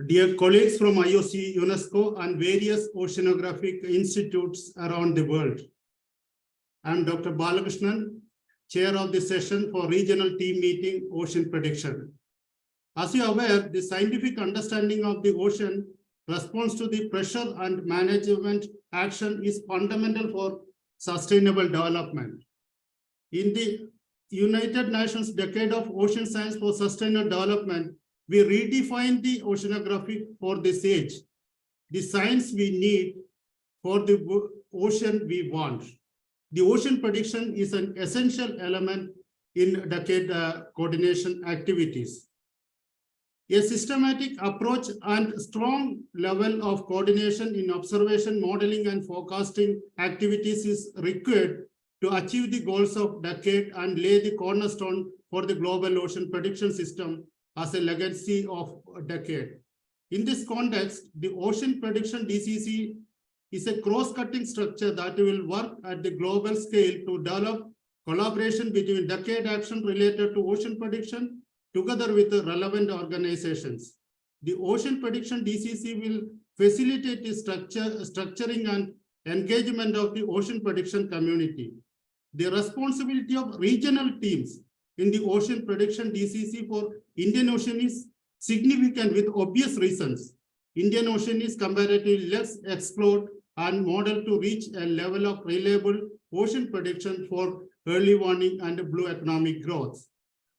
dear colleagues from IOC, UNESCO, and various oceanographic institutes around the world. I'm Dr. Balakrishnan, chair of the session for regional team meeting Ocean Prediction. As you are aware, the scientific understanding of the ocean response to the pressure and management action is fundamental for sustainable development. In the United Nations Decade of Ocean Science for Sustainable Development, we redefine the oceanography for this age, the science we need for the ocean we want. The ocean prediction is an essential element in decade coordination activities. A systematic approach and strong level of coordination in observation, modeling, and forecasting activities is required to achieve the goals of decade and lay the cornerstone for the global ocean prediction system as a legacy of a decade. In this context, the Ocean Prediction DCC is a cross-cutting structure that will work at the global scale to develop collaboration between decade action related to ocean prediction together with the relevant organizations. The Ocean Prediction DCC will facilitate the structuring and engagement of the ocean prediction community. The responsibility of regional teams in the Ocean Prediction DCC for Indian Ocean is significant with obvious reasons. Indian Ocean is comparatively less explored and modeled to reach a level of reliable ocean prediction for early warning and blue economic growth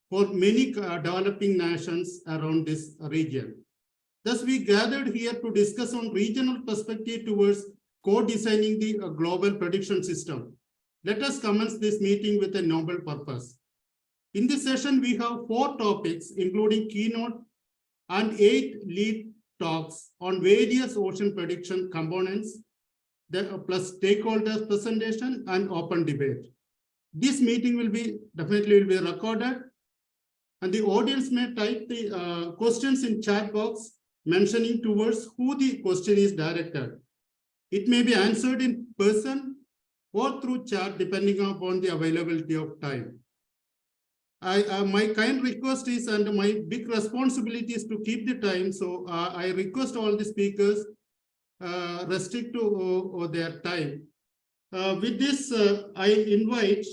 for many developing nations around this region. Thus, we gathered here to discuss on regional perspective towards co-designing the global prediction system. Let us commence this meeting with a noble purpose. In this session, we have 4 topics, including keynote and 8 lead talks on various ocean prediction components, plus stakeholders presentation and open debate. This meeting will be definitely recorded, and the audience may type the questions in chat box mentioning towards who the question is directed. It may be answered in person or through chat depending upon the availability of time. My kind request is, and my big responsibility is to keep the time. So I request all the speakers restrict to their time. With this, I invite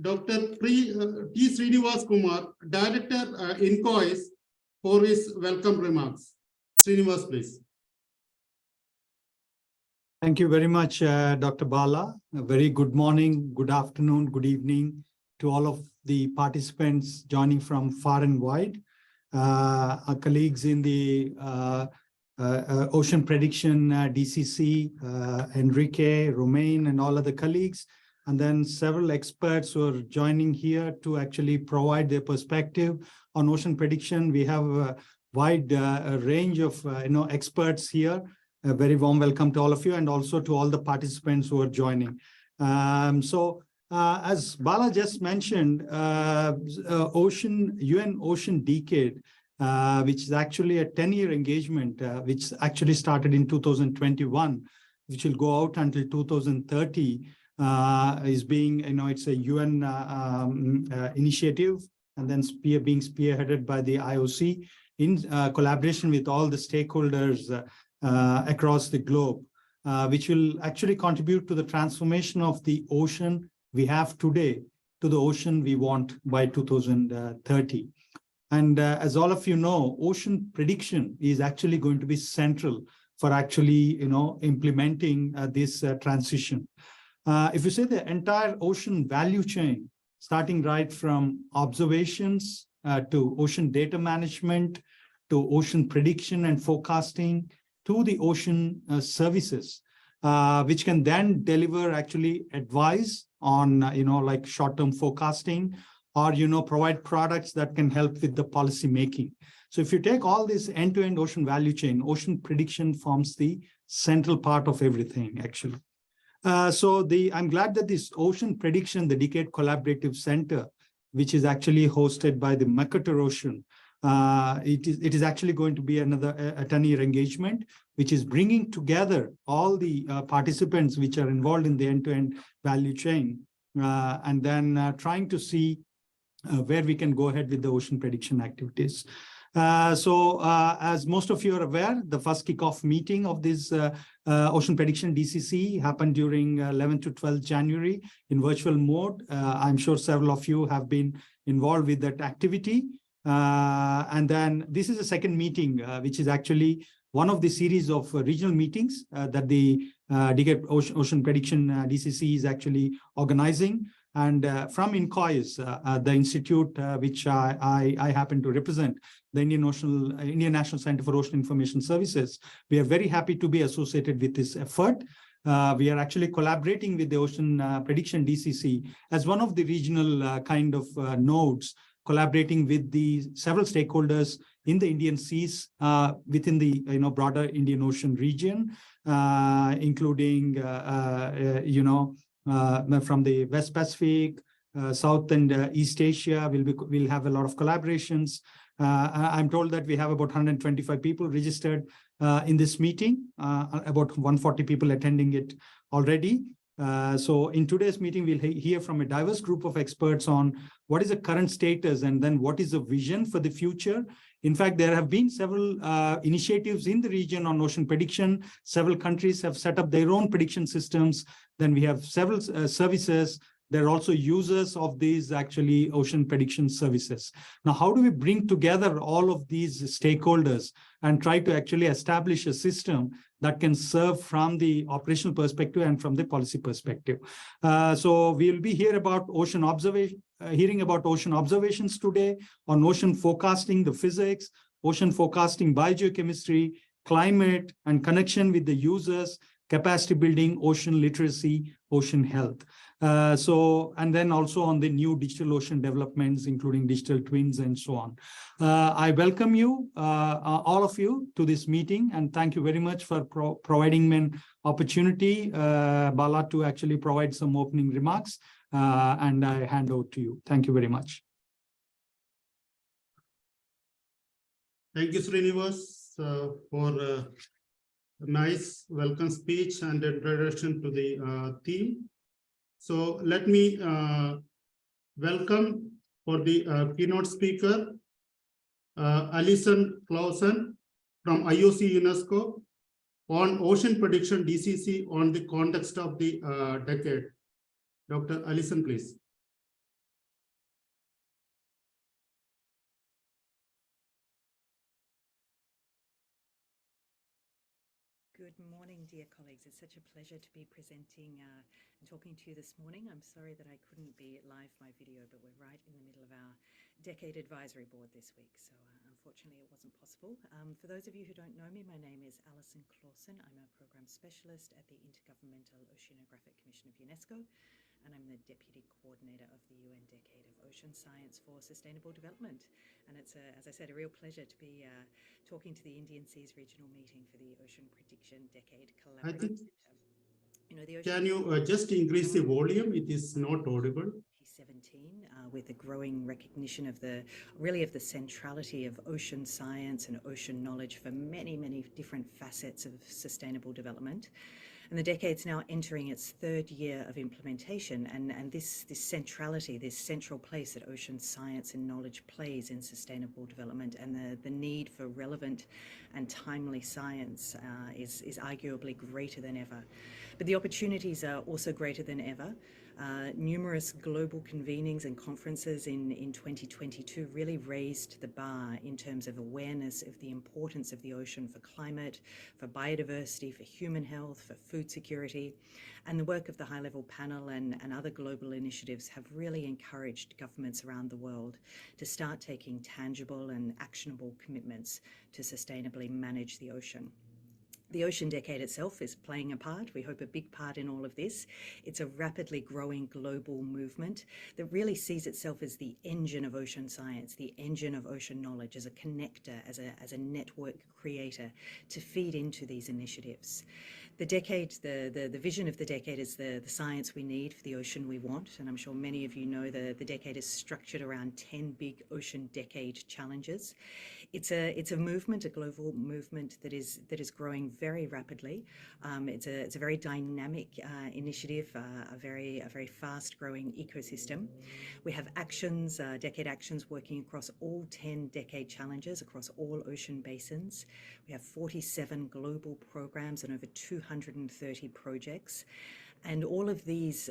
Dr. T. Srinavasa Kumar, Director INCOIS, for his welcome remarks. Srinivas, please. Thank you very much, Dr. Bala. A very good morning, good afternoon, good evening to all of the participants joining from far and wide. Our colleagues in the Ocean Prediction DCC, Enrique, Romane, and all other colleagues, and then several experts who are joining here to actually provide their perspective on ocean prediction. We have a wide range of experts here. A very warm welcome to all of you, and also to all the participants who are joining. As Bala just mentioned, UN Ocean Decade, which is actually a 10-year engagement, which actually started in 2021, which will go out until 2030, is being, it's a UN initiative, and then being spearheaded by the IOC in collaboration with all the stakeholders across the globe, which will actually contribute to the transformation of the ocean we have today to the ocean we want by 2030. And as all of you know, ocean prediction is actually going to be central for actually, implementing this transition. If you say the entire ocean value chain, starting right from observations to ocean data management, to ocean prediction and forecasting, to the ocean services, which can then deliver actually advice on, like short-term forecasting, or, provide products that can help with the policy making. So if you take all this end-to-end ocean value chain, ocean prediction forms the central part of everything, actually. I'm glad that this Ocean Prediction, the Decade Collaborative Center, which is actually hosted by the Mercator Ocean, it is actually going to be another 10-year engagement, which is bringing together all the participants which are involved in the end-to-end value chain, and then trying to see where we can go ahead with the ocean prediction activities. As most of you are aware, the first kickoff meeting of this Ocean Prediction DCC happened during 11 to 12 January in virtual mode. I'm sure several of you have been involved with that activity. And then this is a second meeting, which is actually one of the series of regional meetings that the Ocean Prediction DCC is actually organizing. And from INCOIS, the institute which I happen to represent, the Indian National Center for Ocean Information Services, we are very happy to be associated with this effort. We are actually collaborating with the Ocean Prediction DCC as one of the regional kind of nodes, collaborating with the several stakeholders in the Indian seas within the broader Indian Ocean region, including from the West Pacific, South and East Asia. We'll have a lot of collaborations. I'm told that we have about 125 people registered in this meeting, about 140 people attending it already. So in today's meeting, we'll hear from a diverse group of experts on what is the current status and then what is the vision for the future. In fact, there have been several initiatives in the region on ocean prediction. Several countries have set up their own prediction systems. Then we have several services. They're also users of these actually ocean prediction services. Now, how do we bring together all of these stakeholders and try to actually establish a system that can serve from the operational perspective and from the policy perspective? So we'll be hearing about ocean observations today on ocean forecasting, the physics, ocean forecasting, biochemistry, climate, and connection with the users, capacity building, ocean literacy, ocean health. And then also on the new digital ocean developments, including digital twins and so on. I welcome you, all of you, to this meeting, and thank you very much for providing me an opportunity, Bala, to actually provide some opening remarks, and I hand over to you. Thank you very much. Thank you, Srinivas, for a nice welcome speech and introduction to the theme. So let me welcome for the keynote speaker, Alison Clausen from IOC UNESCO on Ocean Prediction DCC on the context of the decade. Dr. Alison, please. Good morning, dear colleagues. It's such a pleasure to be presenting and talking to you this morning. I'm sorry that I couldn't be live by video, but we're right in the middle of our Decade Advisory Board this week, so unfortunately it wasn't possible. For those of you who don't know me, my name is Alison Clausen. I'm a program specialist at the Intergovernmental Oceanographic Commission of UNESCO, and I'm the Deputy Coordinator of the UN Decade of Ocean Science for Sustainable Development. And it's, as I said, a real pleasure to be talking to the Indian Seas Regional Meeting for the Ocean Prediction Decade Collaborative Center. You know, the ocean. Can you just increase the volume? It is not audible. 2017, with a growing recognition of the centrality of ocean science and ocean knowledge for many, many different facets of sustainable development. And the decade's now entering its third year of implementation, and this centrality, this central place that ocean science and knowledge plays in sustainable development, and the need for relevant and timely science is arguably greater than ever. But the opportunities are also greater than ever. Numerous global convenings and conferences in 2022 really raised the bar in terms of awareness of the importance of the ocean for climate, for biodiversity, for human health, for food security. And the work of the high-level panel and other global initiatives have really encouraged governments around the world to start taking tangible and actionable commitments to sustainably manage the ocean. The Ocean Decade itself is playing a part, we hope a big part in all of this. It's a rapidly growing global movement that really sees itself as the engine of ocean science, the engine of ocean knowledge, as a connector, as a network creator to feed into these initiatives. The decade, the vision of the decade is the science we need for the ocean we want, and I'm sure many of you know the decade is structured around 10 big Ocean Decade challenges. It's a movement, a global movement that is growing very rapidly. It's a very dynamic initiative, a very fast-growing ecosystem. We have actions, decade actions, working across all 10 decade challenges across all ocean basins. We have 47 global programs and over 230 projects. And all of these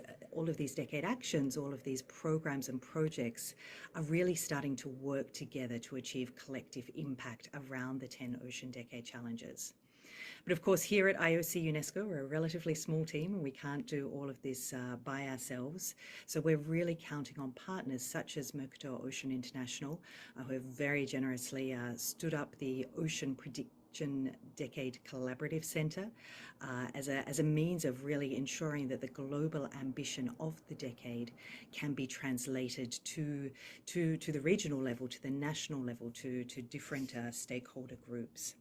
decade actions, all of these programs and projects are really starting to work together to achieve collective impact around the 10 Ocean Decade Challenges. But of course, here at IOC UNESCO, we're a relatively small team and we can't do all of this by ourselves. So we're really counting on partners such as Mercator Ocean International, who have very generously stood up the OceanPrediction Decade Collaborative Centre as a means of really ensuring that the global ambition of the decade can be translated to the regional level, to the national level, to different stakeholder groups.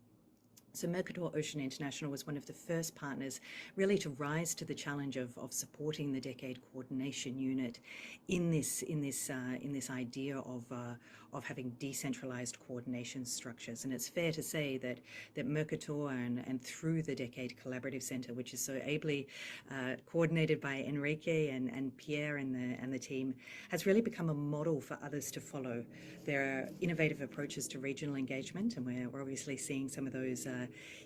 So Mercator Ocean International was one of the first partners really to rise to the challenge of supporting the Decade Coordination Unit in this idea of having decentralized coordination structures. And it's fair to say that Mercator and through the Decade Collaborative Centre, which is so ably coordinated by Enrique and Pierre and the team, has really become a model for others to follow. There are innovative approaches to regional engagement, and we're obviously seeing some of those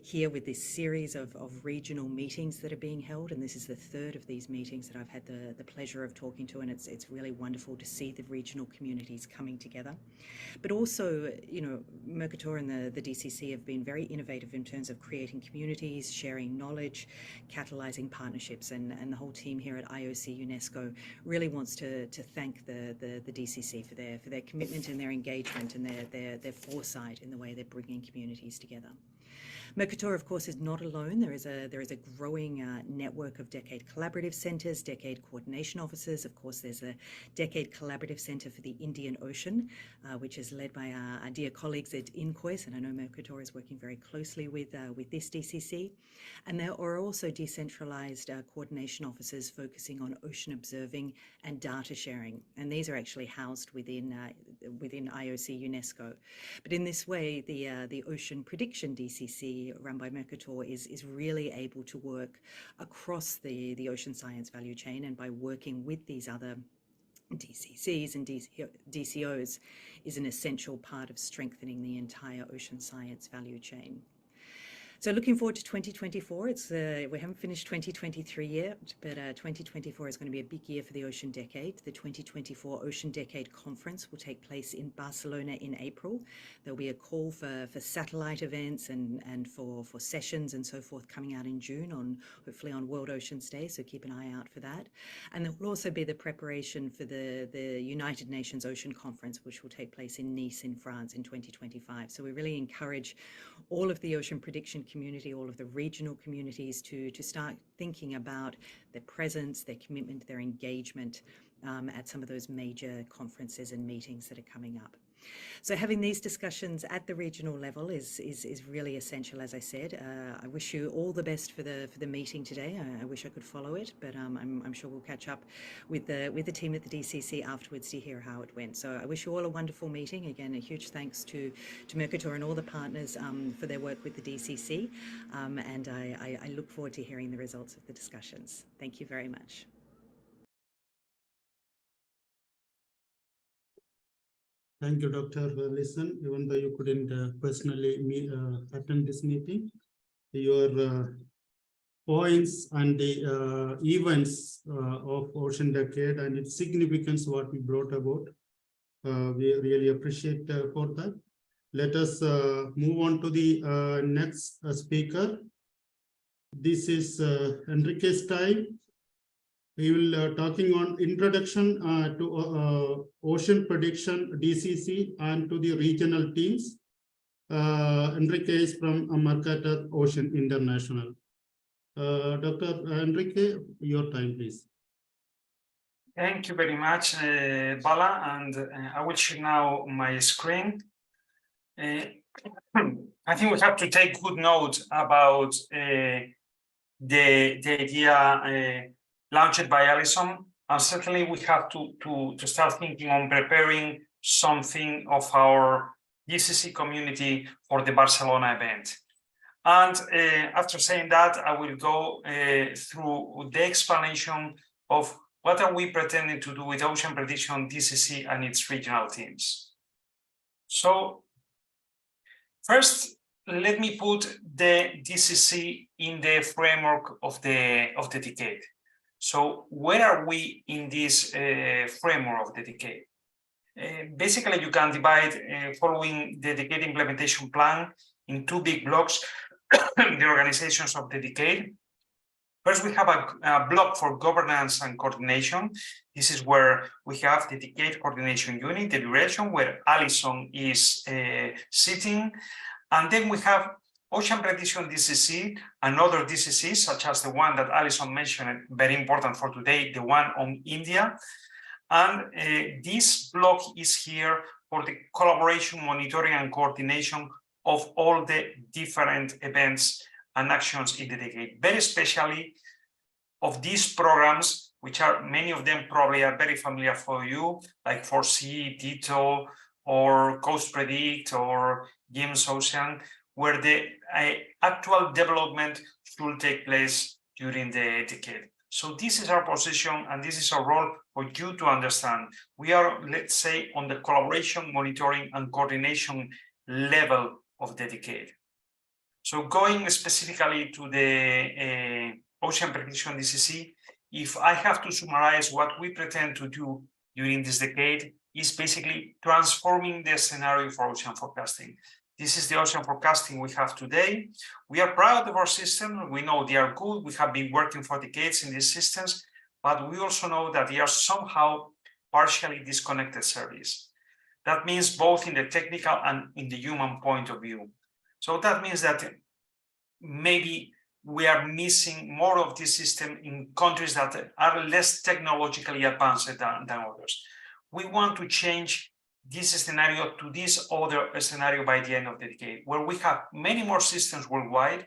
here with this series of regional meetings that are being held, and this is the third of these meetings that I've had the pleasure of talking to, and it's really wonderful to see the regional communities coming together. But also, you know, Mercator and the DCC have been very innovative in terms of creating communities, sharing knowledge, catalyzing partnerships, and the whole team here at IOC UNESCO really wants to thank the DCC for their commitment and their engagement and their foresight in the way they're bringing communities together. Mercator, of course, is not alone. There is a growing network of Decade Collaborative Centres, Decade Coordination Offices. Of course, there's a Decade Collaborative Centre for the Indian Ocean, which is led by our dear colleagues at INCOIS, and I know Mercator is working very closely with this DCC. And there are also decentralised coordination offices focusing on ocean observing and data sharing, and these are actually housed within IOC UNESCO. But in this way, the OceanPrediction DCC run by Mercator is really able to work across the ocean science value chain, and by working with these other DCCs and DCOs is an essential part of strengthening the entire ocean science value chain. So looking forward to 2024, we haven't finished 2023 yet, but 2024 is going to be a big year for the Ocean Decade. The 2024 Ocean Decade Conference will take place in Barcelona in April. There'll be a call for satellite events and for sessions and so forth coming out in June, hopefully on World Oceans Day, so keep an eye out for that. And there will also be the preparation for the United Nations Ocean Conference, which will take place in Nice in France in 2025. So we really encourage all of the ocean prediction community, all of the regional communities to start thinking about their presence, their commitment, their engagement at some of those major conferences and meetings that are coming up. So having these discussions at the regional level is really essential, as I said. I wish you all the best for the meeting today. I wish I could follow it, but I'm sure we'll catch up with the team at the DCC afterwards to hear how it went. So I wish you all a wonderful meeting. Again, a huge thanks to Mercator and all the partners for their work with the DCC, and I look forward to hearing the results of the discussions. Thank you very much. Thank you, Dr. Alison. Even though you couldn't personally attend this meeting, your points and the events of Ocean Decade and its significance, what we brought about, we really appreciate for that. Let us move on to the next speaker. This is Enrique's time. We will talking on introduction to Ocean Prediction DCC and to the regional teams. Enrique is from Mercator Ocean International. Dr. Enrique, your time, please. Thank you very much, Bala, and I will share now my screen. I think we have to take good note about the idea launched by Alison, and certainly we have to start thinking on preparing something of our DCC community for the Barcelona event. And after saying that, I will go through the explanation of what are we pretending to do with OceanPrediction DCC and its regional teams. So first, let me put the DCC in the framework of the decade. So where are we in this framework of the decade? Basically, you can divide following the decade implementation plan in two big blocks, the organizations of the decade. First, we have a block for governance and coordination. This is where we have the decade coordination unit, the duration, where Alilon is sitting. And then we have OceanPrediction DCC and other DCCs, such as the one that Alilon mentioned, very important for today, the one on India. And this block is here for the collaboration, monitoring, and coordination of all the different events and actions in the decade, very especially of these programs, which are many of them probably are very familiar for you, like Foresee, Tito, or Kaust Predict, or James Ocean, where the actual development should take place during the decade. So this is our position, and this is our role for you to understand. We are, let's say, on the collaboration, monitoring, and coordination level of the decade. So going specifically to the OceanPrediction DCC, if I have to summarize what we pretend to do during this decade, is basically transforming the scenario for ocean forecasting. This is the ocean forecasting we have today. We are proud of our system. We know they are good. We have been working for decades in these systems, but we also know that they are somehow partially disconnected service. That means both in the technical and in the human point of view. So that means that maybe we are missing more of this system in countries that are less technologically advanced than others. We want to change this scenario to this other scenario by the end of the decade, where we have many more systems worldwide,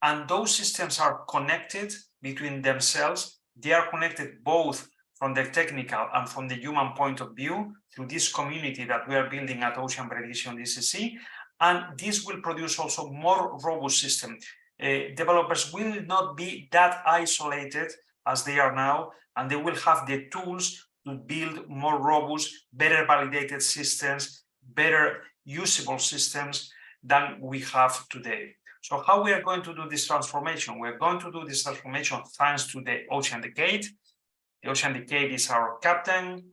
and those systems are connected between themselves. They are connected both from the technical and from the human point of view through this community that we are building at OceanPrediction DCC, and this will produce also more robust system. Developers will not be that isolated as they are now, and they will have the tools to build more robust, better validated systems, better usable systems than we have today. So how we are going to do this transformation? We're going to do this transformation thanks to the Ocean Decade. The Ocean Decade is our captain.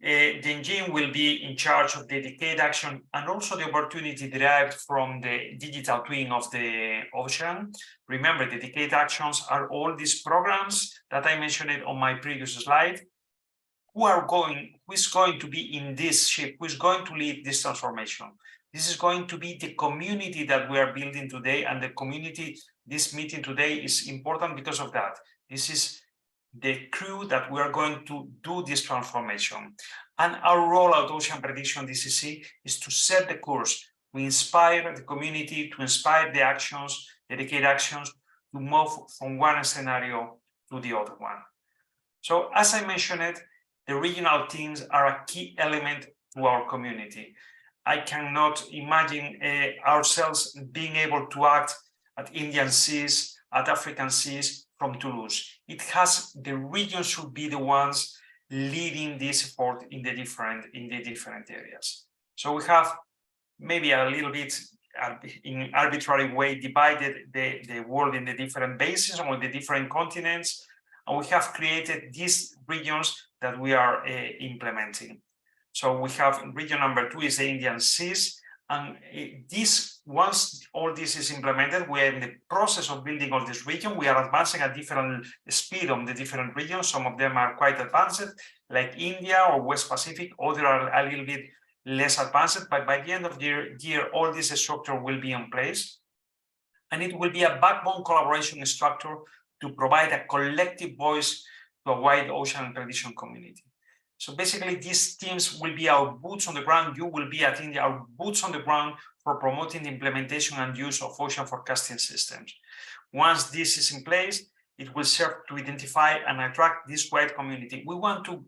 The engine will be in charge of the decade action and also the opportunity derived from the digital twin of the ocean. Remember, the decade actions are all these programs that I mentioned on my previous slide. Who is going to be in this ship? Who is going to lead this transformation? This is going to be the community that we are building today, and the community, this meeting today is important because of that. This is the crew that we are going to do this transformation. And our role at OceanPrediction DCC is to set the course, to inspire the community, to inspire the actions, the decade actions, to move from one scenario to the other one. So as I mentioned, the regional teams are a key element to our community. I cannot imagine ourselves being able to act at Indian seas, at African seas from Toulouse. It has, the region should be the ones leading this effort in the different areas. So we have maybe a little bit in arbitrary way divided the world in the different basins or the different continents, and we have created these regions that we are implementing. So we have region number 2 is the Indian Seas, and once all this is implemented, we are in the process of building all this region. We are advancing at different speed on the different regions. Some of them are quite advanced, like India or West Pacific. Others are a little bit less advanced, but by the end of the year, all this structure will be in place. And it will be a backbone collaboration structure to provide a collective voice to a wide ocean prediction community. So basically, these teams will be our boots on the ground. You will be at India, our boots on the ground for promoting the implementation and use of ocean forecasting systems. Once this is in place, it will serve to identify and attract this wide community. We want to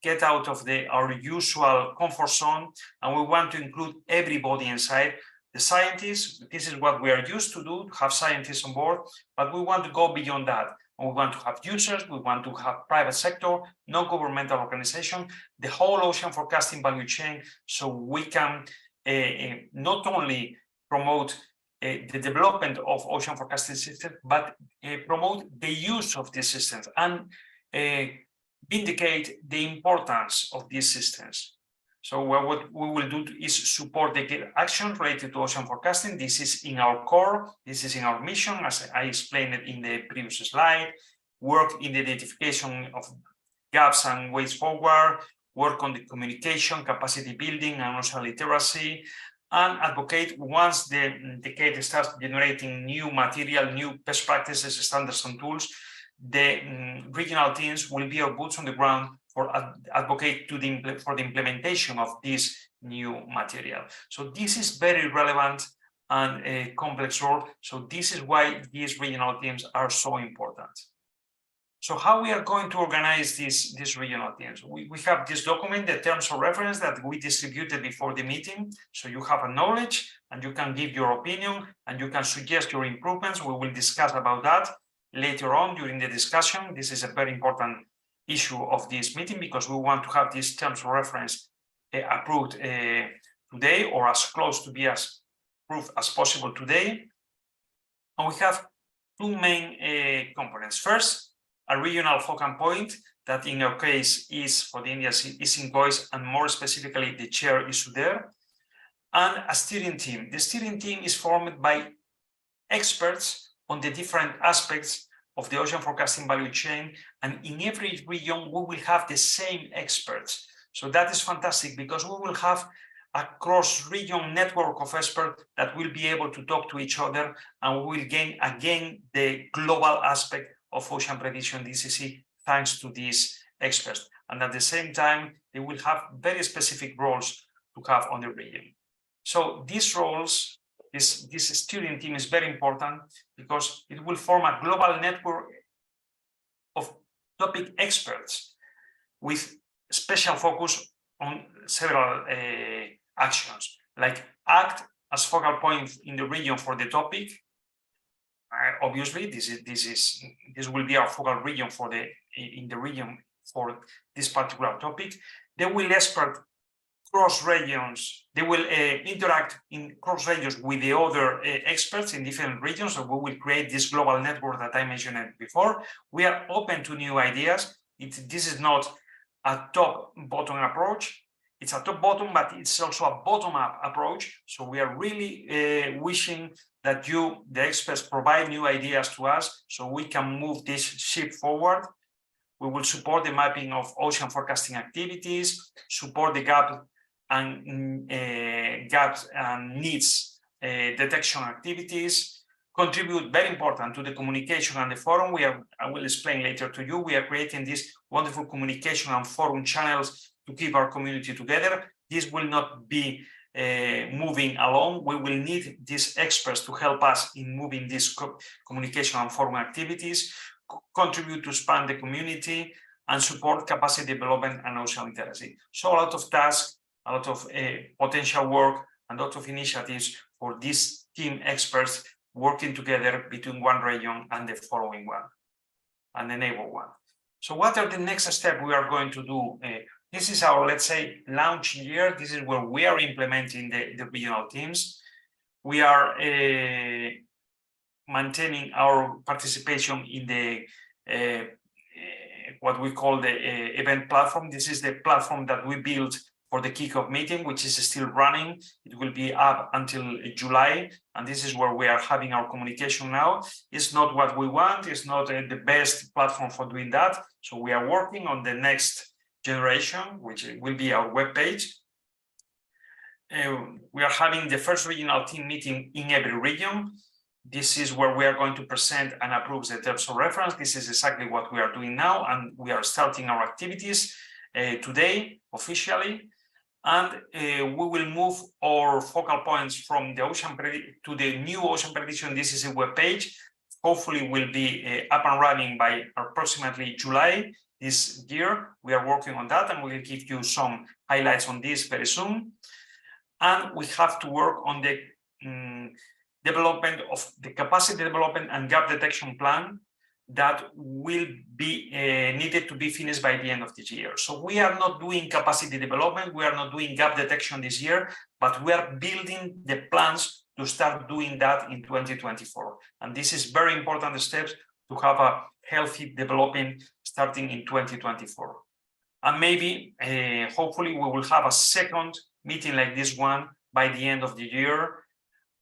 get out of our usual comfort zone, and we want to include everybody inside. the scientists. This is what we are used to do, to have scientists on board, but we want to go beyond that. We want to have users, we want to have private sector, non-governmental organization, the whole ocean forecasting value chain, so we can not only promote the development of ocean forecasting systems, but promote the use of these systems and vindicate the importance of these systems. So what we will do is support the action related to ocean forecasting. This is in our core, this is in our mission, as I explained it in the previous slide. Work in the identification of gaps and ways forward, work on the communication, capacity building, and ocean literacy, and advocate once the decade starts generating new material, new best practices, standards, and tools. The regional teams will be our boots on the ground for advocate to for the implementation of this new material. So this is very relevant and a complex role. So this is why these regional teams are so important. So how we are going to organize these regional teams? We have this document, the terms of reference that we distributed before the meeting. So you have a knowledge and you can give your opinion and you can suggest your improvements. We will discuss about that later on during the discussion. This is a very important issue of this meeting because we want to have these terms of reference approved today, or as close to be as approved as possible today. And we have two main components. First, a regional focal point that in our case is for the Indians is INCOIS, and more specifically the chair is Uday, and a steering team. The steering team is formed by experts on the different aspects of the ocean forecasting value chain, and in every region we will have the same experts. So that is fantastic because we will have a cross-region network of experts that will be able to talk to each other, and we will gain again the global aspect of Ocean Prediction DCC thanks to these experts. And at the same time, they will have very specific roles to have on the region. So these roles, this steering team is very important because it will form a global network of topic experts with special focus on several actions, like act as focal point in the region for the topic. Obviously, this will be our focal region for in the region for this particular topic. They will expert cross regions. They will interact in cross regions with the other experts in different regions. So we will create this global network that I mentioned before. We are open to new ideas. This is not a top-bottom approach. It's a top-bottom, but it's also a bottom-up approach. So we are really wishing that you, the experts, provide new ideas to us so we can move this ship forward. We will support the mapping of ocean forecasting activities, support the gaps and needs detection activities, contribute, very important, to the communication and the forum. I will explain later to you. We are creating these wonderful communication and forum channels to keep our community together. This will not be moving alone. We will need these experts to help us in moving these communication and forum activities, contribute to expand the community, and support capacity development and ocean literacy. So a lot of tasks, a lot of potential work, and a lot of initiatives for these team experts working together between one region and the following one, and the neighbor one. So what are the next steps we are going to do? This is our, let's say, launch year. This is where we are implementing the regional teams. We are maintaining our participation in the what we call the event platform. This is the platform that we built for the kickoff meeting, which is still running. It will be up until July, and this is where we are having our communication now. It's not what we want. It's not the best platform for doing that. So we are working on the next generation, which will be our webpage. We are having the first regional team meeting in every region. This is where we are going to present and approve the terms of reference. This is exactly what we are doing now, and we are starting our activities today officially. And we will move our focal points from the to the new Ocean Prediction DCC webpage. Hopefully, will be up and running by approximately July this year. We are working on that, and we will give you some highlights on this very soon. And we have to work on the development of the capacity development and gap detection plan that will be needed to be finished by the end of this year. So we are not doing capacity development, we are not doing gap detection this year, but we are building the plans to start doing that in 2024. And this is very important steps to have a healthy development starting in 2024. And maybe, hopefully, we will have a second meeting like this one by the end of the year.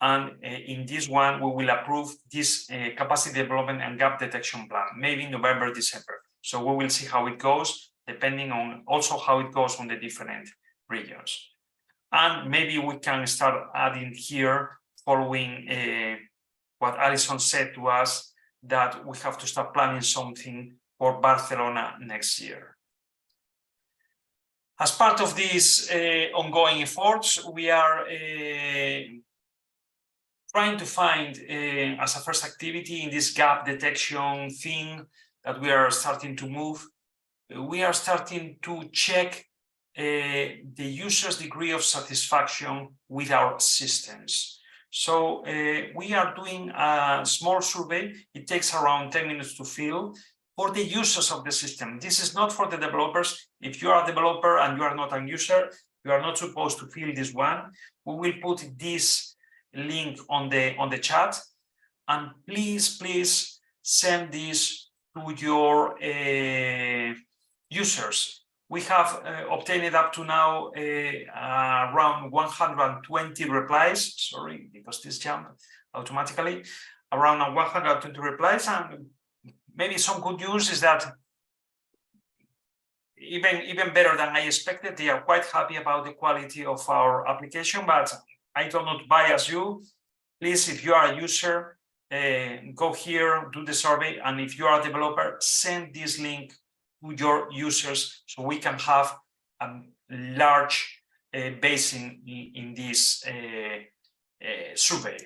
And in this one, we will approve this capacity development and gap detection plan, maybe in November, December. So we will see how it goes, depending on also how it goes on the different regions. And maybe we can start adding here, following what Alison said to us, that we have to start planning something for Barcelona next year. As part of these ongoing efforts, we are trying to find, as a first activity in this gap detection thing that we are starting to move, we are starting to check the user's degree of satisfaction with our systems. So we are doing a small survey. It takes around 10 minutes to fill for the users of the system. This is not for the developers. If you are a developer and you are not a user, you are not supposed to fill this one. We will put this link on the chat, and please send this to your users. We have obtained up to now around 120 replies. Sorry, because this jumped automatically. Around 120 replies, and maybe some good news is that even better than I expected. They are quite happy about the quality of our application, but I do not bias you. Please, if you are a user, go here, do the survey, and if you are a developer, send this link to your users so we can have a large base in this survey.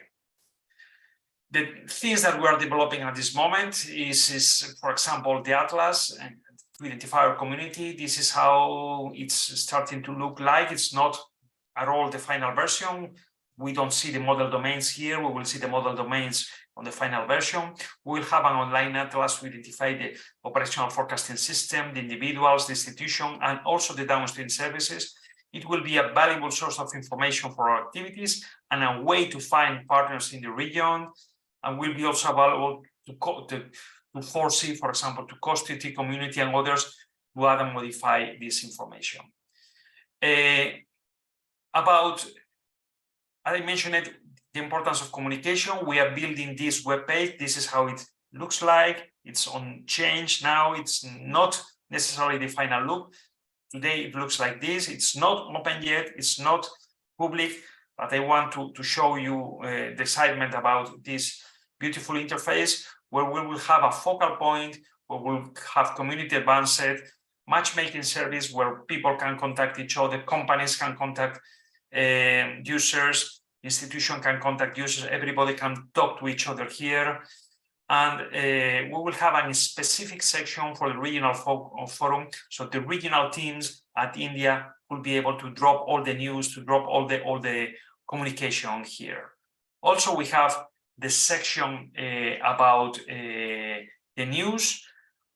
The things that we are developing at this moment is, for example, the Atlas, and to identify our community. This is how it's starting to look like. It's not at all the final version. We don't see the model domains here. We will see the model domains on the final version. We will have an online atlas to identify the operational forecasting system, the individuals, the institution, and also the downstream services. It will be a valuable source of information for our activities and a way to find partners in the region, and will be also available to foresee, for example, to Kaust community and others to add and modify this information. About, as I mentioned it, the importance of communication. We are building this web page. This is how it looks like. It's on change now. It's not necessarily the final look. Today it looks like this. It's not open yet. It's not public, but I want to show you the excitement about this beautiful interface, where we will have a focal point, where we'll have community advanced matchmaking service, where people can contact each other, companies can contact users, institution can contact users, everybody can talk to each other here. And we will have a specific section for the regional forum, so the regional teams at India will be able to drop all the news, to drop all the communication here. Also, we have the section about the news,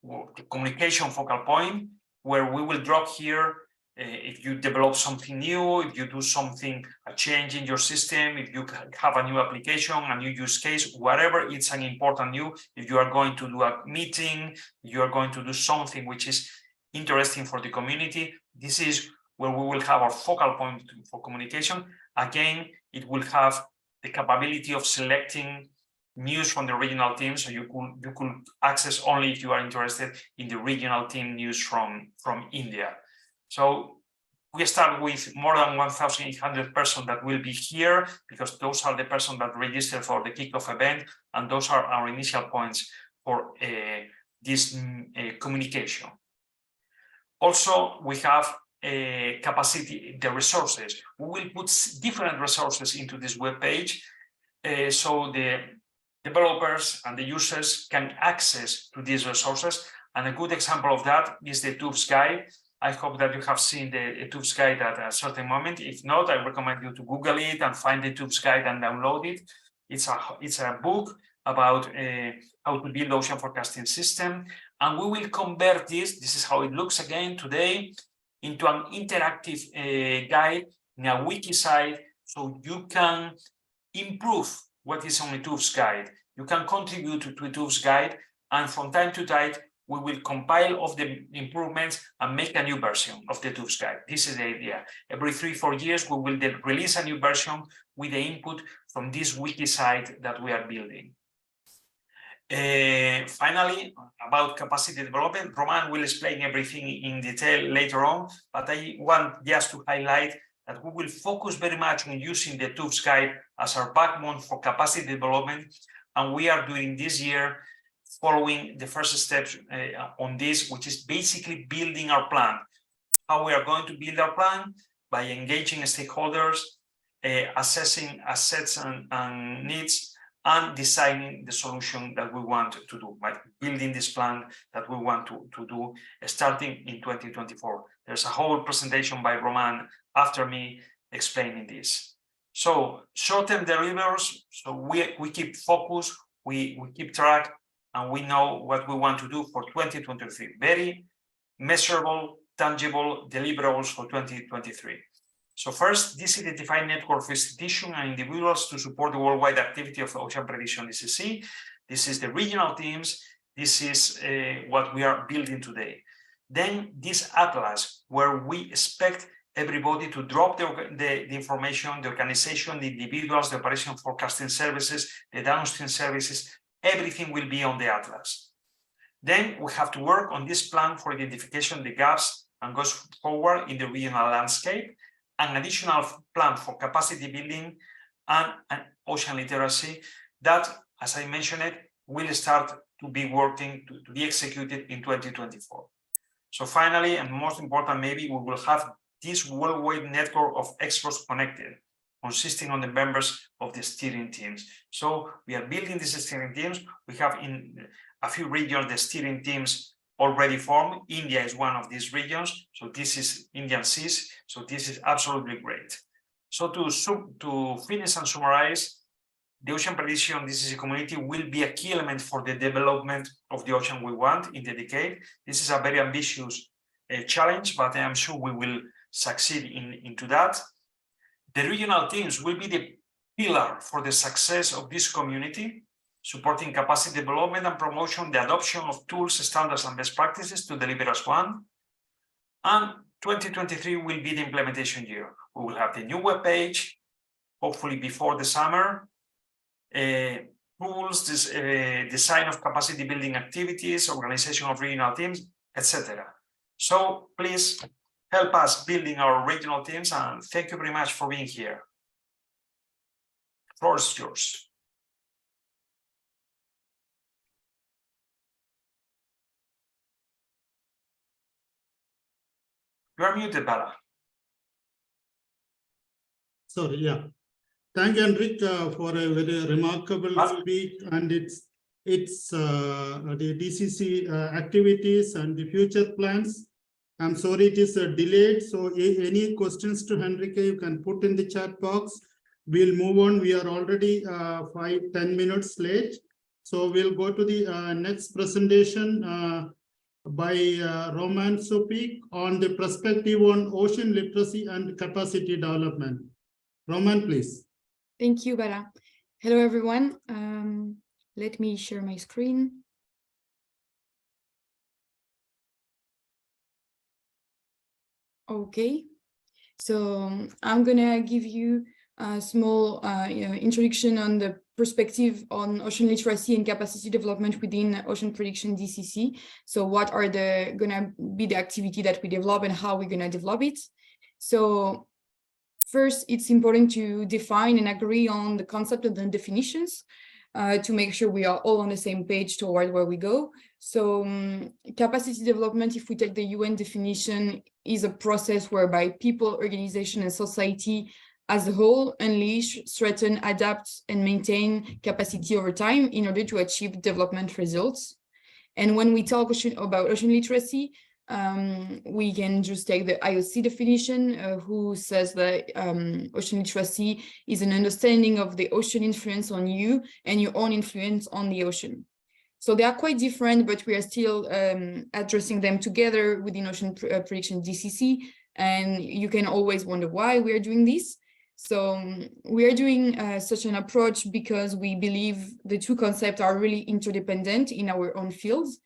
the communication focal point, where we will drop here if you develop something new, if you do something, a change in your system, if you have a new application, a new use case, whatever, it's an important new. If you are going to do a meeting, you are going to do something which is interesting for the community, this is where we will have our focal point for communication. Again, it will have the capability of selecting news from the regional team, so you could access only if you are interested in the regional team news from India. So we start with more than 1,800 persons that will be here, because those are the persons that registered for the kickoff event, and those are our initial points for this communication. Also, we have capacity, the resources. We will put different resources into this web page, so the developers and the users can access to these resources. And a good example of that is the tubes guide. I hope that you have seen the TÜVS guide at a certain moment. If not, I recommend you to Google it and find the TÜVS guide and download it. It's a book about how to build ocean forecasting system. And we will convert this is how it looks again today, into an interactive guide in a wiki site, so you can improve what is on the TÜVS guide. You can contribute to the TÜVS guide, and from time to time, we will compile of the improvements and make a new version of the TÜVS guide. This is the idea. Every 3-4 years, we will then release a new version with the input from this wiki site that we are building. Finally, about capacity development, Romane will explain everything in detail later on, but I want just to highlight that we will focus very much on using the TÜVS guide as our backbone for capacity development, and we are doing this year following the first steps on this, which is basically building our plan. How we are going to build our plan? By engaging stakeholders, assessing assets and needs, and designing the solution that we want to do, by building this plan that we want to do starting in 2024. There's a whole presentation by Romane after me explaining this. So short-term deliverables, so we keep focus, we keep track, and we know what we want to do for 2023. Very measurable, tangible deliverables for 2023. So first, this identified network of institutions and individuals to support the worldwide activity of OceanPrediction DCC. This is the regional teams. This is what we are building today. Then this atlas, where we expect everybody to drop the information, the organization, the individuals, the operation forecasting services, the downstream services, everything will be on the atlas. Then we have to work on this plan for identification of the gaps and goes forward in the regional landscape. An additional plan for capacity building and ocean literacy that, as I mentioned it, will start to be working, to be executed in 2024. So finally, and most important, maybe we will have this worldwide network of experts connected, consisting of the members of the steering teams. So we are building these steering teams. We have in a few regions the steering teams already formed. India is one of these regions. So this is Indian seas. So this is absolutely great. So to finish and summarize, the Ocean Prediction DCC community will be a key element for the development of the ocean we want in the decade. This is a very ambitious challenge, but I am sure we will succeed into that. The regional teams will be the pillar for the success of this community, supporting capacity development and promotion, the adoption of tools, standards, and best practices to deliver as one. And 2023 will be the implementation year. We will have the new webpage, hopefully before the summer, tools, design of capacity building activities, organization of regional teams, etc. So please help us building our regional teams, and thank you very much for being here. The floor is yours. You are muted, Belal. Sorry, yeah. Thank you, Enrique, for a very remarkable speech, and it's the DCC activities and the future plans. I'm sorry it is delayed, so any questions to Enrique you can put in the chat box. We'll move on. We are already 5-10 minutes late, so we'll go to the next presentation by Romane Zufic on the perspective on ocean literacy and capacity development. Romane, please. Thank you, Belal. Hello, everyone. Let me share my screen. Okay, so I'm gonna give you a small introduction on the perspective on ocean literacy and capacity development within Ocean Prediction DCC. So what are gonna be the activity that we develop and how we're gonna develop it. So first, it's important to define and agree on the concept and the definitions to make sure we are all on the same page toward where we go. So capacity development, if we take the UN definition, is a process whereby people, organization, and society as a whole unleash, strengthen, adapt, and maintain capacity over time in order to achieve development results. And when we talk about ocean literacy, we can just take the IOC definition, who says that ocean literacy is an understanding of the ocean influence on you and your own influence on the ocean. So they are quite different, but we are still addressing them together within Ocean Prediction DCC. And you can always wonder why we are doing this. So we are doing such an approach because we believe the two concepts are really interdependent in our own fields,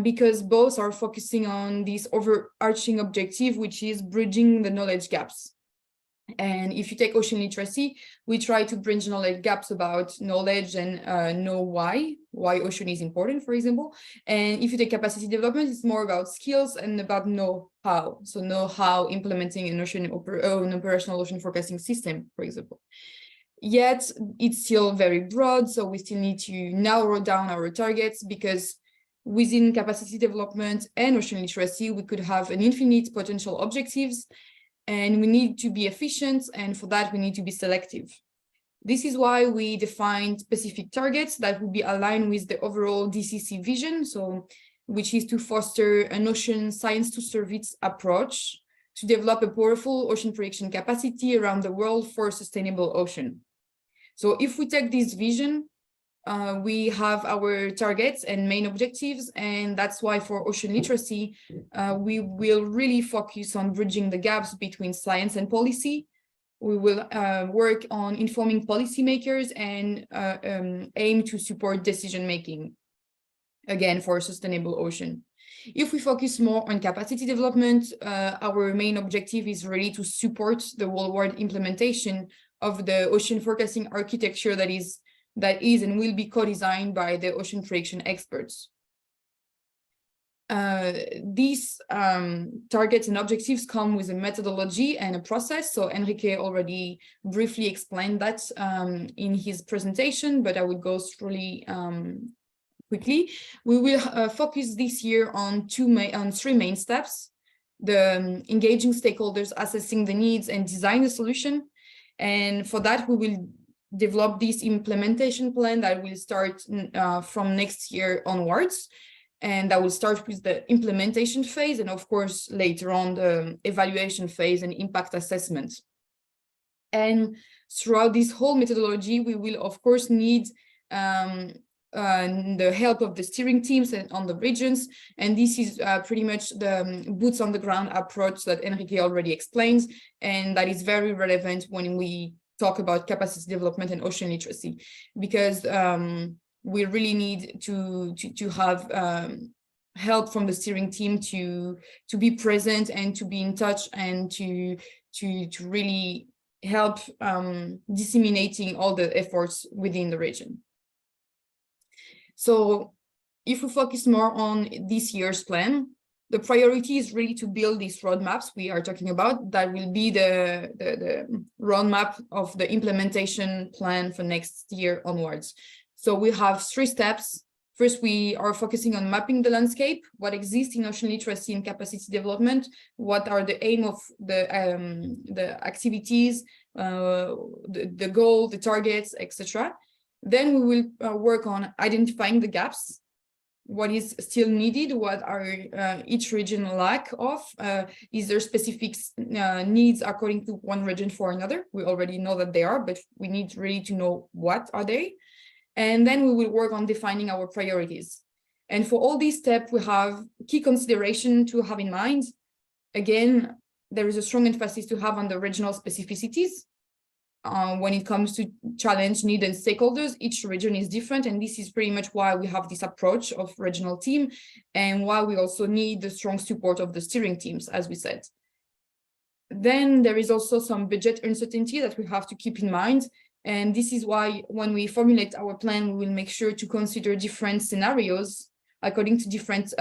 because both are focusing on this overarching objective, which is bridging the knowledge gaps. And if you take ocean literacy, we try to bridge knowledge gaps about knowledge and know why ocean is important, for example. And if you take capacity development, it's more about skills and about know-how. So know-how implementing an operational ocean forecasting system, for example. Yet it's still very broad, so we still need to narrow down our targets, because within capacity development and ocean literacy, we could have an infinite potential objectives. And we need to be efficient, and for that we need to be selective. This is why we defined specific targets that will be aligned with the overall DCC vision, so which is to foster an ocean science to service approach to develop a powerful ocean prediction capacity around the world for a sustainable ocean. So if we take this vision, we have our targets and main objectives, and that's why for ocean literacy, we will really focus on bridging the gaps between science and policy. We will work on informing policymakers and aim to support decision-making, again, for a sustainable ocean. If we focus more on capacity development, our main objective is really to support the worldwide implementation of the ocean forecasting architecture that is and will be co-designed by the ocean prediction experts. These targets and objectives come with a methodology and a process. So Enrique already briefly explained that in his presentation, but I will go through quickly. We will focus this year on three main steps: the engaging stakeholders, assessing the needs, and design the solution. And for that, we will develop this implementation plan that will start from next year onwards. And that will start with the implementation phase, and of course, later on the evaluation phase and impact assessment. And throughout this whole methodology, we will of course need the help of the steering teams and on the regions. And this is pretty much the boots on the ground approach that Enrique already explains, and that is very relevant when we talk about capacity development and ocean literacy, because we really need to have help from the steering team to be present and to be in touch and to really help disseminating all the efforts within the region. So if we focus more on this year's plan, the priority is really to build these roadmaps we are talking about. That will be the roadmap of the implementation plan for next year onwards. So we have three steps. First, we are focusing on mapping the landscape, what exists in ocean literacy and capacity development, what are the aim of the activities, the goal, the targets, etc. Then we will work on identifying the gaps. What is still needed, what are each region lack of, is there specific needs according to one region for another? We already know that they are, but we need really to know what are they. And then we will work on defining our priorities. And for all these steps, we have key consideration to have in mind. Again, there is a strong emphasis to have on the regional specificities. When it comes to challenge, need, and stakeholders, each region is different, and this is pretty much why we have this approach of regional team, and why we also need the strong support of the steering teams, as we said. Then there is also some budget uncertainty that we have to keep in mind, and this is why when we formulate our plan, we will make sure to consider different scenarios according to different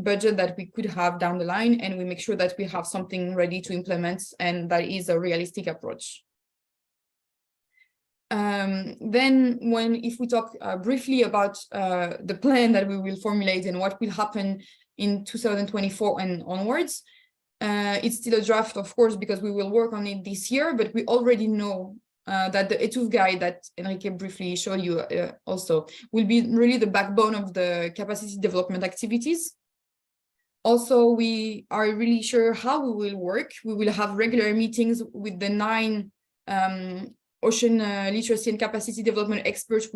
budget that we could have down the line, and we make sure that we have something ready to implement, and that is a realistic approach. Then if we talk briefly about the plan that we will formulate and what will happen in 2024 and onwards, it's still a draft, of course, because we will work on it this year, but we already know that the ETUF guide that Enrique briefly showed you also will be really the backbone of the capacity development activities. Also, we are really sure how we will work. We will have regular meetings with the 9 ocean literacy and capacity development experts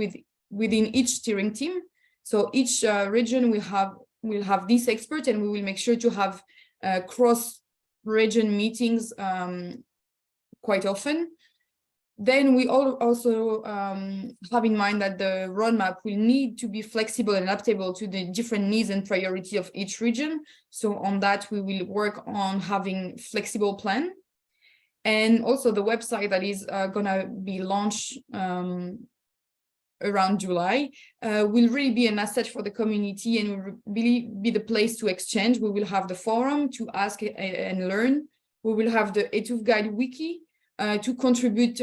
within each steering team. So each region will have this expert, and we will make sure to have cross-region meetings quite often. Then we also have in mind that the roadmap will need to be flexible and adaptable to the different needs and priority of each region. So on that, we will work on having flexible plan. And also the website that is gonna be launched around July will really be an asset for the community and will really be the place to exchange. We will have the forum to ask and learn. We will have the ETUF Guide Wiki to contribute,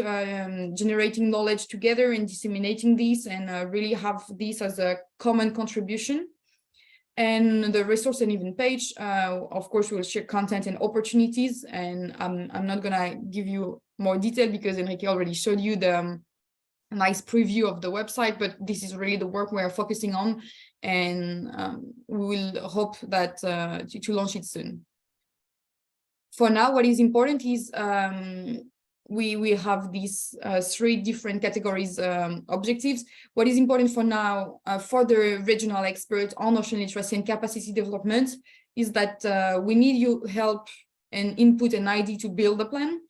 generating knowledge together and disseminating this, and really have this as a common contribution. And the resource and event page, of course, we will share content and opportunities. And I'm not gonna give you more detail because Enrique already showed you the nice preview of the website, but this is really the work we are focusing on, and we will hope that to launch it soon. For now, what is important is we have these 3 different categories objectives. What is important for now for the regional expert on ocean literacy and capacity development is that we need your help and input and idea to build a plan.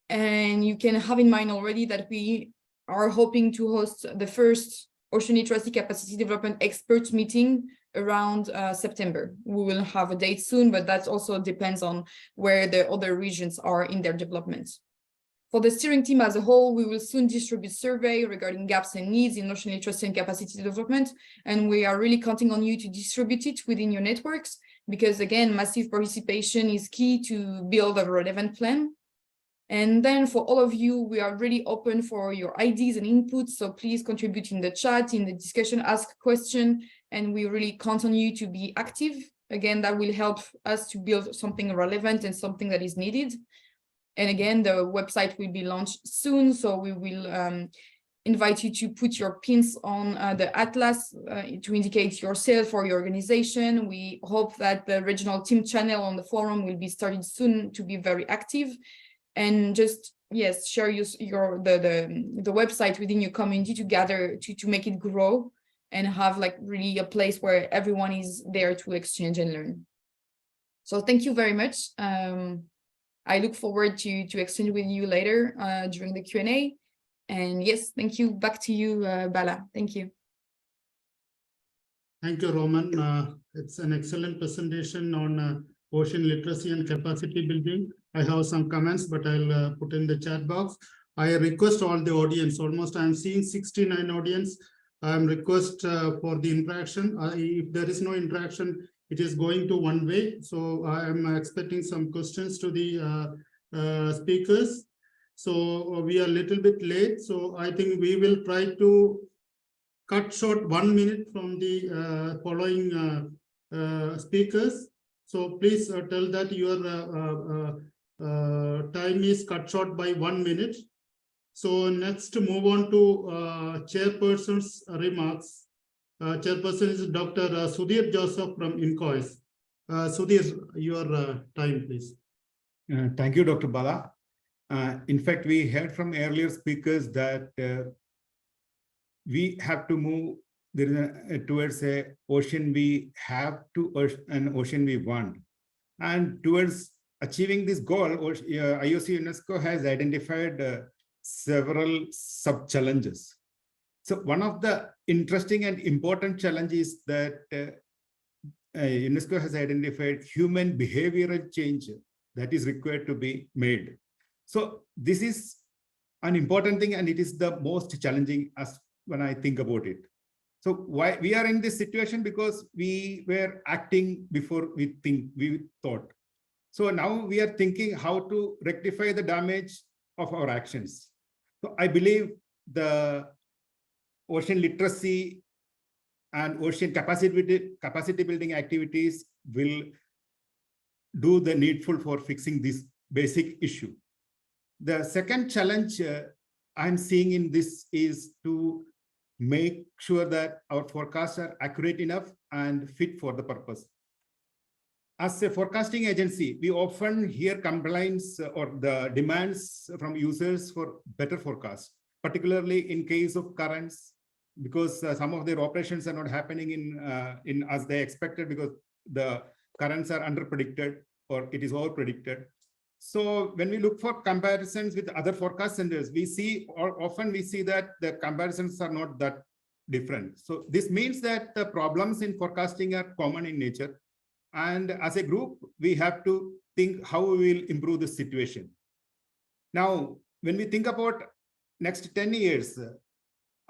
And you can have in mind already that we are hoping to host the first ocean literacy capacity development experts meeting around September. We will have a date soon, but that also depends on where the other regions are in their development. For the steering team as a whole, we will soon distribute survey regarding gaps and needs in ocean literacy and capacity development. And we are really counting on you to distribute it within your networks, because again, massive participation is key to build a relevant plan. And then for all of you, we are really open for your ideas and inputs. So please contribute in the chat, in the discussion, ask a question, and we really count on you to be active. Again, that will help us to build something relevant and something that is needed. And again, the website will be launched soon. So we will invite you to put your pins on the atlas to indicate yourself or your organization. We hope that the regional team channel on the forum will be started soon to be very active. And just, yes, share the website within your community to gather, to make it grow and have like really a place where everyone is there to exchange and learn. So thank you very much. I look forward to exchange with you later during the Q&A. And yes, thank you. Back to you, Bala. Thank you. Thank you, Roman. It's an excellent presentation on ocean literacy and capacity building. I have some comments, but I'll put in the chat box. I request all the audience, almost I'm seeing 69 audience. I'm request for the interaction. If there is no interaction, it is going to one way. So I'm expecting some questions to the speakers. So we are a little bit late. So I think we will try to cut short 1 minute from the following speakers. So please tell that your time is cut short by 1 minute. So next move on to chairperson's remarks. Chairperson is Dr. Sudhir Joseph from INCOIS. Sudhir, your time, please. Thank you, Dr. Bala. In fact, we heard from earlier speakers that we have to move towards a ocean we have to an ocean we want. And towards achieving this goal, IOC UNESCO has identified several sub-challenges. So one of the interesting and important challenges that UNESCO has identified human behavioral change that is required to be made. So this is an important thing, and it is the most challenging as when I think about it. So why we are in this situation? Because we were acting before we thought. So now we are thinking how to rectify the damage of our actions. So I believe the ocean literacy and ocean capacity building activities will do the needful for fixing this basic issue. The second challenge I'm seeing in this is to make sure that our forecasts are accurate enough and fit for the purpose. as a forecasting agency, we often hear complaints or the demands from users for better forecast, particularly in case of currents, because some of their operations are not happening in as they expected because the currents are underpredicted or it is over-predicted. So when we look for comparisons with other forecast centers, we see, or often we see that the comparisons are not that different. So this means that the problems in forecasting are common in nature. And as a group, we have to think how we will improve the situation. Now, when we think about next 10 years,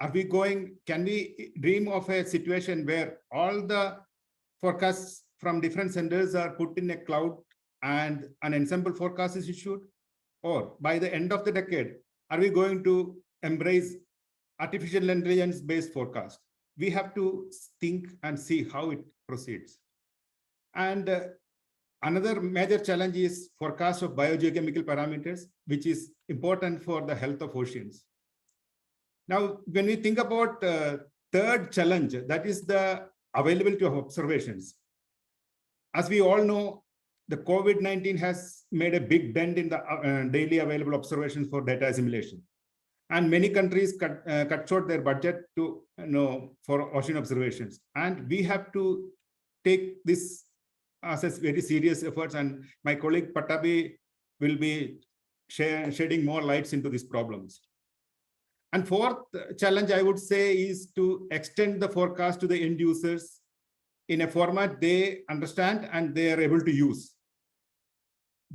can we dream of a situation where all the forecasts from different centers are put in a cloud and an ensemble forecast is issued? Or by the end of the decade, are we going to embrace artificial intelligence-based forecast? We have to think and see how it proceeds. And another major challenge is forecast of biogeochemical parameters, which is important for the health of oceans. Now, when we think about third challenge, that is the availability of observations. As we all know, the COVID-19 has made a big dent in the daily available observations for data assimilation. And many countries cut short their budget to for ocean observations. And we have to take this as a very serious efforts. And my colleague Pattabhi will be shedding more lights into these problems. And fourth challenge, I would say, is to extend the forecast to the end users in a format they understand and they are able to use.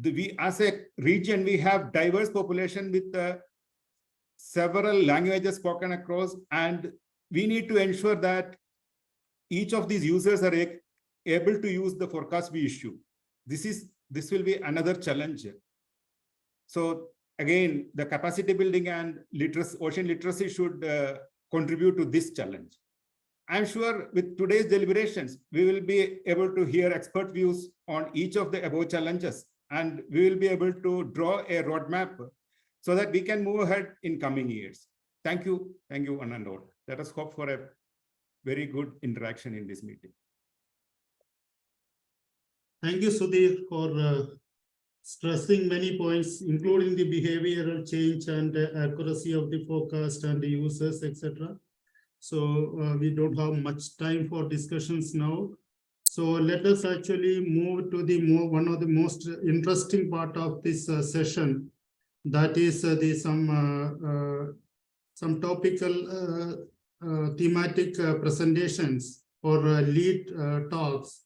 We, as a region, we have diverse population with several languages spoken across, and we need to ensure that each of these users are able to use the forecast we issue. This will be another challenge. So again, the capacity building and ocean literacy should contribute to this challenge. I'm sure with today's deliberations, we will be able to hear expert views on each of the above challenges, and we will be able to draw a roadmap so that we can move ahead in coming years. Thank you, one and all. Let us hope for a very good interaction in this meeting. Thank you, Sudhir, for stressing many points, including the behavioral change and accuracy of the forecast and the users, etc. So we don't have much time for discussions now. So let us actually move to the one of the most interesting part of this session. That is some topical thematic presentations or lead talks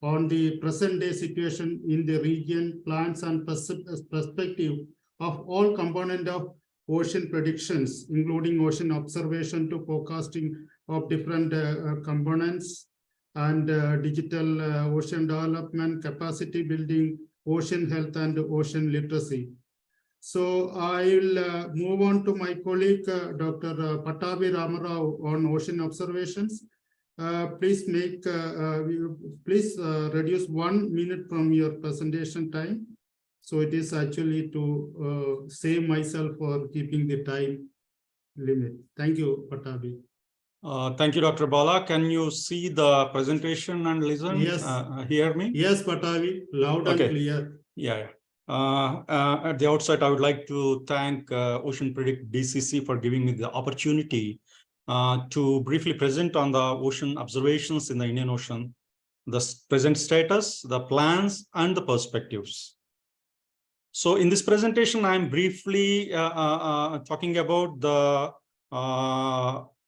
on the present day situation in the region, plans and perspective of all components of ocean predictions, including ocean observation to forecasting of different components and digital ocean development, capacity building, ocean health and ocean literacy. So I will move on to my colleague, Dr. Pattabhi Ramarao on ocean observations. Please reduce 1 minute from your presentation time. So it is actually to save myself for keeping the time limit. Thank you, Pattabhi. Thank you, Dr. Bala. Can you see the presentation and listen? Yes. Hear me? Yes, Pattabhi, loud and clear. Yeah. At the outset, I would like to thank OceanPredict DCC for giving me the opportunity to briefly present on the ocean observations in the Indian Ocean, the present status, the plans, and the perspectives. So in this presentation, I'm briefly talking about the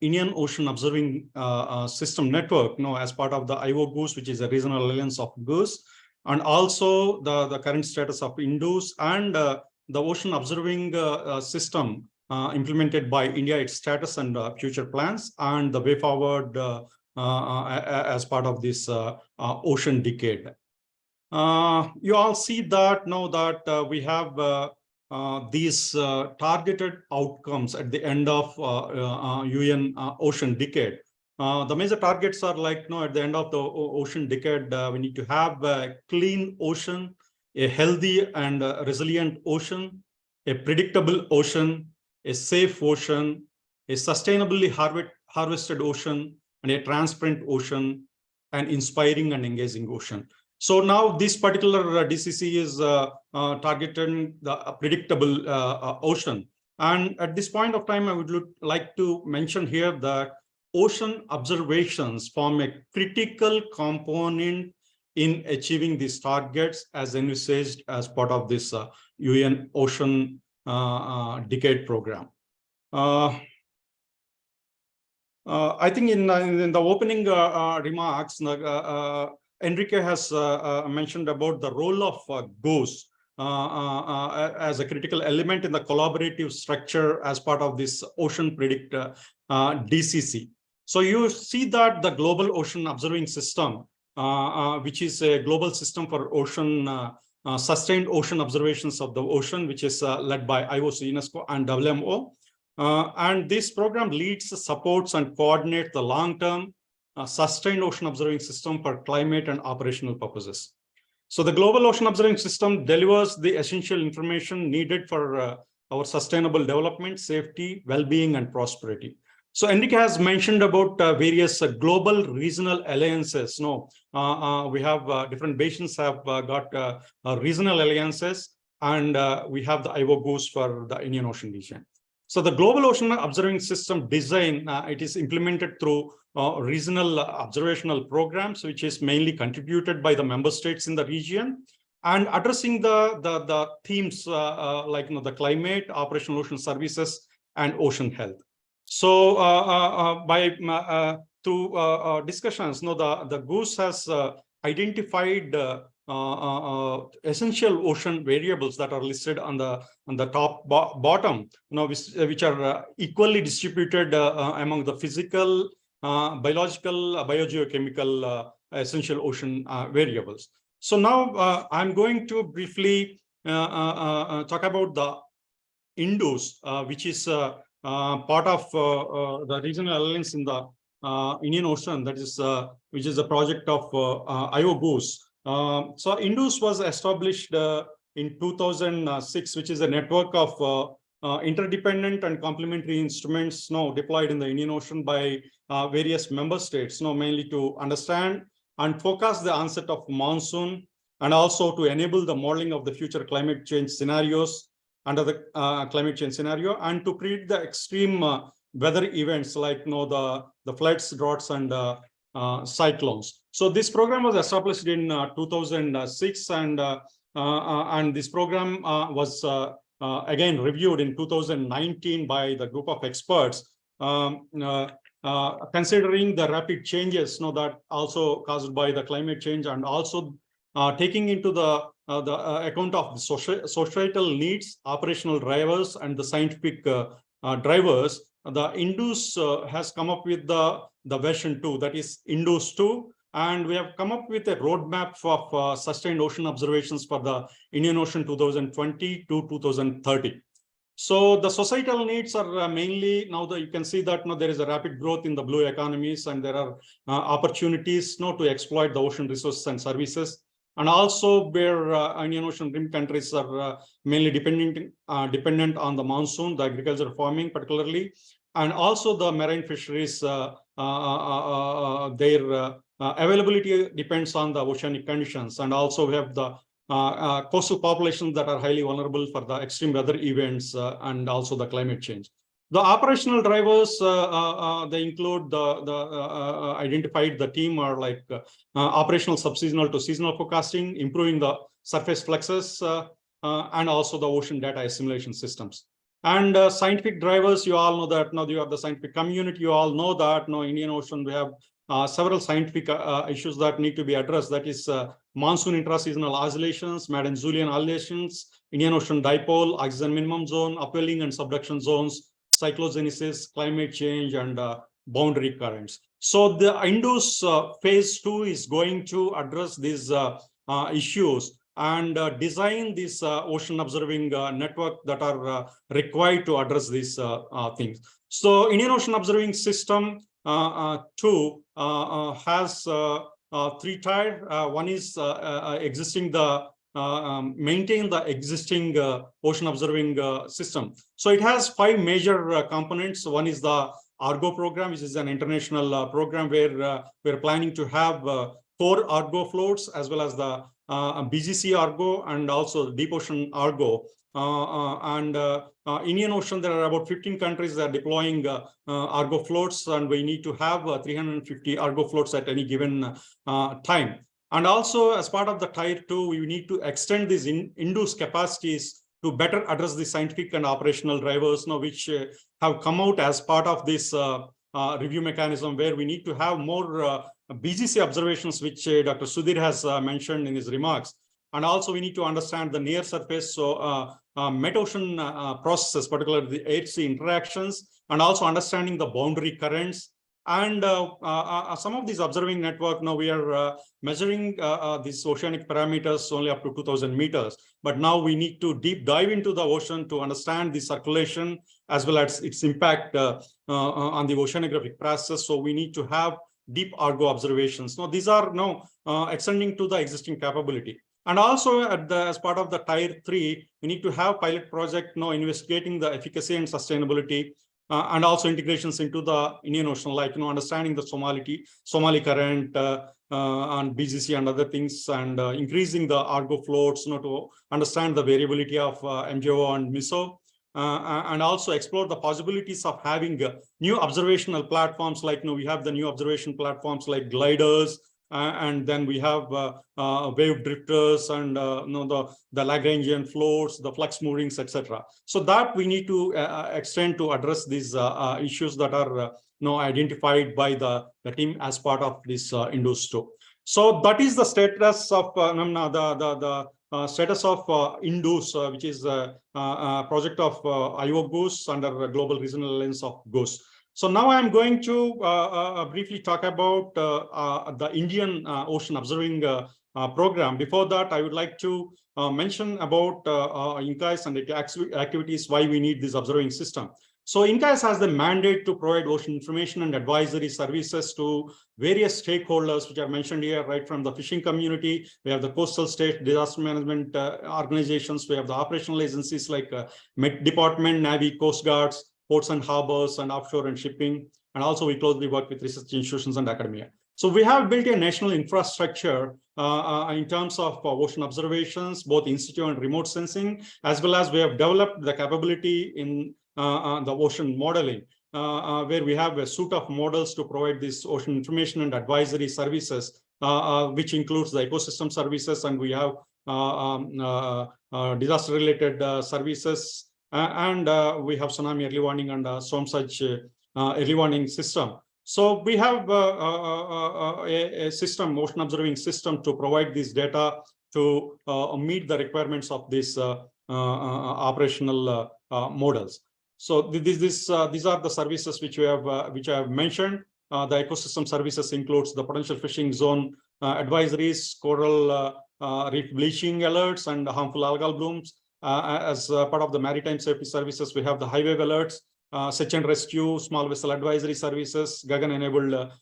Indian Ocean Observing System Network, as part of the IOGOOS, which is a regional alliance of GOOS, and also the current status of INDOOS and the Ocean Observing System implemented by India, its status and future plans, and the way forward as part of this ocean decade. You all see that now that we have these targeted outcomes at the end of UN ocean decade. The major targets are like, at the end of the ocean decade, we need to have a clean ocean, a healthy and resilient ocean, a predictable ocean, a safe ocean, a sustainably harvested ocean, and a transparent ocean, an inspiring and engaging ocean. So now this particular DCC is targeting the predictable ocean. And at this point of time, I would like to mention here that ocean observations form a critical component in achieving these targets as envisaged as part of this UN Ocean Decade Program. I think in the opening remarks, Enrique has mentioned about the role of GOES as a critical element in the collaborative structure as part of this OceanPredict DCC. So you see that the Global Ocean Observing System, which is a global system for ocean sustained ocean observations of the ocean, which is led by IOC, UNESCO, and WMO. And this program leads, supports, and coordinates the long-term sustained ocean observing system for climate and operational purposes. So the Global Ocean Observing System delivers the essential information needed for our sustainable development, safety, well-being, and prosperity. So Enrique has mentioned about various global regional alliances. No, we have different basins have got regional alliances, and we have the IOGOS for the Indian Ocean region. So the Global Ocean Observing System design, it is implemented through regional observational programs, which is mainly contributed by the member states in the region, and addressing the themes like the climate, operational ocean services, and ocean health. So through discussions, the GOES has identified essential ocean variables that are listed on the top bottom, which are equally distributed among the physical, biological, biogeochemical essential ocean variables. So now I'm going to briefly talk about the INDOS, which is part of the regional alliance in the Indian Ocean, that is which is a project of IOGOS. So INDOS was established in 2006, which is a network of interdependent and complementary instruments now deployed in the Indian Ocean by various member states, mainly to understand and forecast the onset of monsoon, and also to enable the modeling of the future climate change scenarios under the climate change scenario, and to predict the extreme weather events like the floods, droughts, and cyclones. So this program was established in 2006, and this program was again reviewed in 2019 by the group of experts, considering the rapid changes that also caused by the climate change, and also taking into the account of the societal needs, operational drivers, and the scientific drivers. The INDOS has come up with the version 2, that is INDOS 2, and we have come up with a roadmap of sustained ocean observations for the Indian Ocean 2020 to 2030. So the societal needs are mainly you can see that there is a rapid growth in the blue economies, and there are opportunities to exploit the ocean resources and services. And also where Indian Ocean rim countries are mainly dependent on the monsoon, the agriculture farming particularly, and also the marine fisheries, their availability depends on the oceanic conditions. And also we have the coastal populations that are highly vulnerable for the extreme weather events and also the climate change. The operational drivers, they include identified the team are like operational subseasonal to seasonal forecasting, improving the surface fluxes, and also the ocean data assimilation systems. And scientific drivers, you all know that you have the scientific community, you all know that Indian Ocean, we have several scientific issues that need to be addressed. That is monsoon intraseasonal oscillations, Madden-Julian oscillations, Indian Ocean dipole, oxygen minimum zone, upwelling and subduction zones, cyclogenesis, climate change, and boundary currents. So the INDOS phase 2 is going to address these issues and design this ocean observing network that are required to address these things. So Indian Ocean Observing System 2 has 3 tiers. One is existing maintain the existing ocean observing system. So it has 5 major components. One is the ARGO program, which is an international program where we're planning to have core Argo floats, as well as the BGC Argo and also deep ocean Argo. Indian Ocean, there are about 15 countries that are deploying Argo floats, and we need to have 350 Argo floats at any given time. And also, as part of the Tier 2, we need to extend these induced capacities to better address the scientific and operational drivers, which have come out as part of this review mechanism, where we need to have more BGC observations, which Dr. Sudhir has mentioned in his remarks. And also we need to understand the near surface, so metocean processes, particularly the air-sea interactions, and also understanding the boundary currents. And some of these observing network, now we are measuring these oceanic parameters only up to 2000 meters. But now we need to deep dive into the ocean to understand the circulation as well as its impact on the oceanographic process. So we need to have deep Argo observations. Now these are now extending to the existing capability. And also as part of the Tier 3, we need to have pilot project now investigating the efficacy and sustainability, and also integrations into the Indian Ocean, like understanding the Somali current and BGC and other things, and increasing the Argo floats to understand the variability of MJO and MISO, and also explore the possibilities of having new observational platforms, like we have the new observation platforms like gliders, and then we have wave drifters and the Lagrangian floats, the flux moorings, etc. So that we need to extend to address these issues that are identified by the team as part of this INDOS 2. So that is the status of status of INDOS, which is a project of IOGOOS under Global Regional Alliance of GOOS. So now I'm going to briefly talk about the Indian Ocean Observing Program. Before that, I would like to mention about INCOIS and the activities, why we need this observing system. So INCOIS has the mandate to provide ocean information and advisory services to various stakeholders, which are mentioned here, right from the fishing community. We have the coastal state disaster management organizations. We have the operational agencies like Met Department, Navy, Coast Guards, ports and harbors, and offshore and shipping. And also we closely work with research institutions and academia. So we have built a national infrastructure in terms of ocean observations, both in situ and remote sensing, as well as we have developed the capability in the ocean modeling, where we have a suite of models to provide this ocean information and advisory services, which includes the ecosystem services, and we have disaster-related services, and we have tsunami early warning and storm surge early warning system. So we have a system, ocean observing system, to provide this data to meet the requirements of these operational models. So these are the services which I have mentioned. The ecosystem services includes the potential fishing zone advisories, coral reef bleaching alerts, and harmful algal blooms. As part of the maritime safety services, we have the high wave alerts, search and rescue, small vessel advisory services, Gagan-enabled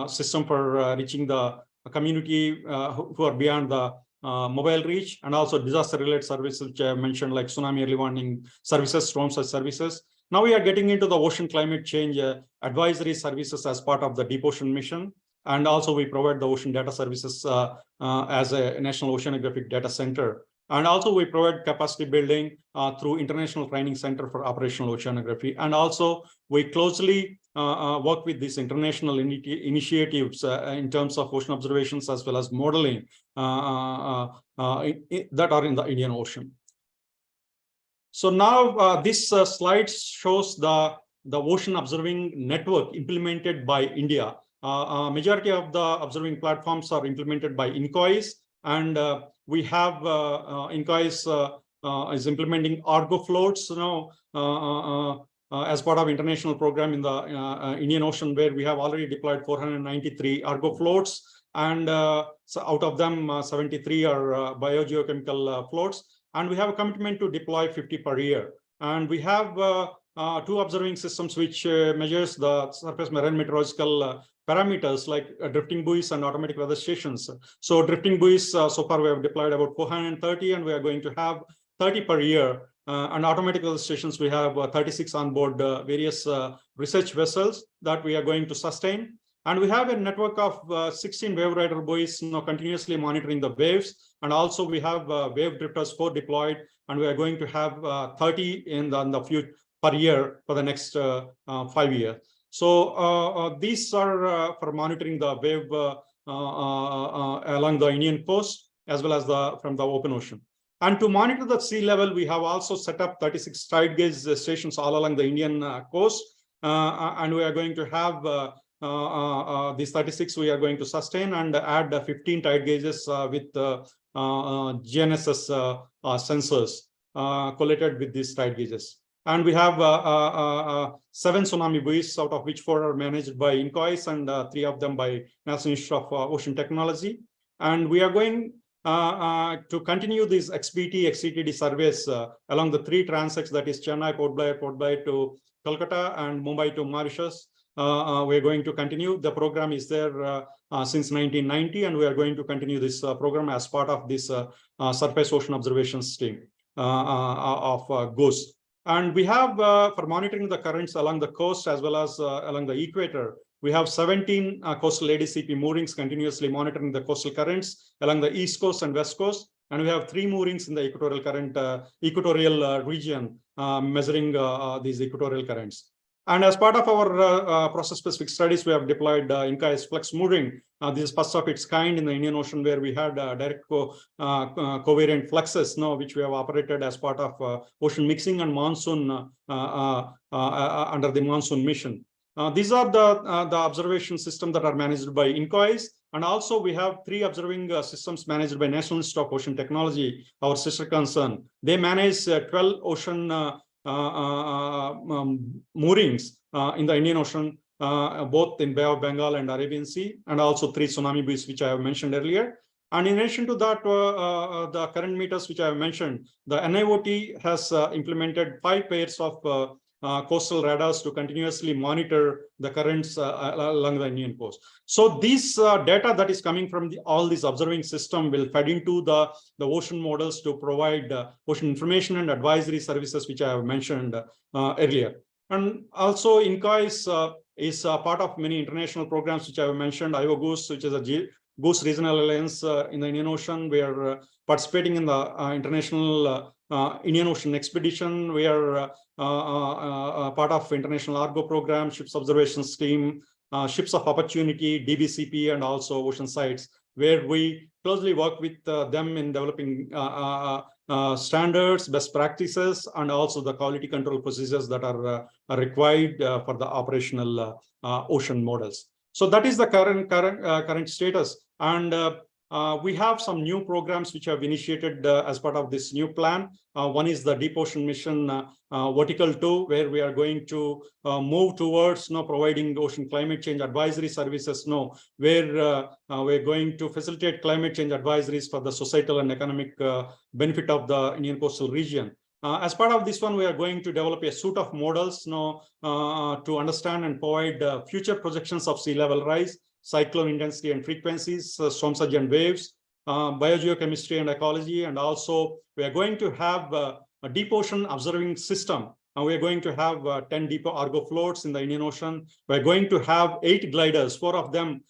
system for reaching the community who are beyond the mobile reach, and also disaster-related services, which I have mentioned, like tsunami early warning services, storm surge services. Now we are getting into the ocean climate change advisory services as part of the deep ocean mission. And also we provide the ocean data services as a National Oceanographic Data Center. And also we provide capacity building through International Training Center for Operational Oceanography. And also we closely work with these international initiatives in terms of ocean observations as well as modeling that are in the Indian Ocean. So now this slide shows the ocean observing network implemented by India. Majority of the observing platforms are implemented by INCOIS, and we have INCOIS is implementing Argo floats as part of international program in the Indian Ocean, where we have already deployed 493 Argo floats, and so out of them 73 are biogeochemical floats, and we have a commitment to deploy 50 per year. And we have two observing systems which measures the surface marine meteorological parameters, like drifting buoys and automatic weather stations. So drifting buoys, so far we have deployed about 430, and we are going to have 30 per year. And automatic weather stations, we have 36 on board various research vessels that we are going to sustain. And we have a network of 16 wave rider buoys continuously monitoring the waves. And also we have wave drifters 4 deployed, and we are going to have 30 in the future per year for the next 5 years. So these are for monitoring the wave along the Indian coast, as well as from the open ocean. And to monitor the sea level, we have also set up 36 tide gauge stations all along the Indian coast. And we are going to have these 36 we are going to sustain and add 15 tide gauges with GNSS sensors collated with these tide gauges. And we have 7 tsunami buoys, out of which 4 are managed by INCOIS and 3 of them by National Institute of Ocean Technology. And we are going to continue these XBT, XCTD surveys along the 3 transects, that is Chennai, Port Blair to Kolkata, and Mumbai to Mauritius. We're going to continue. The program is there since 1990, and we are going to continue this program as part of this Surface Ocean Observations team of GOES. And we have, for monitoring the currents along the coast as well as along the equator, we have 17 coastal ADCP moorings continuously monitoring the coastal currents along the east coast and west coast. And we have 3 moorings in the equatorial current, equatorial region, measuring these equatorial currents. And as part of our process-specific studies, we have deployed INCOIS Flex mooring. This is first of its kind in the Indian Ocean, where we had direct covariant fluxes, which we have operated as part of ocean mixing and monsoon under the monsoon mission. These are the observation systems that are managed by INCOIS. And also we have 3 observing systems managed by National Institute of Ocean Technology, our sister concern. They manage 12 ocean moorings in the Indian Ocean, both in Bay of Bengal and Arabian Sea, and also 3 tsunami buoys, which I have mentioned earlier. And in addition to that, the current meters, which I have mentioned, the NIOT has implemented 5 pairs of coastal radars to continuously monitor the currents along the Indian coast. So this data that is coming from all these observing system will fed into the ocean models to provide ocean information and advisory services, which I have mentioned earlier. And also INCOIS is part of many international programs, which I have mentioned. IOGOOS, which is a GOOS Regional Alliance in the Indian Ocean. We are participating in the International Indian Ocean Expedition. We are part of International Argo Program, Ships Observations Team, Ships of Opportunity, DBCP, and also Ocean Sites, where we closely work with them in developing standards, best practices, and also the quality control procedures that are required for the operational ocean models. So that is the current status. And we have some new programs which have initiated as part of this new plan. One is the Deep Ocean Mission Vertical 2, where we are going to move towards providing ocean climate change advisory services, where we're going to facilitate climate change advisories for the societal and economic benefit of the Indian coastal region. As part of this one, we are going to develop a suite of models to understand and provide future projections of sea level rise, cyclone intensity and frequencies, storm surge and waves, biogeochemistry and ecology, and also we are going to have a deep ocean observing system. And we are going to have 10 deep Argo floats in the Indian Ocean. We're going to have 8 gliders, 4 of them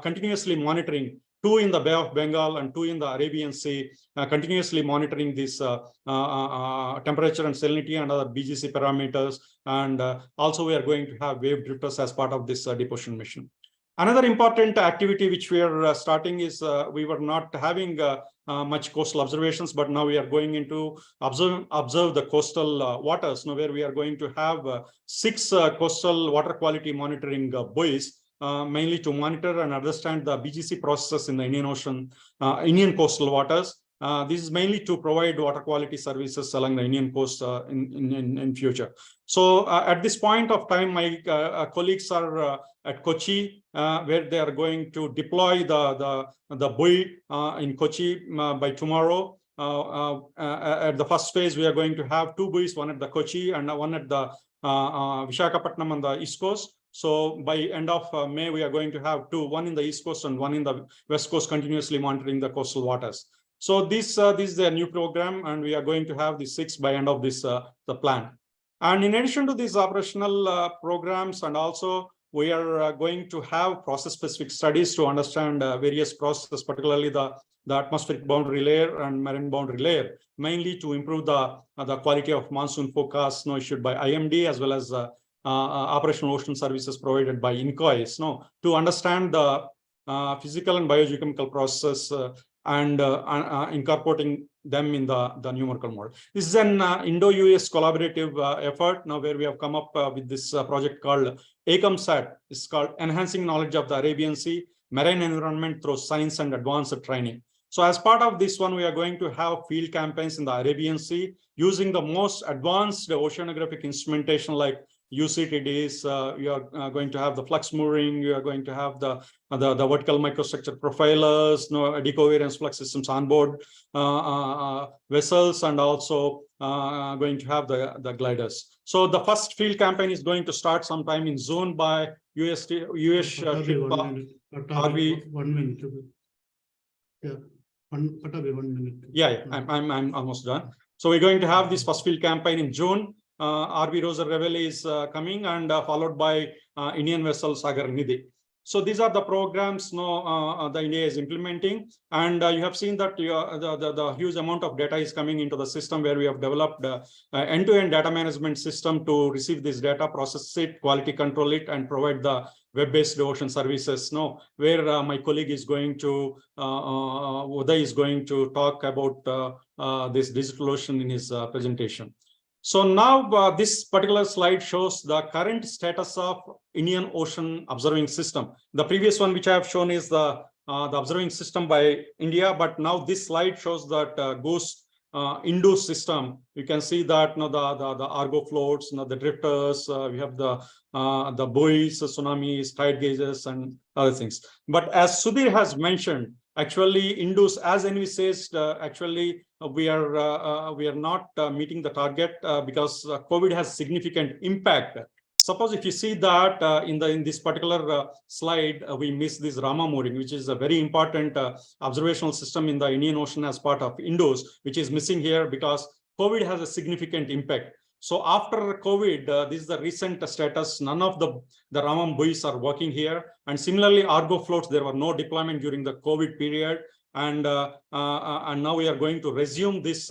continuously monitoring, 2 in the Bay of Bengal and 2 in the Arabian Sea, continuously monitoring this temperature and salinity and other BGC parameters. And also we are going to have wave drifters as part of this deep ocean mission. Another important activity which we are starting is we were not having much coastal observations, but now we are going into observe the coastal waters, where we are going to have 6 coastal water quality monitoring buoys, mainly to monitor and understand the BGC processes in the Indian Ocean, Indian coastal waters. This is mainly to provide water quality services along the Indian coast in future. So at this point of time, my colleagues are at Kochi, where they are going to deploy the buoy in Kochi by tomorrow. At the first phase, we are going to have 2 buoys, one at the Kochi and one at the Visakhapatnam on the East Coast. So by end of May, we are going to have 2, one in the East Coast and one in the West Coast, continuously monitoring the coastal waters. So this is the new program, and we are going to have the 6 by end of this the plan. And in addition to these operational programs, and also we are going to have process-specific studies to understand various processes, particularly the atmospheric boundary layer and marine boundary layer, mainly to improve the quality of monsoon forecasts issued by IMD, as well as operational ocean services provided by INCOIS, to understand the physical and biogeochemical process and incorporating them in the numerical model. This is an Indo-US collaborative effort now, where we have come up with this project called ACOMSAT. It's called Enhancing Knowledge of the Arabian Sea Marine Environment Through Science and Advanced Training. So as part of this one, we are going to have field campaigns in the Arabian Sea using the most advanced oceanographic instrumentation like UCTDs. We are going to have the flux mooring. We are going to have the vertical microstructure profilers, decovariance flux systems on board vessels, and also going to have the gliders. So the first field campaign is going to start sometime in June by US ship. 1 minute. Yeah. Pattabhi, 1 minute. Yeah, I'm almost done. So we're going to have this first field campaign in June. RV Rosa Revel is coming, and followed by Indian vessel Sagar Nidhi. So these are the programs the India is implementing, and you have seen that the huge amount of data is coming into the system, where we have developed end-to-end data management system to receive this data, process it, quality control it, and provide the web-based ocean services. Where my colleague is going to, Uday is going to talk about this digital ocean in his presentation. So now this particular slide shows the current status of Indian Ocean Observing System. The previous one which I have shown is the observing system by India, but now this slide shows that GOOS Indus system. You can see that the Argo floats, the drifters, we have the buoys, tsunamis, tide gauges, and other things. But as Sudhir has mentioned, actually Indus, as Envy says, actually we are not meeting the target because COVID has significant impact. Suppose if you see that in this particular slide, we miss this Rama mooring, which is a very important observational system in the Indian Ocean as part of Indus, which is missing here because COVID has a significant impact. So after COVID, this is the recent status. None of the Rama buoys are working here. And similarly, Argo floats, there were no deployment during the COVID period. And now we are going to resume this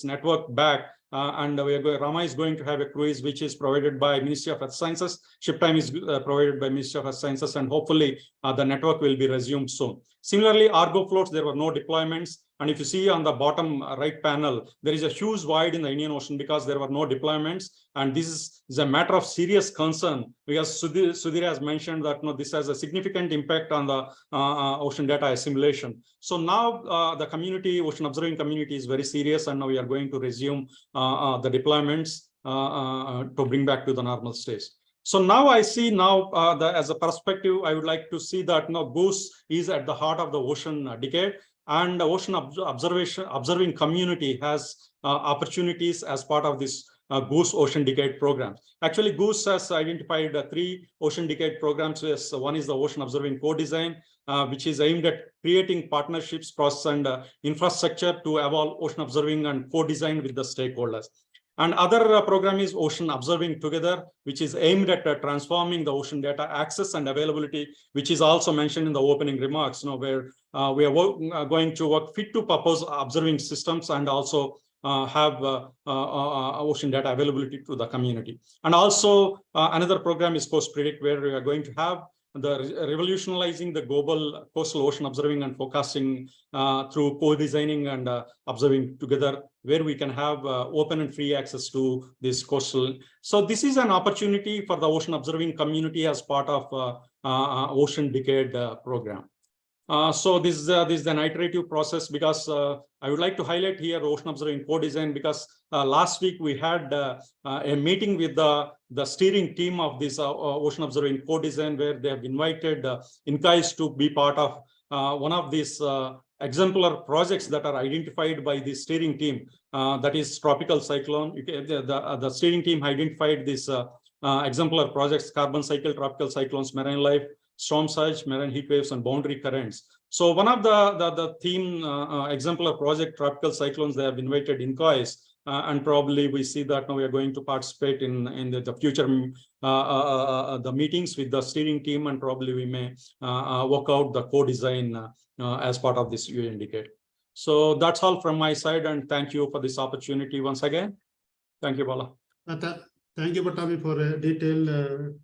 network back. Rama is going to have a cruise which is provided by Ministry of Earth Sciences. Ship time is provided by Ministry of Earth Sciences, and hopefully the network will be resumed soon. Similarly, Argo floats, there were no deployments. And if you see on the bottom right panel, there is a huge void in the Indian Ocean because there were no deployments. And this is a matter of serious concern because Sudhir has mentioned that this has a significant impact on the ocean data assimilation. So now the community, ocean observing community, is very serious, and now we are going to resume the deployments to bring back to the normal stage. So now I see as a perspective, I would like to see that GOOS is at the heart of the ocean decade. And the ocean observing community has opportunities as part of this GOOS Ocean Decade program. Actually, GOOS has identified 3 Ocean Decade programs. One is the Ocean Observing Co-Design, which is aimed at creating partnerships, process, and infrastructure to evolve ocean observing and co-design with the stakeholders. And other program is Ocean Observing Together, which is aimed at transforming the ocean data access and availability, which is also mentioned in the opening remarks, where we are going to work fit to purpose observing systems and also have ocean data availability to the community. And also another program is OceanPredict, where we are going to have the revolutionizing the global coastal ocean observing and forecasting through co-designing and observing together, where we can have open and free access to this coastal. So this is an opportunity for the ocean observing community as part of Ocean Decade program. So this is an iterative process because I would like to highlight here Ocean Observing Co-Design because last week we had a meeting with the steering team of this Ocean Observing Co-Design, where they have invited INCOIS to be part of one of these exemplar projects that are identified by the steering team, that is tropical cyclone. The steering team identified this exemplar projects: carbon cycle, tropical cyclones, marine life, storm surge, marine heat waves, and boundary currents. So one of the theme exemplar project, tropical cyclones, they have invited INCOIS and probably we see that now we are going to participate in the future the meetings with the steering team, and probably we may work out the co-design as part of this UN decade. So that's all from my side, and thank you for this opportunity once again. Thank you, Bala. Thank you, Pattabhi, for a detailed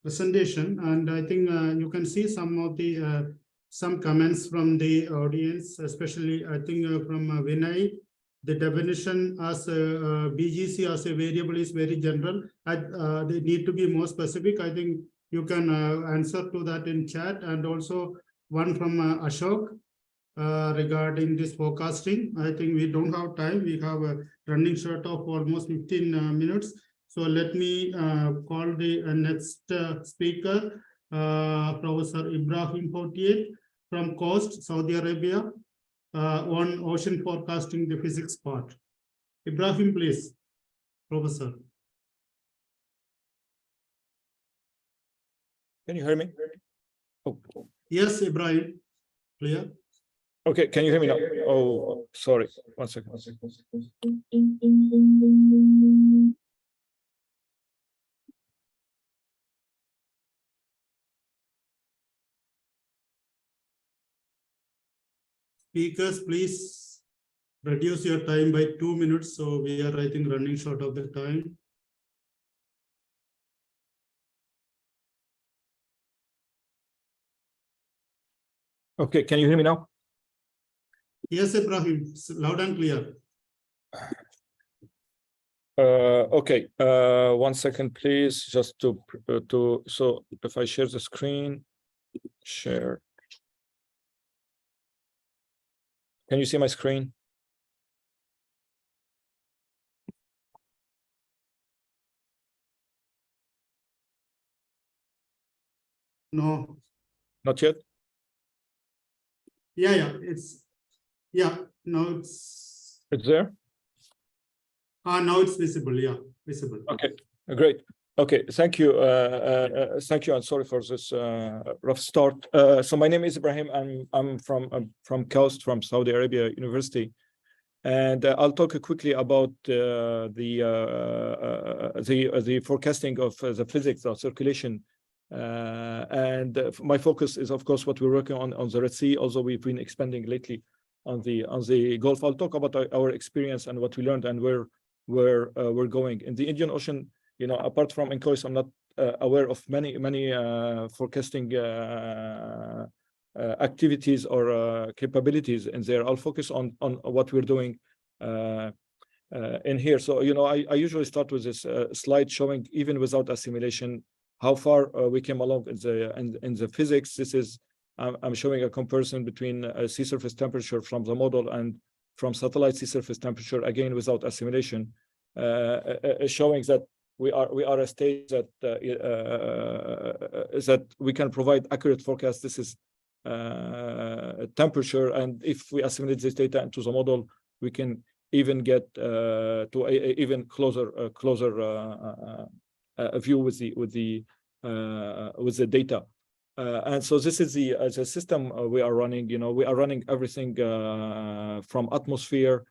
presentation. And I think you can see some of the some comments from the audience, especially I think from Vinay. The definition as BGC as a variable is very general. They need to be more specific. I think you can answer to that in chat, and also one from Ashok regarding this forecasting. I think we don't have time. We have a running short of almost 15 minutes. So let me call the next speaker, Professor Ibrahim Hoteit from Kaust, Saudi Arabia, on ocean forecasting, the physics part. Ibrahim, please, Professor. Can you hear me? Oh. Yes, Ibrahim, clear. Okay, can you hear me now? Oh, sorry. One second. Speakers, please reduce your time by 2 minutes. So we are, I think, running short of the time. Okay, can you hear me now? Yes, Ibrahim, loud and clear. Okay, 1 second, please. Just so if I share the screen, share. Can you see my screen? No. Not yet? Yeah, no, it's there? Now it's visible, yeah, visible. Okay, great. Okay, thank you. Thank you, and sorry for this rough start. So my name is Ibrahim, and I'm from Kaust, from Saudi Arabia University, and I'll talk quickly about the forecasting of the physics of circulation. And my focus is, of course, what we're working on the Red Sea. Also, we've been expanding lately on the Gulf. I'll talk about our experience and what we learned and where we're going in the Indian Ocean. You know, apart from INCOIS, I'm not aware of many forecasting activities or capabilities in there. I'll focus on what we're doing in here. So, you know, I usually start with this slide showing, even without assimilation, how far we came along in the physics. This is I'm showing a comparison between sea surface temperature from the model and from satellite sea surface temperature, again without assimilation, showing that we are a stage that that we can provide accurate forecast. This is temperature, and if we assimilate this data into the model, we can even get to a even closer view with the data. And so this is the system we are running. You know, we are running everything from atmosphere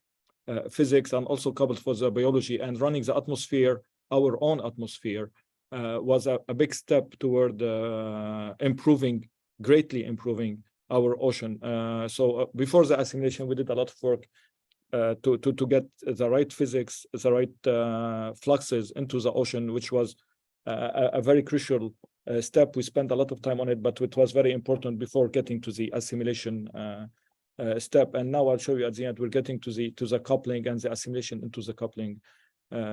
physics, and also coupled for the biology, and running the atmosphere. Our own atmosphere was a big step toward greatly improving our ocean. So before the assimilation, we did a lot of work to get the right physics, the right fluxes into the ocean, which was a very crucial step. We spent a lot of time on it, but it was very important before getting to the assimilation step. And now I'll show you at the end, we're getting to the coupling and the assimilation into the coupling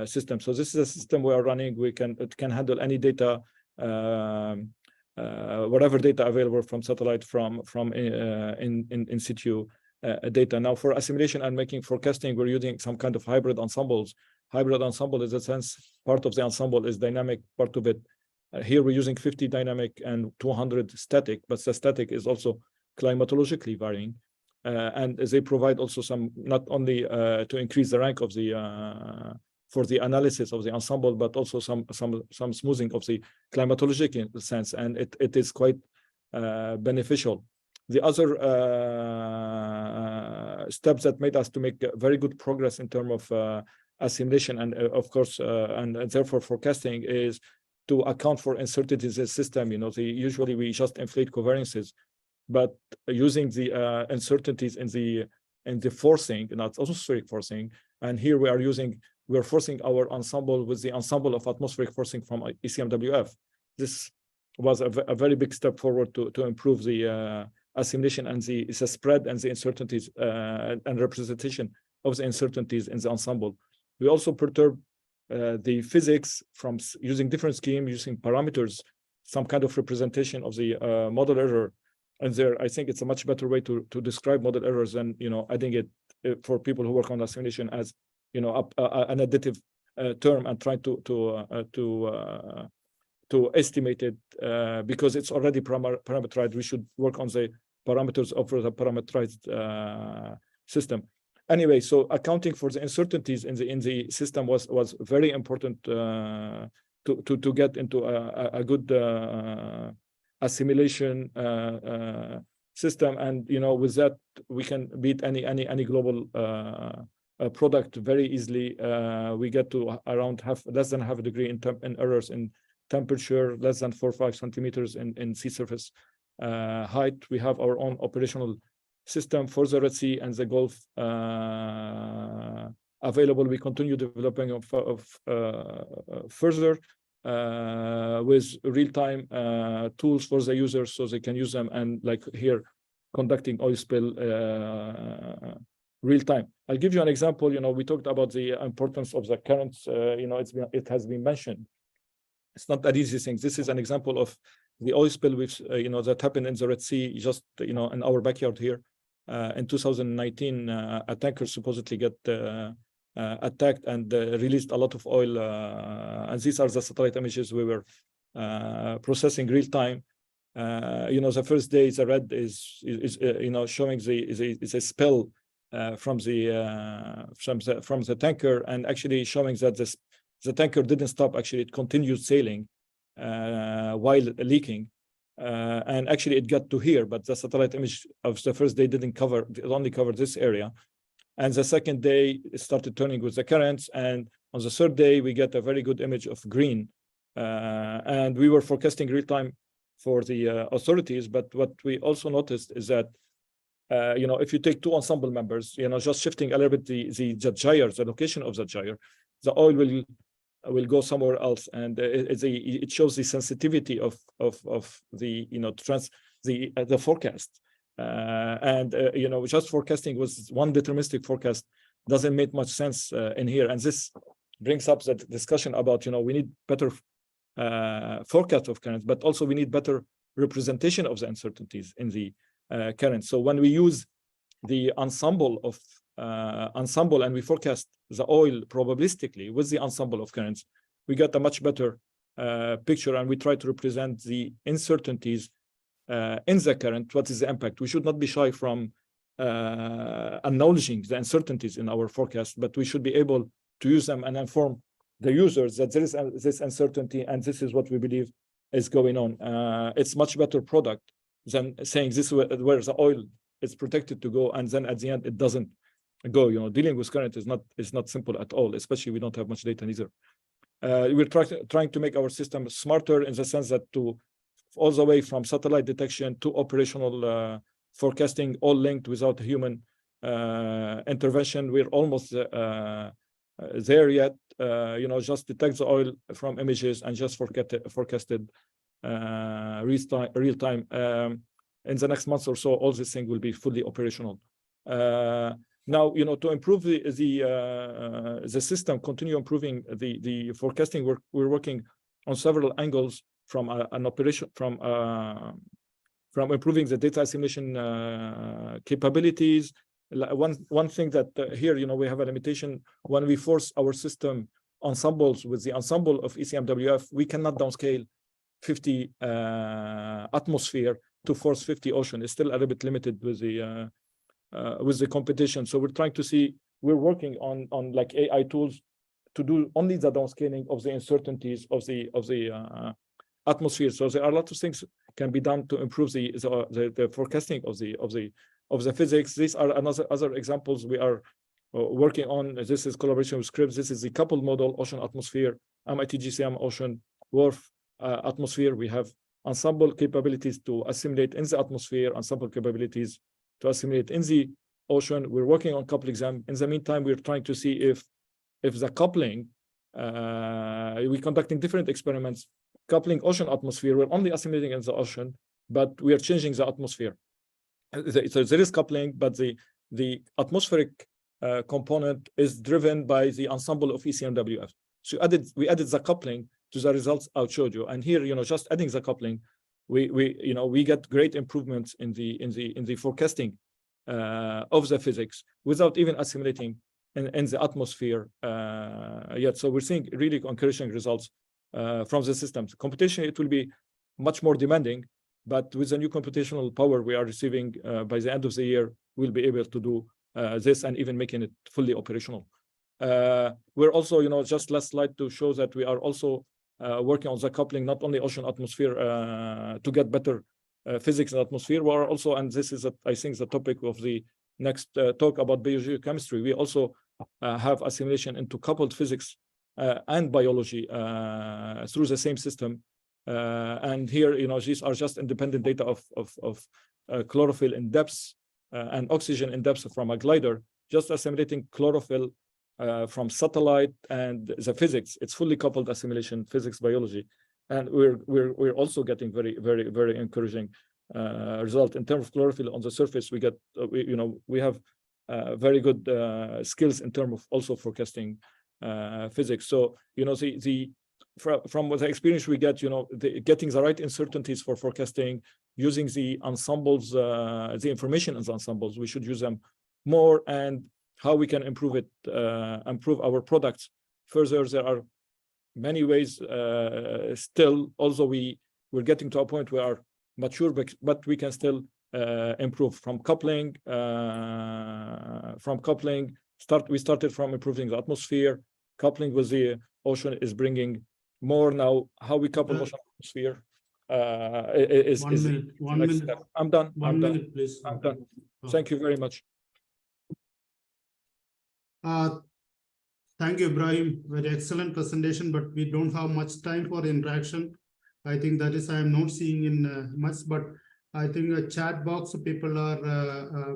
system. So this is a system we are running. It can handle any data, whatever data available from satellite, from in situ data. Now for assimilation and making forecasting, we're using some kind of hybrid ensembles. Hybrid ensemble is a sense, part of the ensemble is dynamic, part of it. Here we're using 50 dynamic and 200 static, but the static is also climatologically varying. And they provide also some, not only to increase the rank of the for the analysis of the ensemble, but also some smoothing of the climatological sense, and it is quite beneficial. The other steps that made us to make very good progress in terms of assimilation and of course and therefore forecasting is to account for uncertainties in the system. Usually we just inflate covariances, but using the uncertainties in the forcing, not atmospheric forcing, and here we're forcing our ensemble with the ensemble of atmospheric forcing from ECMWF. This was a very big step forward to improve the assimilation and the spread and the uncertainties and representation of the uncertainties in the ensemble. We also perturb the physics from using different schemes, using parameters, some kind of representation of the model error. And there, I think it's a much better way to describe model errors than adding it for people who work on assimilation as an additive term and trying to estimate it because it's already parameterized. We should work on the parameters of the parameterized system. Anyway, so accounting for the uncertainties in the system was very important to get into a good assimilation system, and with that we can beat any global product very easily. We get to around less than half a degree in errors in temperature, less than 4 or 5 centimeters in sea surface height. We have our own operational system for the Red Sea and the Gulf available. We continue developing further with real-time tools for the users so they can use them, and like here conducting oil spill real-time. I'll give you an example. We talked about the importance of the currents. It has been mentioned. It's not that easy thing. This is an example of the oil spill which that happened in the Red Sea, just in our backyard here. In 2019, a tanker supposedly got attacked and released a lot of oil. And these are the satellite images we were processing real time. The first day, the red is showing the spill from the tanker, and actually showing that the tanker didn't stop. Actually, it continued sailing while leaking. And actually it got to here, but the satellite image of the first day didn't cover, it only covered this area. And the second day it started turning with the currents, and on the third day we get a very good image of green. And we were forecasting real time for the authorities, but what we also noticed is that if you take 2 ensemble members, just shifting a little bit the gyre, the location of the gyre, the oil will go somewhere else, and it shows the sensitivity of the the forecast, and just forecasting with one deterministic forecast doesn't make much sense in here. And this brings up the discussion about we need better forecast of currents, but also we need better representation of the uncertainties in the currents. So when we use the ensemble and we forecast the oil probabilistically with the ensemble of currents, we get a much better picture, and we try to represent the uncertainties in the current. What is the impact? We should not be shy from acknowledging the uncertainties in our forecast, but we should be able to use them and inform the users that there is this uncertainty and this is what we believe is going on. It's much better product than saying this is where the oil is protected to go, and then at the end it doesn't go. Dealing with current is not simple at all, especially we don't have much data either. We're trying to make our system smarter in the sense that all the way from satellite detection to operational forecasting, all linked without human intervention. We're almost there yet. Just detect the oil from images and just forecasted real time. In the next months or so, all this thing will be fully operational. Now, to improve the system, continue improving the forecasting work, we're working on several angles from an operation, from improving the data assimilation capabilities. One thing that here, we have a limitation when we force our system ensembles with the ensemble of ECMWF, we cannot downscale 50 atmosphere to force 50 ocean. It's still a little bit limited with the competition. So we're trying to see, we're working on like AI tools to do only the downscaling of the uncertainties of the atmosphere. So there are a lot of things can be done to improve the forecasting of the physics. These are other examples. We are working on. This is collaboration with Scripps. This is the coupled model, ocean atmosphere, MIT GCM ocean wharf atmosphere. We have ensemble capabilities to assimilate in the atmosphere, ensemble capabilities to assimilate in the ocean. We're working on coupling them. In the meantime, we're trying to see if the coupling, we're conducting different experiments, coupling ocean atmosphere. We're only assimilating in the ocean, but we are changing the atmosphere. So there is coupling, but the atmospheric component is driven by the ensemble of ECMWF. So we added the coupling to the results I showed you. And here, just adding the coupling, we get great improvements in the forecasting of the physics without even assimilating in the atmosphere yet. So we're seeing really encouraging results from the systems. Computation, it will be much more demanding, but with the new computational power we are receiving by the end of the year, we'll be able to do this and even making it fully operational. We're also, just last slide to show that we are also working on the coupling, not only ocean atmosphere to get better physics and atmosphere. We're also, and this is, I think, the topic of the next talk about biogeochemistry. We also have assimilation into coupled physics and biology through the same system. And here, these are just independent data of chlorophyll in depth and oxygen in depth from a glider, just assimilating chlorophyll from satellite and the physics. It's fully coupled assimilation, physics, biology, and we're also getting very, very, very encouraging result in terms of chlorophyll on the surface. We get we have very good skills in terms of also forecasting physics. So from the experience we get, getting the right uncertainties for forecasting, using the ensembles, the information in the ensembles, we should use them more, and how we can improve it, improve our products further. There are many ways still, although we're getting to a point where we are mature, but we can still improve from coupling. We started from improving the atmosphere. Coupling with the ocean is bringing more now. How we couple ocean atmosphere is one minute. step. I'm done. One minute, please. I'm done. Thank you very much. Thank you, Ibrahim. Very excellent presentation, but we don't have much time for interaction. I think that is, I am not seeing in much, but I think a chat box, people are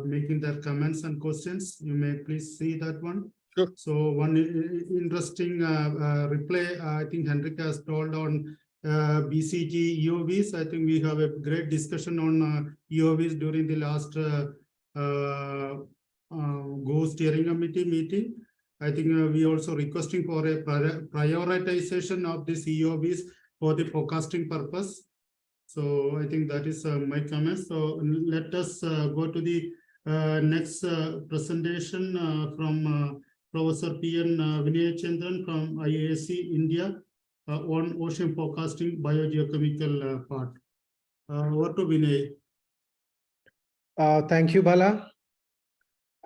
making their comments and questions. You may please see that one. Sure. So one interesting reply, I think Enrique has told on BCG EOVs. I think we have a great discussion on EOVs during the last Go Steering Committee meeting. I think we also requesting for a prioritization of these EOVs for the forecasting purpose. So I think that is my comments. So let us go to the next presentation from Professor P.N. Vinayachandran from IASC India on ocean forecasting biogeochemical part. Over to Vinay. Thank you, Bala.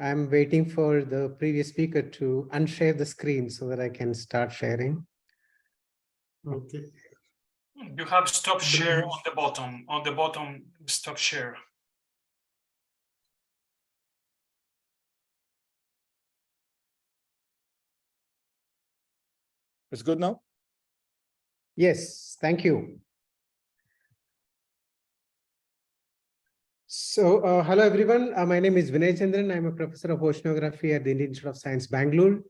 I'm waiting for the previous speaker to unshare the screen so that I can start sharing. Okay. You have stop share on the bottom. On the bottom, stop share. It's good now? Yes, thank you. So, hello everyone. My name is Vinayachandran. I'm a professor of oceanography at the Indian Institute of Science, Bengaluru.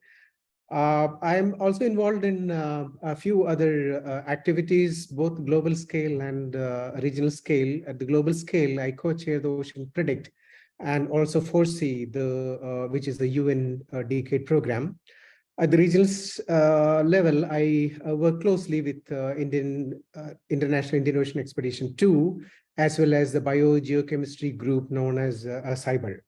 I'm also involved in a few other activities, both global scale and regional scale. At the global scale, I co-chair the OceanPredict and also foresee the which is the UN Decade program. At the regional level, I work closely with International Indian Ocean Expedition 2, as well as the biogeochemistry group known as CYBER.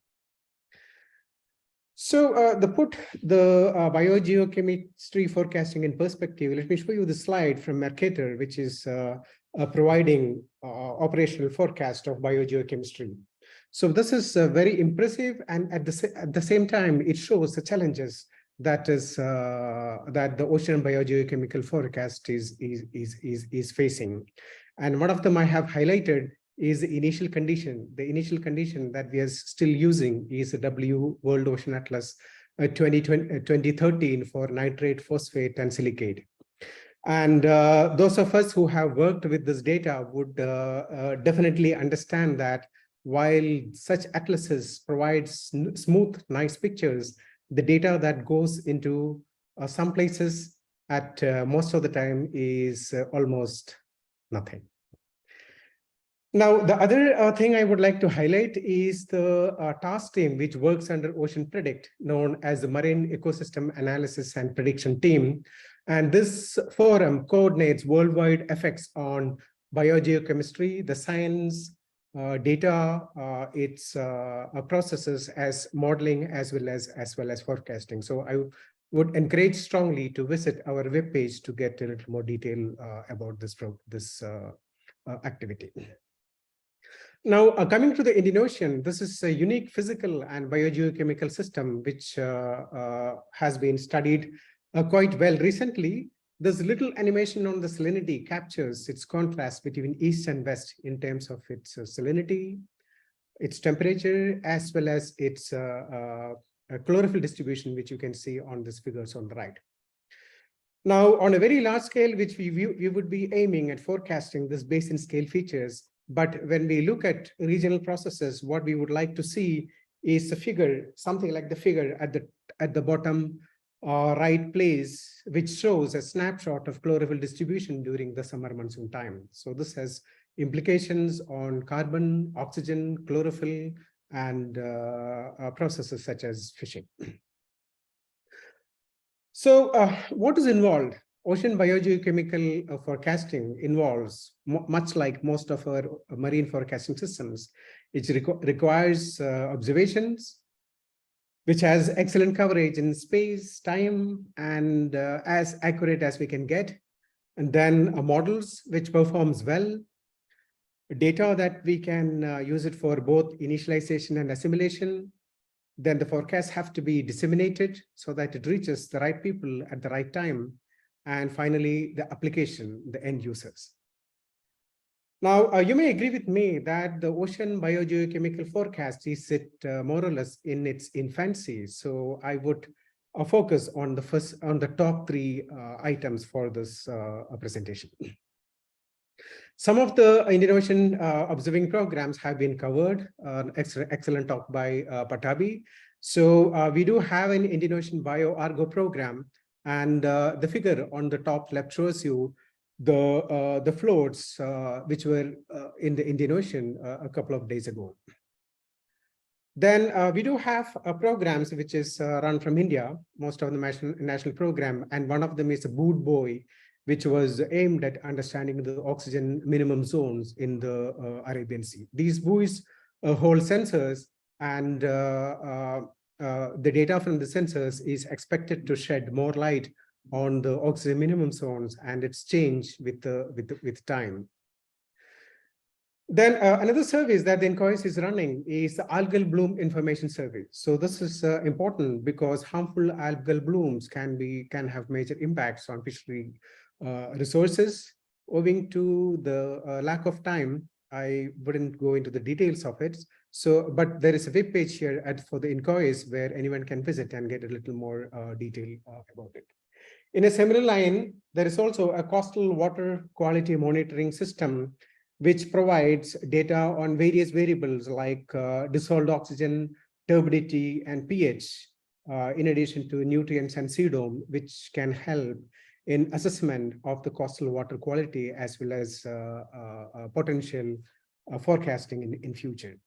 So to put the biogeochemistry forecasting in perspective, let me show you the slide from Mercator, which is providing operational forecast of biogeochemistry. So this is very impressive, and at the same time, it shows the challenges that the ocean biogeochemical forecast is facing. And one of them I have highlighted is the initial condition. The initial condition that we are still using is the W World Ocean Atlas 2013 for nitrate, phosphate, and silicate. And those of us who have worked with this data would definitely understand that while such atlases provide smooth, nice pictures, the data that goes into some places at most of the time is almost nothing. Now, the other thing I would like to highlight is the task team which works under OceanPredict, known as the Marine Ecosystem Analysis and Prediction Team. And this forum coordinates worldwide effects on biogeochemistry, the science, data, its processes as modeling as well as forecasting. So I would encourage strongly to visit our webpage to get a little more detail about this activity. Now, coming to the Indian Ocean, this is a unique physical and biogeochemical system which has been studied quite well recently. This little animation on the salinity captures its contrast between east and west in terms of its salinity, its temperature, as well as its chlorophyll distribution, which you can see on these figures on the right. Now, on a very large scale, which we would be aiming at forecasting this basin scale features. But when we look at regional processes, what we would like to see is a figure, something like the figure at the bottom right place, which shows a snapshot of chlorophyll distribution during the summer monsoon time. So this has implications on carbon, oxygen, chlorophyll, and processes such as fishing. So what is involved? Ocean biogeochemical forecasting involves, much like most of our marine forecasting systems, it requires observations, which has excellent coverage in space, time, and as accurate as we can get. And then models, which performs well, data that we can use it for both initialization and assimilation. Then the forecasts have to be disseminated so that it reaches the right people at the right time. And finally, the application, the end users. Now, you may agree with me that the ocean biogeochemical forecast is more or less in its infancy. So I would focus on the top three items for this presentation. Some of the Indian Ocean observing programs have been covered. Excellent talk by Pattabhi. So we do have an Indian Ocean BioArgo program. And the figure on the top left shows you the floats which were in the Indian Ocean a couple of days ago. Then we do have programs which is run from India, most of the national program, and one of them is a boot buoy, which was aimed at understanding the oxygen minimum zones in the Arabian Sea. These buoys hold sensors, and the data from the sensors is expected to shed more light on the oxygen minimum zones and its change with time. Then another service that the INCOIS is running is the algal bloom information service. So this is important because harmful algal blooms can have major impacts on fishery resources. Owing to the lack of time, I wouldn't go into the details of it. So, but there is a web page here for the INCOIS where anyone can visit and get a little more detail about it. In a similar line, there is also a coastal water quality monitoring system, which provides data on various variables like dissolved oxygen, turbidity, and pH, in addition to nutrients and sedum, which can help in assessment of the coastal water quality as well as potential forecasting in future.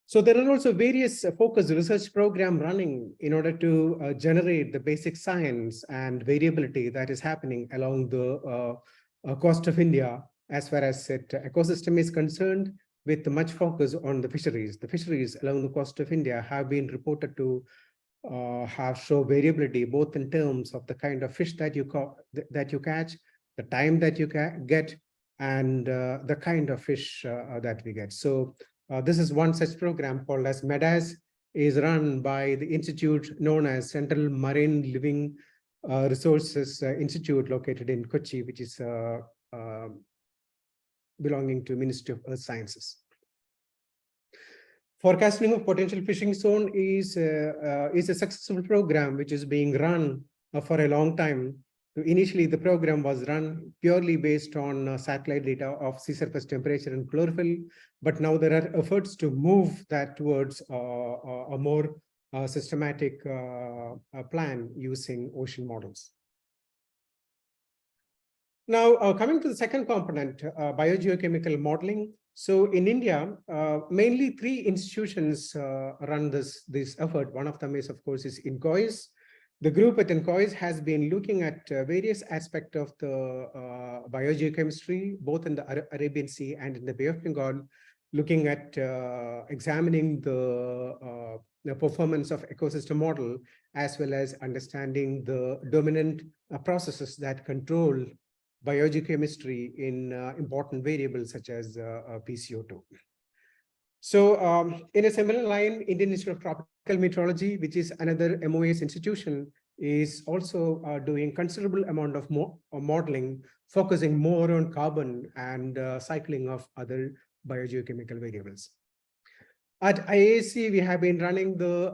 So there are also various focused research programs running in order to generate the basic science and variability that is happening along the coast of India as far as its ecosystem is concerned, with much focus on the fisheries. The fisheries along the coast of India have been reported to show variability, both in terms of the kind of fish that you catch, the time that you get, and the kind of fish that we get. So this is one such program called as MEDAS, is run by the institute known as Central Marine Living Resources Institute, located in Kochi, which is belonging to Ministry of Earth Sciences. Forecasting of potential fishing zone is a successful program which is being run for a long time. So initially, the program was run purely based on satellite data of sea surface temperature and chlorophyll, but now there are efforts to move that towards a more systematic plan using ocean models. Now, coming to the second component, biogeochemical modeling. So in India, mainly three institutions run this effort. One of them is, of course, is INCOIS. The group at INCOIS has been looking at various aspects of the biogeochemistry, both in the Arabian Sea and in the Bay of Bengal, looking at examining the performance of ecosystem model, as well as understanding the dominant processes that control biogeochemistry in important variables such as PCO2. So in a similar line, Indian Institute of Tropical Meteorology, which is another MOAS institution, is also doing considerable amount of modeling, focusing more on carbon and cycling of other biogeochemical variables. At IAC, we have been running the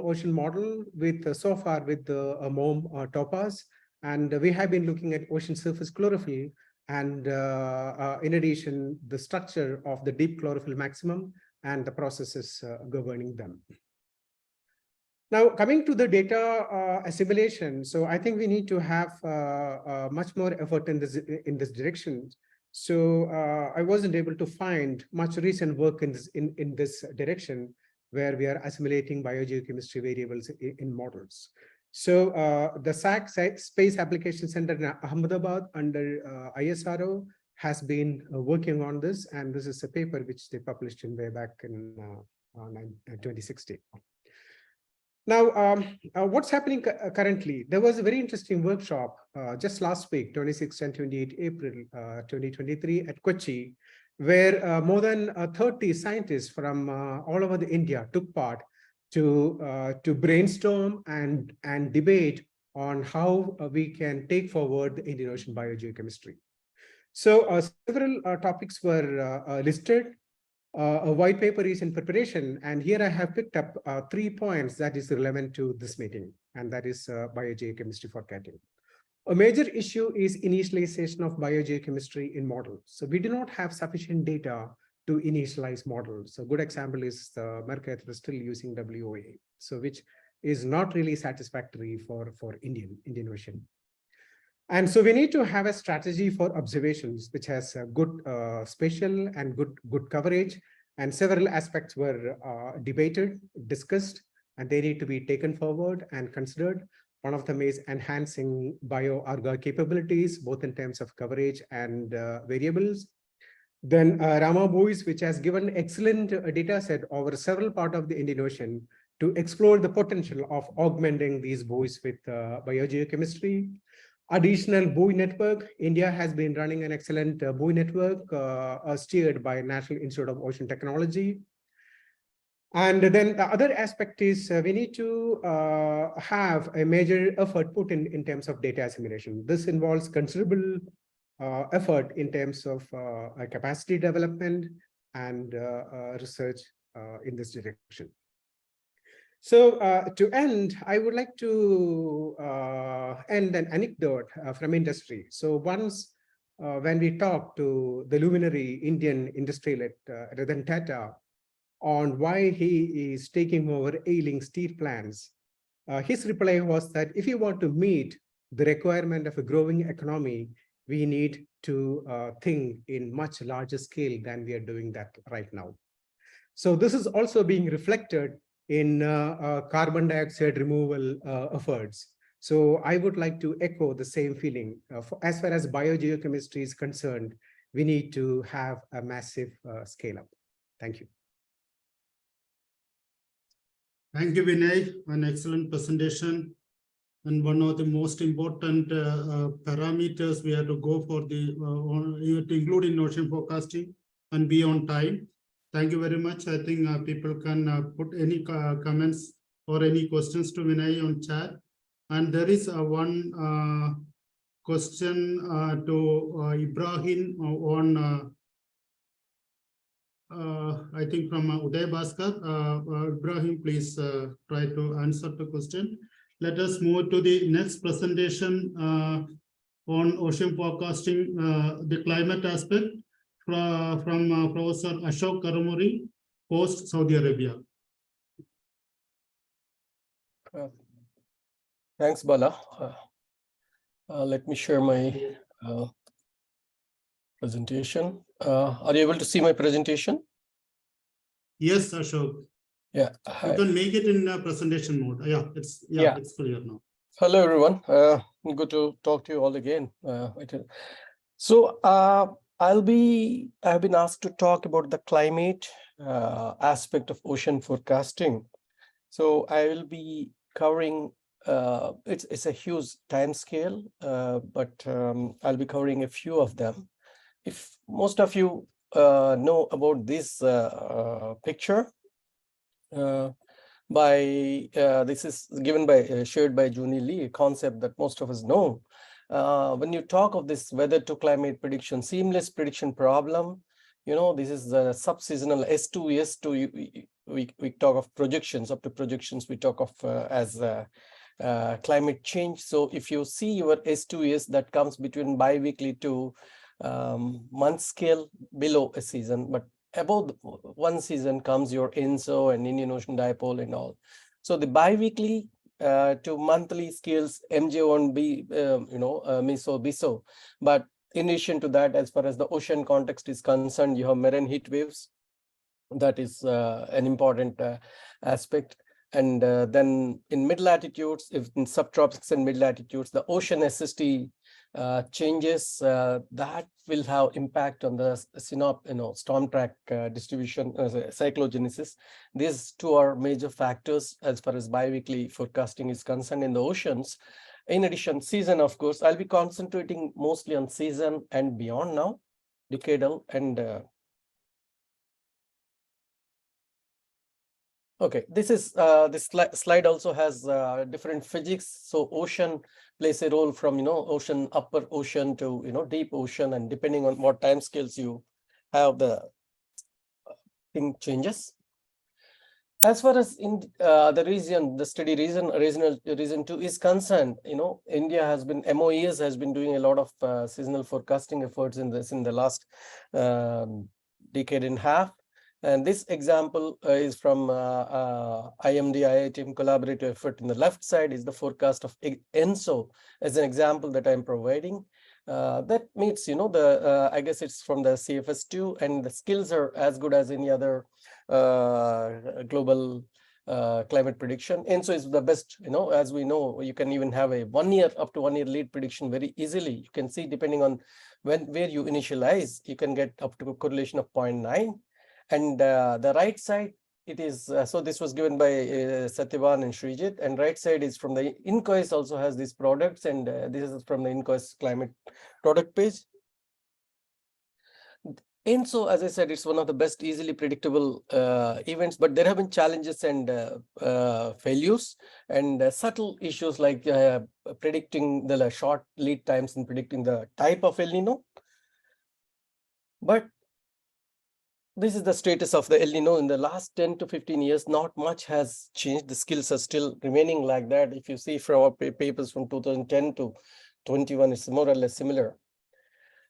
ocean model with so far with the MOM Topaz, and we have been looking at ocean surface chlorophyll and in addition, the structure of the deep chlorophyll maximum and the processes governing them. Now, coming to the data assimilation, so I think we need to have much more effort in this direction. So I wasn't able to find much recent work in this direction where we are assimilating biogeochemistry variables in models. So the SAC Space Application Center in Ahmedabad under ISRO has been working on this, and this is a paper which they published in way back in 2016. Now, what's happening currently? There was a very interesting workshop just last week, 26 and 28 April 2023 at Kochi, where more than 30 scientists from all over the India took part to brainstorm and debate on how we can take forward the Indian Ocean biogeochemistry. So several topics were listed. A white paper is in preparation, and here I have picked up 3 points that is relevant to this meeting, and that is biogeochemistry forecasting. A major issue is initialization of biogeochemistry in models. So we do not have sufficient data to initialize models. So a good example is the Mercator is still using WOA, so which is not really satisfactory for Indian Ocean. And so we need to have a strategy for observations, which has a good spatial and good coverage. And several aspects were debated, discussed, and they need to be taken forward and considered. One of them is enhancing bioarga capabilities, both in terms of coverage and variables. Then Rama buoys, which has given excellent data set over several parts of the Indian Ocean to explore the potential of augmenting these buoys with biogeochemistry. Additional buoy network. India has been running an excellent buoy network steered by National Institute of Ocean Technology. And then the other aspect is we need to have a major effort put in terms of data assimilation. This involves considerable effort in terms of capacity development and research in this direction. So to end, I would like to end an anecdote from industry. So once when we talked to the luminary Indian industrialist Ratan Tata on why he is taking over ailing steel plants, his reply was that if you want to meet the requirement of a growing economy, we need to think in much larger scale than we are doing that right now. So this is also being reflected in carbon dioxide removal efforts. So I would like to echo the same feeling. As far as biogeochemistry is concerned, we need to have a massive scale up. Thank you. Thank you, Vinay. An excellent presentation. And one of the most important parameters we have to go for the to include in ocean forecasting and be on time. Thank you very much. I think people can put any comments or any questions to Vinay on chat. And there is one question to Ibrahim on I think from Uday Bhaskar. Ibrahim, please try to answer the question. Let us move to the next presentation on ocean forecasting, the climate aspect from Professor Ashok Karumuri, Kaust, Saudi Arabia. Thanks, Bala. Let me share my presentation. Are you able to see my presentation? Yes, Ashok. Yeah. You can make it in presentation mode. It's clear now. Hello, everyone. Good to talk to you all again. So I've been asked to talk about the climate aspect of ocean forecasting. So I will be covering, it's a huge time scale, but I'll be covering a few of them. If most of you know about this picture, this is given by shared by Juni Lee, a concept that most of us know. When you talk of this weather to climate prediction, seamless prediction problem, you know, this is the sub-seasonal S2, S2, we talk of projections, up to projections, we talk of as climate change. So if you see your S2S that comes between bi-weekly to month scale below a season, but above one season comes your ENSO and Indian Ocean Dipole and all. So the bi-weekly to monthly scales, MJ1B, MISO, BISO. But in addition to that, as far as the ocean context is concerned, you have marine heat waves. That is an important aspect. And then in mid-latitudes, if in subtropics and mid-latitudes, the ocean SST changes that will have impact on the storm track distribution, cyclogenesis. These two are major factors as far as biweekly forecasting is concerned in the oceans. In addition, season, of course, I'll be concentrating mostly on season and beyond now, decadal and okay, this is this slide also has different physics. So ocean plays a role from ocean, upper ocean to deep ocean, and depending on what time scales you have, the thing changes. As far as in the region, the study region 2 is concerned, India has been, MOES has been doing a lot of seasonal forecasting efforts in the last decade and a half. And this example is from IMD IITM collaborative effort. In the left side is the forecast of ENSO as an example that I'm providing. That meets, I guess it's from the CFS2, and the skills are as good as any other global climate prediction. ENSO is the best, as we know, you can even have a 1 year, up to 1 year lead prediction very easily. You can see depending on where you initialize, you can get up to a correlation of 0.9. And the right side, it is, so this was given by Satyavan and Srijit, and right side is from the INCOIS, also has these products, and this is from the INCOIS climate product page. ENSO, as I said, it's one of the best easily predictable events, but there have been challenges and failures and subtle issues like predicting the short lead times and predicting the type of El Nino. But this is the status of the El Nino in the last 10 to 15 years. Not much has changed. The skills are still remaining like that. If you see from our papers from 2010 to 21, it's more or less similar.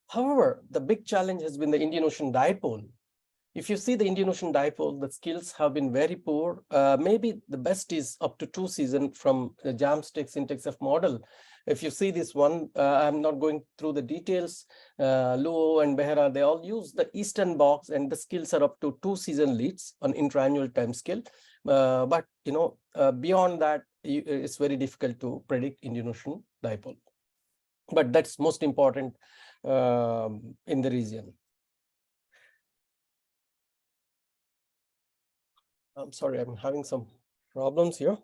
However, the big challenge has been the Indian Ocean Dipole. If you see the Indian Ocean Dipole, the skills have been very poor. Maybe the best is up to 2 seasons from the JAMSTEC SynTexF model. If you see this one, I'm not going through the details. Luo and Behra, they all use the Eastern box, and the skills are up to 2 season leads on intra-annual time scale. But beyond that, it's very difficult to predict Indian Ocean Dipole. But that's most important in the region. I'm sorry, I'm having some problems here.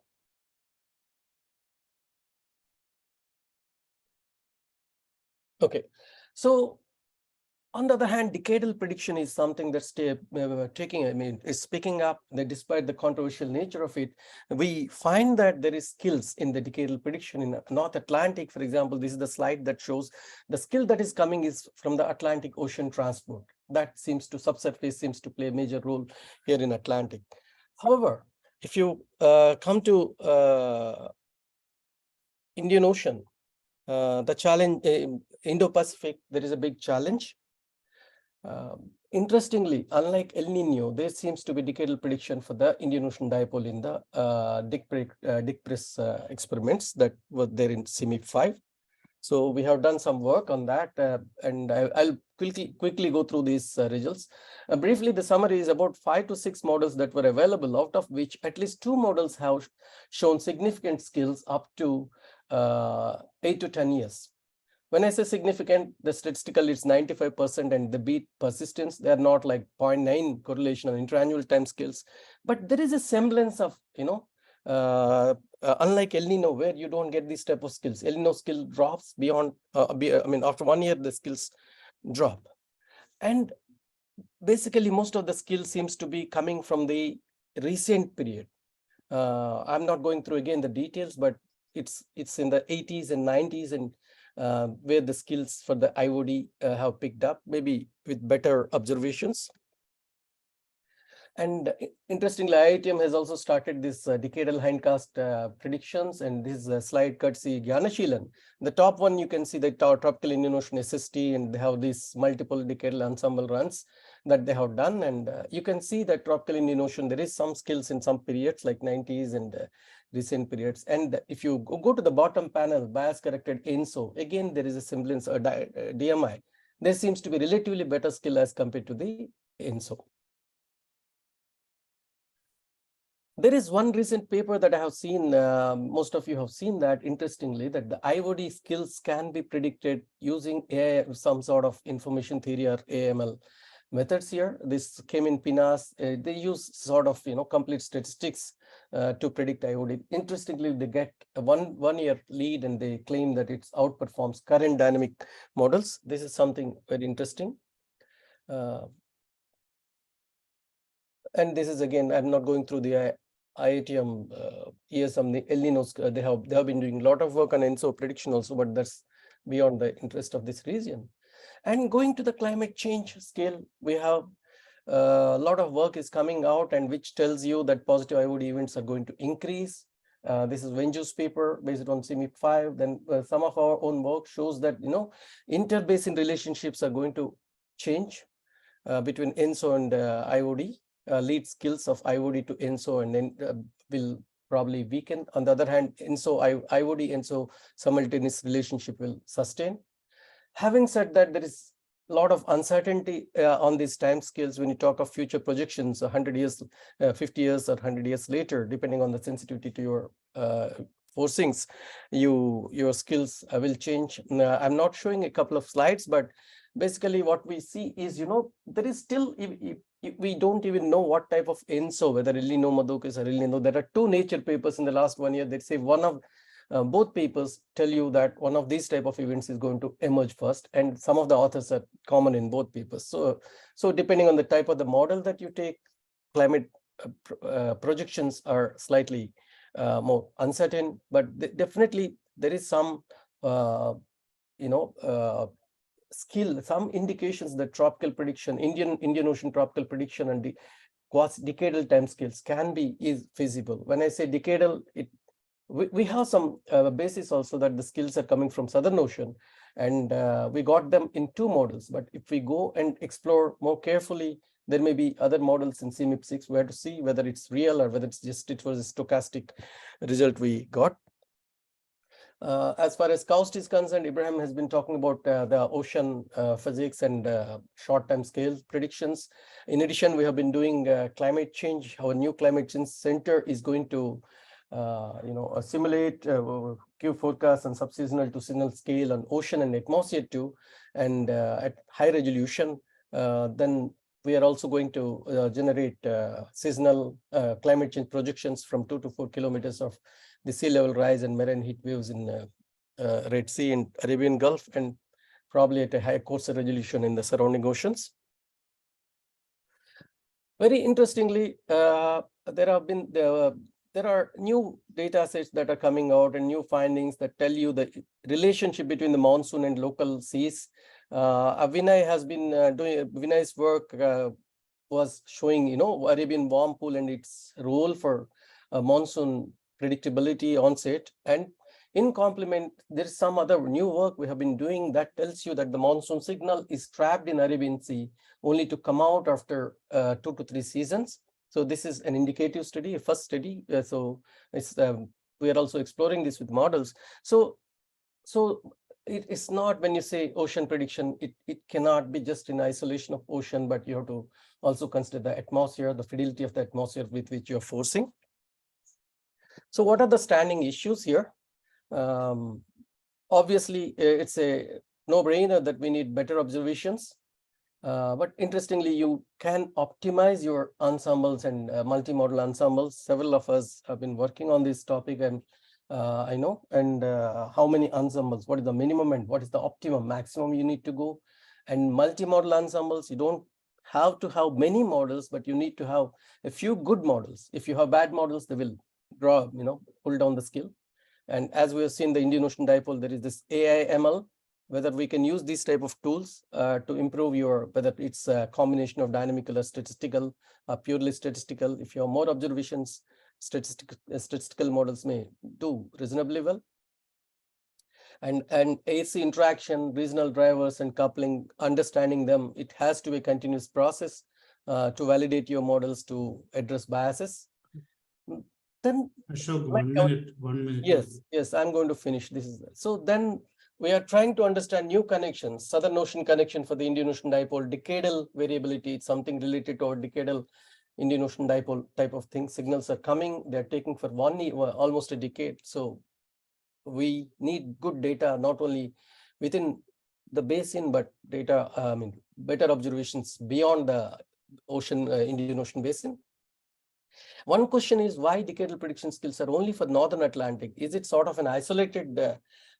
Okay, so on the other hand, decadal prediction is something that's is picking up. That despite the controversial nature of it, we find that there is skills in the decadal prediction in North Atlantic. For example, this is the slide that shows the skill that is coming is from the Atlantic Ocean transport. that subsurface seems to play a major role here in Atlantic. However, if you come to Indian Ocean, the challenge, Indo-Pacific, there is a big challenge. Interestingly, unlike El Nino, there seems to be decadal prediction for the Indian Ocean dipole in the Dick-Press experiments that were there in CMIP 5. So we have done some work on that, and I'll quickly go through these results. Briefly, the summary is about 5 to 6 models that were available, out of which at least 2 models have shown significant skills up to 8 to 10 years. When I say significant, the statistical is 95% and the beat persistence, they are not like 0.9 correlation on interannual time scales, but there is a semblance of, unlike El Nino, where you don't get these type of skills. El Nino skill drops beyond, after 1 year, the skills drop. And basically, most of the skill seems to be coming from the recent period. I'm not going through again the details, but it's in the 80s and 90s and where the skills for the IOD have picked up, maybe with better observations. And interestingly, IITM has also started this decadal hindcast predictions, and this is a slide courtesy Gyanashilan. The top one, you can see the tropical Indian Ocean SST, and they have these multiple decadal ensemble runs that they have done. And you can see that tropical Indian Ocean, there is some skills in some periods like 90s and recent periods. And if you go to the bottom panel, bias corrected ENSO, again, there is a semblance, DMI. There seems to be relatively better skill as compared to the ENSO. There is one recent paper that I have seen, most of you have seen that, interestingly, that the IOD skills can be predicted using some sort of information theory or AML methods here. This came in PNAS. They use sort of, complete statistics to predict IOD. Interestingly, they get a one year lead and they claim that it outperforms current dynamic models. This is something very interesting. And this is, again, I'm not going through the IITM ESM, the El Ninos, they have been doing a lot of work on ENSO prediction also, but that's beyond the interest of this region. And going to the climate change scale, we have a lot of work is coming out, and which tells you that positive IOD events are going to increase. This is Venju's paper based on CMIP 5. Then some of our own work shows that, interbasin relationships are going to change between ENSO and IOD. Lead skills of IOD to ENSO, and then will probably weaken. On the other hand, IOD, ENSO simultaneous relationship will sustain. Having said that, there is a lot of uncertainty on these time scales when you talk of future projections, 100 years, 50 years, or 100 years later, depending on the sensitivity to your forcings, your skills will change. I'm not showing a couple of slides, but basically what we see is, there is still, we don't even know what type of ENSO, whether El Nino Madocus or El Nino. There are 2 Nature papers in the last 1 year that say both papers tell you that one of these type of events is going to emerge first, and some of the authors are common in both papers. So depending on the type of the model that you take, climate projections are slightly more uncertain, but definitely there is some, skill, some indications that tropical prediction, Indian Ocean tropical prediction and the decadal timescales is feasible. When I say decadal, we have some basis also that the skills are coming from Southern Ocean, and we got them in 2 models. But if we go and explore more carefully, there may be other models in CMIP 6 where to see whether it's real or whether it was a stochastic result we got. As far as Kaust is concerned, Ibrahim has been talking about the ocean physics and short time scale predictions. In addition, we have been doing climate change. Our new climate change center is going to simulate Q forecast and subseasonal to seasonal scale on ocean and atmosphere too, and at high resolution. Then we are also going to generate seasonal climate change projections from 2 to 4 kilometers of the sea level rise and marine heat waves in Red Sea and Arabian Gulf, and probably at a high coarser resolution in the surrounding oceans. Very interestingly, there are new data sets that are coming out and new findings that tell you the relationship between the monsoon and local seas. Vinay has been doing Vinay's work was showing, Arabian warm pool and its role for monsoon predictability onset. And in complement, there's some other new work we have been doing that tells you that the monsoon signal is trapped in Arabian Sea only to come out after 2 to 3 seasons. So this is an indicative study, a first study. So it's we are also exploring this with models. So it's not, when you say ocean prediction, it cannot be just in isolation of ocean, but you have to also consider the atmosphere, the fidelity of the atmosphere with which you're forcing. So what are the standing issues here? Obviously, it's a no-brainer that we need better observations. But interestingly, you can optimize your ensembles and multimodal ensembles. Several of us have been working on this topic, and I know. And how many ensembles? What is the minimum and what is the optimum, maximum you need to go? And multimodal ensembles, you don't have to have many models, but you need to have a few good models. If you have bad models, they will draw, pull down the skill. And as we have seen the Indian Ocean Dipole, there is this AI/ML, whether we can use these type of tools to improve your, whether it's a combination of dynamical or statistical, purely statistical. If you have more observations, statistical models may do reasonably well. And AC interaction, regional drivers and coupling, understanding them, it has to be a continuous process to validate your models to address biases. Then Ashok, 1 minute. Yes, I'm going to finish. So then we are trying to understand new connections, Southern Ocean connection for the Indian Ocean Dipole, decadal variability, it's something related to our decadal Indian Ocean Dipole type of thing. Signals are coming, they're taking for almost a decade. So we need good data, not only within the basin, but data, better observations beyond the ocean, Indian Ocean basin. One question is why decadal prediction skills are only for Northern Atlantic? Is it sort of an isolated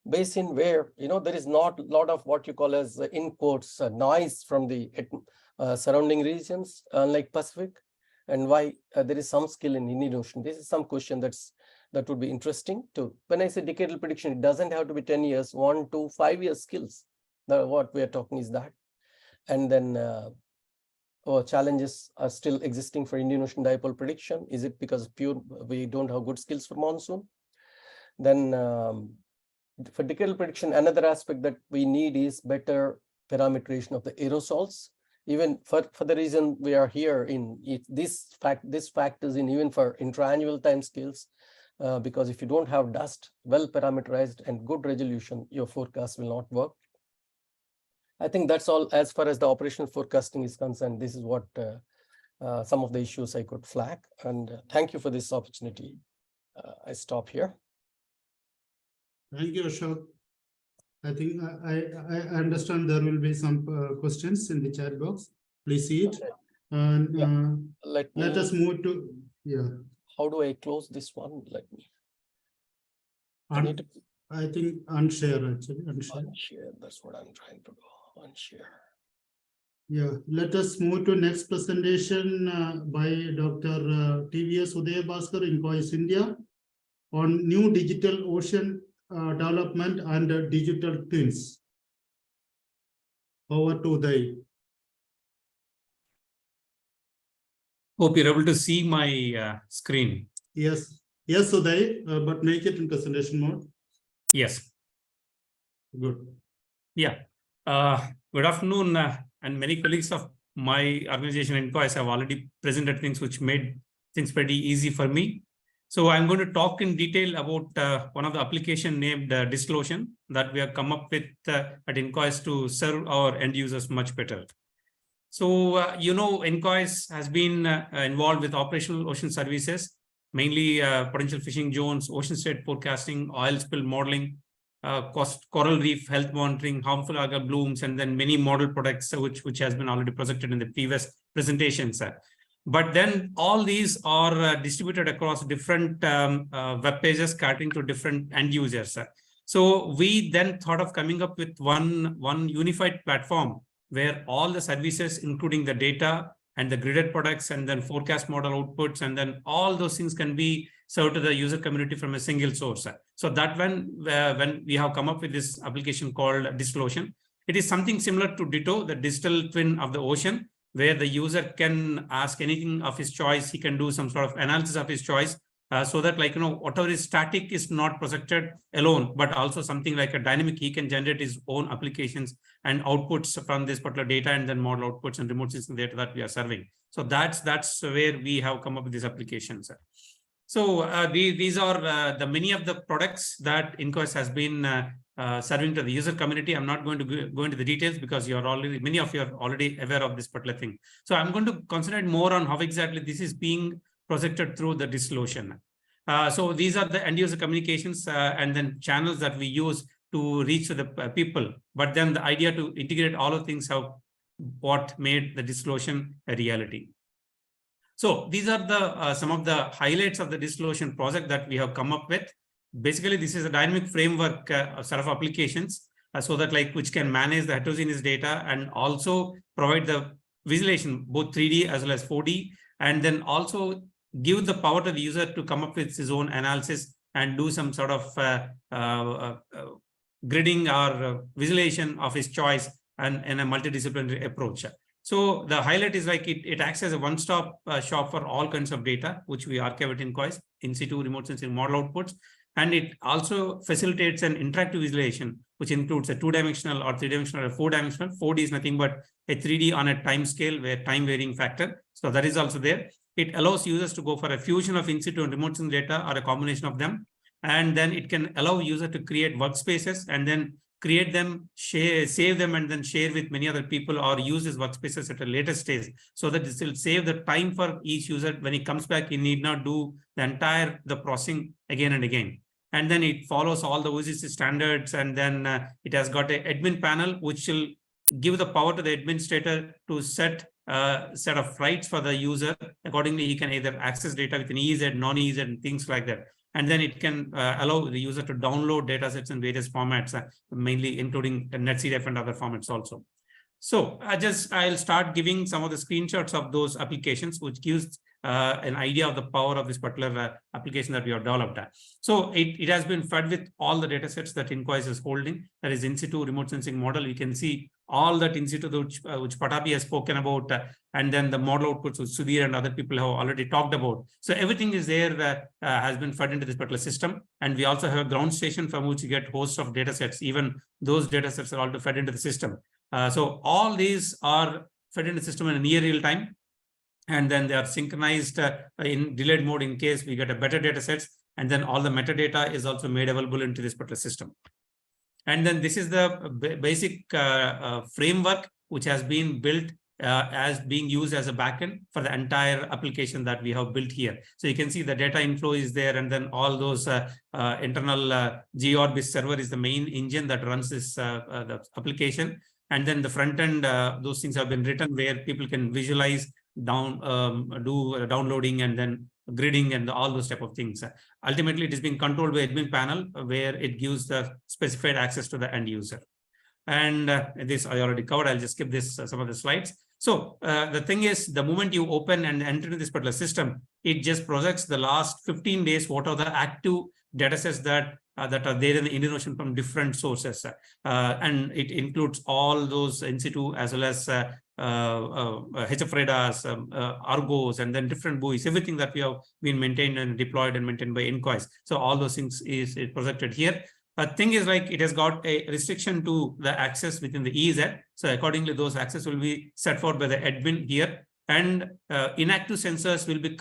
basin where, there is not a lot of what you call as, in quotes, noise from the surrounding regions, unlike Pacific? And why there is some skill in Indian Ocean? This is some question that would be interesting too. When I say decadal prediction, it doesn't have to be 10 years, 1 to 5 years skills. What we are talking is that. And then challenges are still existing for Indian Ocean Dipole prediction. Is it because we don't have good skills for monsoon? Then for decadal prediction, another aspect that we need is better parametrization of the aerosols. Even for the reason we are here in this factors in even for intra-annual time scales, because if you don't have dust well parameterized and good resolution, your forecast will not work. I think that's all as far as the operational forecasting is concerned. This is what some of the issues I could flag. And thank you for this opportunity. I stop here. Thank you, Ashok. I think I understand there will be some questions in the chat box. Please see it. And let us move to, How do I close this one? Let me. I think unshare actually. Unshare, that's what I'm trying to do. Unshare. Yeah, let us move to next presentation by Dr. TVS Uday Bhaskar, INCOIS India, on new digital ocean development and digital twins. Over to Uday. Hope you're able to see my screen. Yes, Uday, but make it in presentation mode. Yes. Good. Yeah. Good afternoon, and many colleagues of my organization INCOIS have already presented things which made things pretty easy for me. So I'm going to talk in detail about one of the application named DisclOcean that we have come up with at INCOIS to serve our end users much better. So, INCOIS has been involved with operational ocean services, mainly potential fishing zones, ocean state forecasting, oil spill modeling, coral reef health monitoring, harmful algal blooms, and then many model products which has been already presented in the previous presentations. But then all these are distributed across different web pages catering to different end users. So we then thought of coming up with one unified platform where all the services, including the data and the gridded products and then forecast model outputs, and then all those things can be served to the user community from a single source. So that when we have come up with this application called DisclOcean, It is something similar to Ditto, the digital twin of the ocean, where the user can ask anything of his choice. He can do some sort of analysis of his choice, so that, like, whatever is static is not projected alone, but also something like a dynamic. He can generate his own applications and outputs from this particular data, and then model outputs and remote sensing data that we are serving. So that's where we have come up with these applications. So these are the many of the products that INCOIS has been serving to the user community. I'm not going to go into the details because many of you are already aware of this particular thing. So I'm going to concentrate more on how exactly this is being projected through the digital ocean. So these are the end user communications and then channels that we use to reach to the people. But then the idea to integrate all of things have what made the digital ocean a reality. So these are the some of the highlights of the digital ocean project that we have come up with. Basically, this is a dynamic framework set of applications so that, like, which can manage the heterogeneous data and also provide the visualization, both 3D as well as 4D, and then also give the power to the user to come up with his own analysis and do some sort of gridding or visualization of his choice and in a multidisciplinary approach. So the highlight is like it acts as a one-stop shop for all kinds of data, which we archive at INCOIS, in situ remote sensing model outputs. And it also facilitates an interactive visualization, which includes a 2-dimensional or 3-dimensional or 4-dimensional. 4D is nothing but a 3D on a time scale where time varying factor. So that is also there. It allows users to go for a fusion of in situ and remote sensing data or a combination of them. And then it can allow user to create workspaces and then create them, save them, and then share with many other people, or use these workspaces at a later stage, so that this will save the time for each user. When he comes back, he need not do the processing again and again. And then it follows all the OCC standards, and then it has got an admin panel, which will give the power to the administrator to set set of rights for the user. Accordingly, he can either access data with an EZ, non-EZ, and things like that. And then it can allow the user to download data sets in various formats, mainly including NetCDF and other formats also. So I'll start giving some of the screenshots of those applications, which gives an idea of the power of this particular application that we have developed. So it has been fed with all the data sets that INCOIS is holding. That is in situ remote sensing model. You can see all that in situ which Pattabhi has spoken about, and then the model outputs which Sudhir and other people have already talked about. So everything is there, has been fed into this particular system. And we also have a ground station from which you get hosts of data sets. Even those data sets are also fed into the system. So all these are fed into the system in near real time. And then they are synchronized in delayed mode in case we get a better data sets. And then all the metadata is also made available into this particular system. And then this is the basic framework which has been built as being used as a backend for the entire application that we have built here. So you can see the data inflow is there, and then all those internal GeoRBIS server is the main engine that runs this the application. And then the front end, those things have been written where people can visualize, do downloading and then gridding and all those type of things. Ultimately, it is being controlled by admin panel where it gives the specified access to the end user. And this I already covered. I'll just skip this some of the slides. So the thing is, the moment you open and enter into this particular system, it just projects the last 15 days. What are the active data sets that are there in the Indian Ocean from different sources, and it includes all those in situ as well as HF radars, Argos, and then different buoys, everything that we have been maintained and deployed and maintained by INCOIS. So all those things is projected here. But thing is, like, it has got a restriction to the access within the EZ. So accordingly, those access will be set forth by the admin here. And inactive sensors will be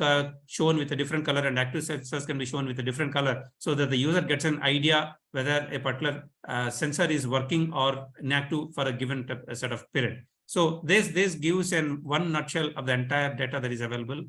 shown with a different color, and active sensors can be shown with a different color, so that the user gets an idea whether a particular sensor is working or inactive for a given set of period. So this gives in one nutshell of the entire data that is available.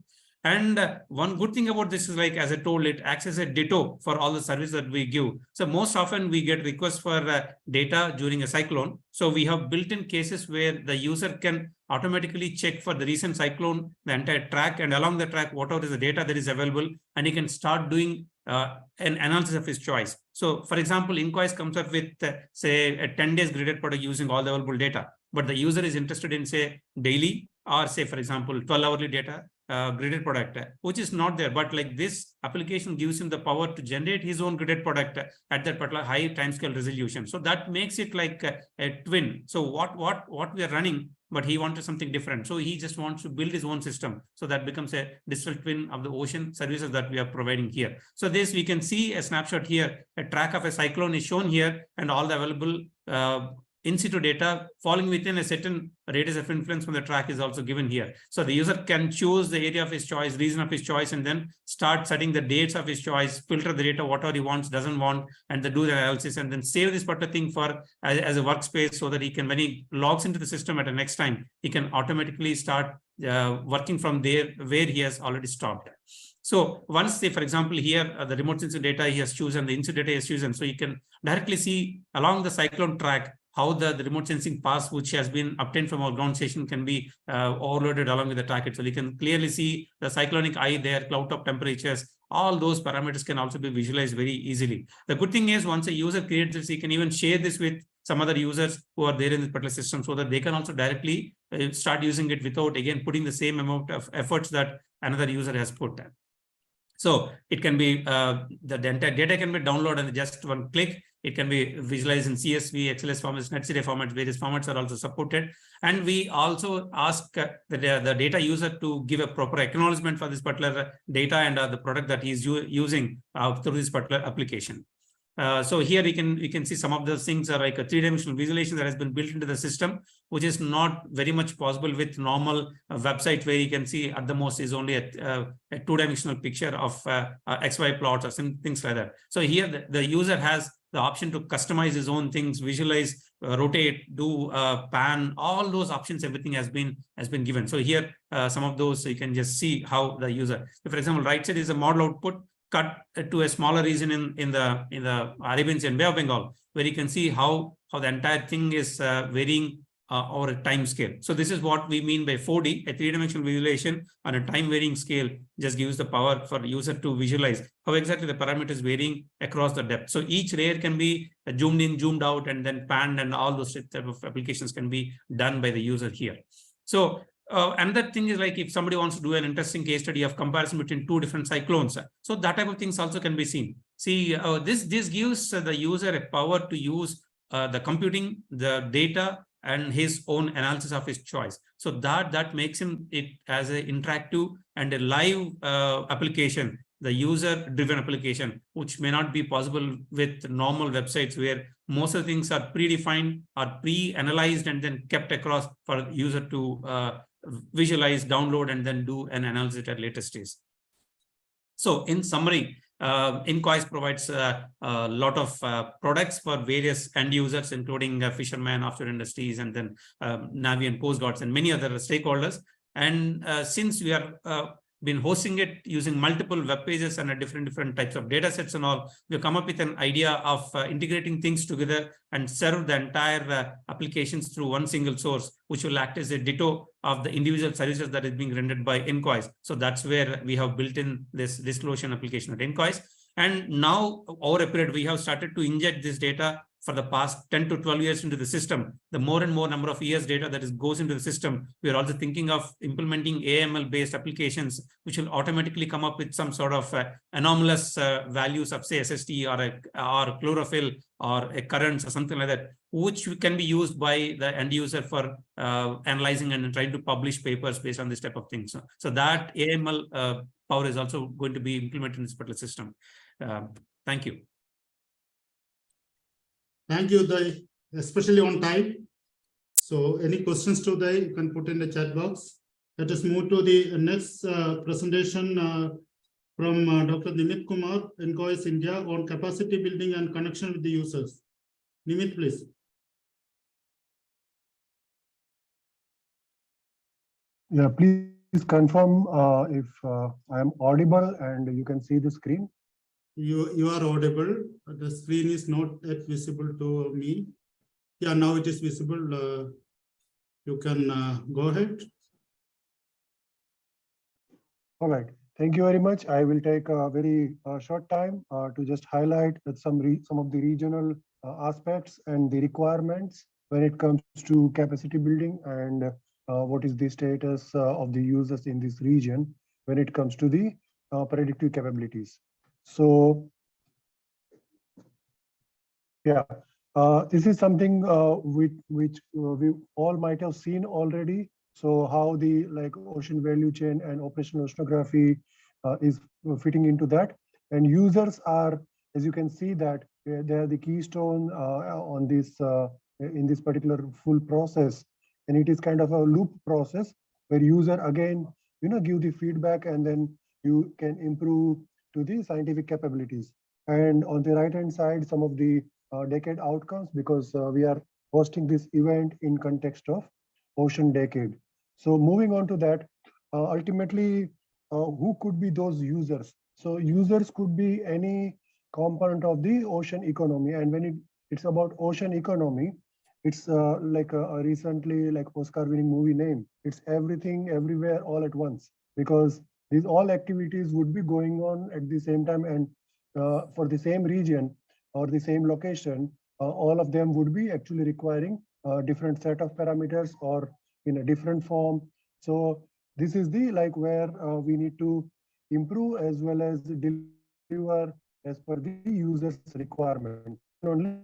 And one good thing about this is, like, as I told, it acts as a ditto for all the service that we give. So most often we get requests for data during a cyclone. So we have built-in cases where the user can automatically check for the recent cyclone, the entire track, and along the track, whatever is the data that is available, and he can start doing an analysis of his choice. So for example, INCOIS comes up with, say, a 10 days gridded product using all the available data, but the user is interested in, say, daily, or say, for example, 12-hourly data. graded product, which is not there. But like this application gives him the power to generate his own graded product at that particular high timescale resolution. So that makes it like a twin. So what we are running, but he wanted something different. So he just wants to build his own system. So that becomes a digital twin of the ocean services that we are providing here. So this, we can see a snapshot here, a track of a cyclone is shown here, and all the available in situ data falling within a certain radius of influence from the track is also given here. So the user can choose the area of his choice, region of his choice, and then start setting the dates of his choice, filter the data, whatever he wants, doesn't want, and then do the analysis, and then save this particular thing for as a workspace, so that he can, when he logs into the system at the next time, he can automatically start working from there where he has already stopped. So once, say, for example, here the remote sensing data he has chosen, the in-situ data he has chosen, so you can directly see along the cyclone track how the remote sensing pass, which has been obtained from our ground station, can be overloaded along with the track. So you can clearly see the cyclonic eye there, cloud top temperatures, all those parameters can also be visualized very easily. The good thing is, once a user creates this, he can even share this with some other users who are there in this particular system, so that they can also directly start using it without, again, putting the same amount of efforts that another user has put. So it can be, the entire data can be downloaded in just one click. It can be visualized in CSV, XLS formats, NetCD formats, various formats are also supported. And we also ask the data user to give a proper acknowledgement for this particular data and the product that he's using through this particular application. So here we can see some of those things are like a three-dimensional visualization that has been built into the system, which is not very much possible with normal website, where you can see at the most is only a two-dimensional picture of XY plots or some things like that. So here the user has the option to customize his own things, visualize, rotate, do pan, all those options, everything has been given. So here some of those, so you can just see how the user, so for example, right side is a model output cut to a smaller region in the Arabian Sea and Bay of Bengal, where you can see how the entire thing is varying over a time scale. So this is what we mean by 4D, a three-dimensional visualization on a time varying scale just gives the power for the user to visualize how exactly the parameters varying across the depth. So each layer can be zoomed in, zoomed out, and then panned, and all those type of applications can be done by the user here. So another thing is, like, if somebody wants to do an interesting case study of comparison between two different cyclones, so that type of things also can be seen. See, this gives the user a power to use the computing, the data, and his own analysis of his choice. So that makes him it as an interactive and a live application, the user-driven application, which may not be possible with normal websites, where most of the things are predefined, are pre-analyzed, and then kept across for the user to visualize, download, and then do an analysis at later stage. So in summary, INCOIS provides a lot of products for various end users, including fishermen, offshore industries, and then Navy and Coast Guards, and many other stakeholders. And since we are been hosting it using multiple web pages and different types of data sets and all, we've come up with an idea of integrating things together and serve the entire applications through one single source, which will act as a ditto of the individual services that is being rendered by INCOIS. So that's where we have built in this DisclosUOcean application at INCOIS. And now, over a period, we have started to inject this data for the past 10 to 12 years into the system. The more and more number of years data that goes into the system, we are also thinking of implementing AML-based applications, which will automatically come up with some sort of anomalous values of, say, SST or chlorophyll or a currents or something like that, which can be used by the end user for analyzing and trying to publish papers based on this type of things. So that AML power is also going to be implemented in this particular system. Thank you. Thank you, Uday, especially on time. So any questions to Uday, you can put in the chat box. Let us move to the next presentation from Dr. Nimit Kumar, INCOIS India, on capacity building and connection with the users. Nimit, please. Yeah, please confirm if I am audible and you can see the screen. You are audible. The screen is not yet visible to me. Yeah, now it is visible. You can go ahead. All right. Thank you very much. I will take a very short time to just highlight that some of the regional aspects and the requirements when it comes to capacity building and what is the status of the users in this region when it comes to the predictive capabilities. So, yeah, this is something which we all might have seen already. So how the ocean value chain and operational oceanography is fitting into that. And users are, as you can see, that they are the keystone on this in this particular full process. And it is kind of a loop process where user again, give the feedback, and then you can improve to the scientific capabilities. And on the right-hand side, some of the decade outcomes, because we are hosting this event in context of Ocean Decade. So moving on to that, ultimately, who could be those users? So users could be any component of the ocean economy. And when it's about ocean economy, it's like a recently Oscar-winning movie name. It's everything, everywhere, all at once, because these all activities would be going on at the same time, and for the same region or the same location, all of them would be actually requiring a different set of parameters or in a different form. So this is the where we need to improve as well as deliver as per the user's requirement. Only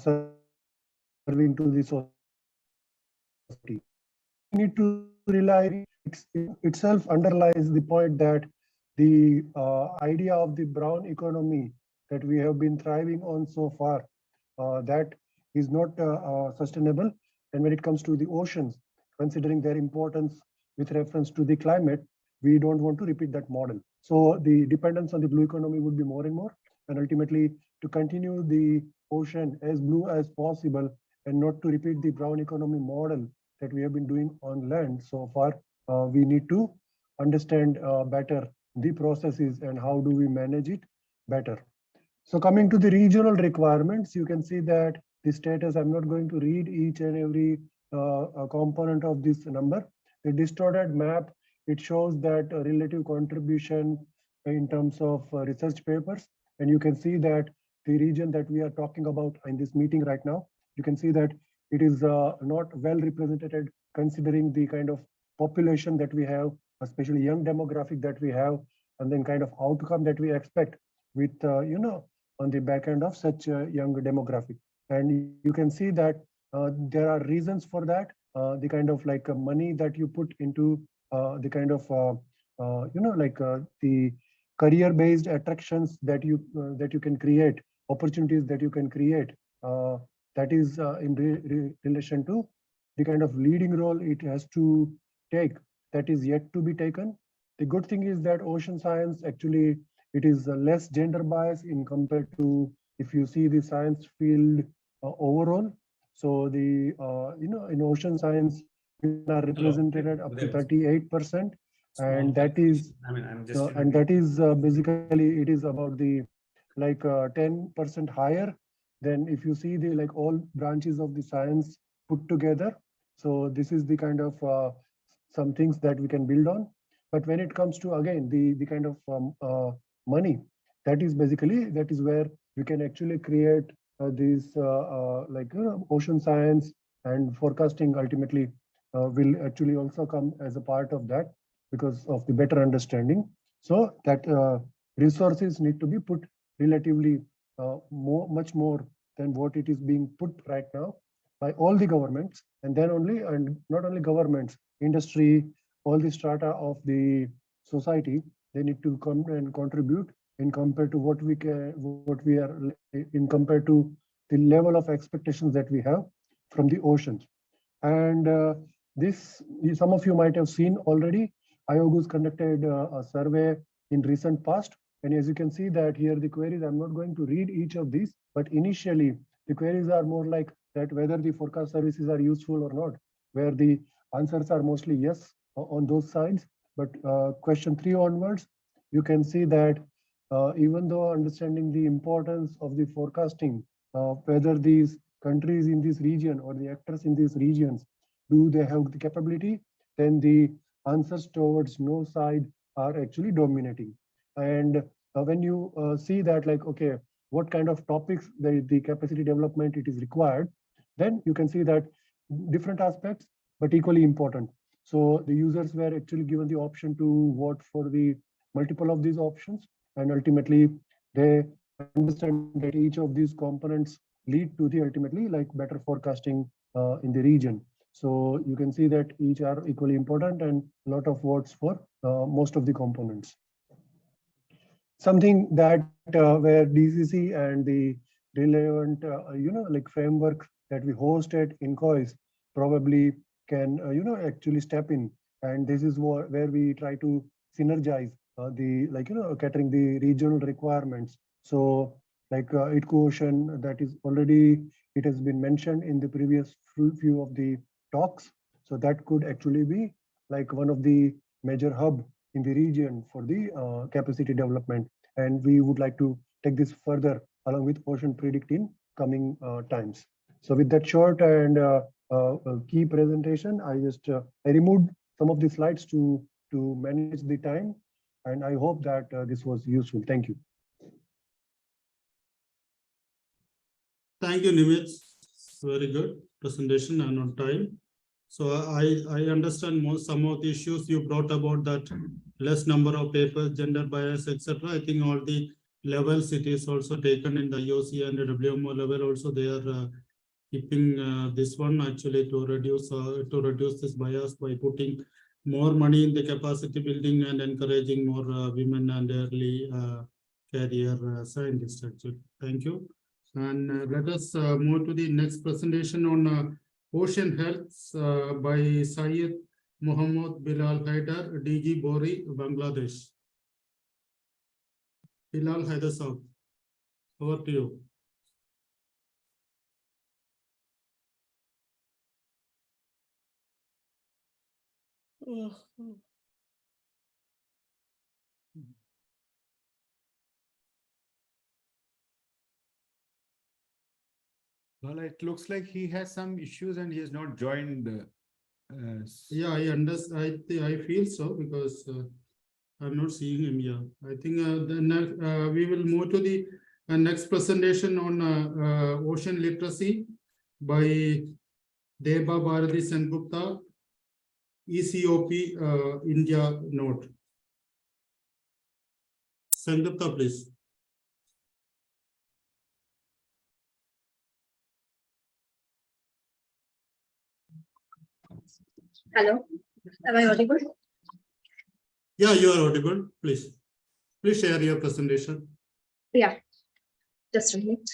serving to the society. We need to rely, itself underlies the point that the idea of the brown economy that we have been thriving on so far, that is not sustainable. And when it comes to the oceans, considering their importance with reference to the climate, we don't want to repeat that model. So the dependence on the blue economy would be more and more, and ultimately to continue the ocean as blue as possible and not to repeat the brown economy model that we have been doing on land so far, we need to understand better the processes and how do we manage it better. So coming to the regional requirements, you can see that the status, I'm not going to read each and every component of this number. The distorted map, it shows that relative contribution in terms of research papers. And you can see that the region that we are talking about in this meeting right now, you can see that it is not well represented considering the kind of population that we have, especially young demographic that we have, and then kind of outcome that we expect with, on the back end of such a young demographic. And you can see that there are reasons for that. The kind of money that you put into the kind of, the career-based attractions that you can create, opportunities that you can create, that is in relation to the kind of leading role it has to take, that is yet to be taken. The good thing is that ocean science, actually, it is less gender bias in compared to if you see the science field overall. So the, in ocean science, we are represented up to 38%. And that is, basically, it is about the 10% higher than if you see the all branches of the science put together. So this is the kind of some things that we can build on. But when it comes to, again, the kind of money, that is basically, that is where we can actually create these ocean science and forecasting ultimately will actually also come as a part of that because of the better understanding. So that resources need to be put relatively much more than what it is being put right now by all the governments, and then only, and not only governments, industry, all the strata of the society, they need to come and contribute in compared to what we are in compared to the level of expectations that we have from the oceans. And this, some of you might have seen already, IOGUS conducted a survey in recent past. And as you can see that here, the queries, I'm not going to read each of these, but initially the queries are more like that, whether the forecast services are useful or not, where the answers are mostly yes on those sides. But question 3 onwards, you can see that even though understanding the importance of the forecasting, whether these countries in this region or the actors in these regions, do they have the capability, then the answers towards no side are actually dominating. And when you see that, okay, what kind of topics the capacity development it is required, then you can see that different aspects, but equally important. So the users were actually given the option to vote for the multiple of these options, and ultimately they understand that each of these components lead to the ultimately like better forecasting in the region. So you can see that each are equally important and a lot of votes for most of the components. Something that where DCC and the relevant like framework that we host at INCOIS probably can actually step in, and this is where we try to synergize the catering the regional requirements. So like INCOIS, that is already, it has been mentioned in the previous few of the talks. So that could actually be like one of the major hub in the region for the capacity development. And we would like to take this further along with OceanPredict in coming times. So with that short and key presentation, I just I removed some of the slides to manage the time, and I hope that this was useful. Thank you. Thank you, Nimit. Very good presentation and on time. So I understand some of the issues you brought about, that less number of papers, gender bias, etc. I think all the levels it is also taken in the IOC and the WMO level also, they are keeping this one actually to reduce this bias by putting more money in the capacity building and encouraging more women and early career scientists actually. Thank you. And let us move to the next presentation on ocean health by Sayeed Mohammed Belal Haider, DG Bori, Bangladesh. Belal Haider Saab, over to you. Well, it looks like he has some issues and he has not joined. Yeah, I understand. I feel so because I'm not seeing him here. I think then we will move to the next presentation on ocean literacy by Deba Bharati Sengupta, ECOP India Note. Sengupta, please. Hello, am I audible? Yeah, you are audible. Please share your presentation. Yeah, just a minute.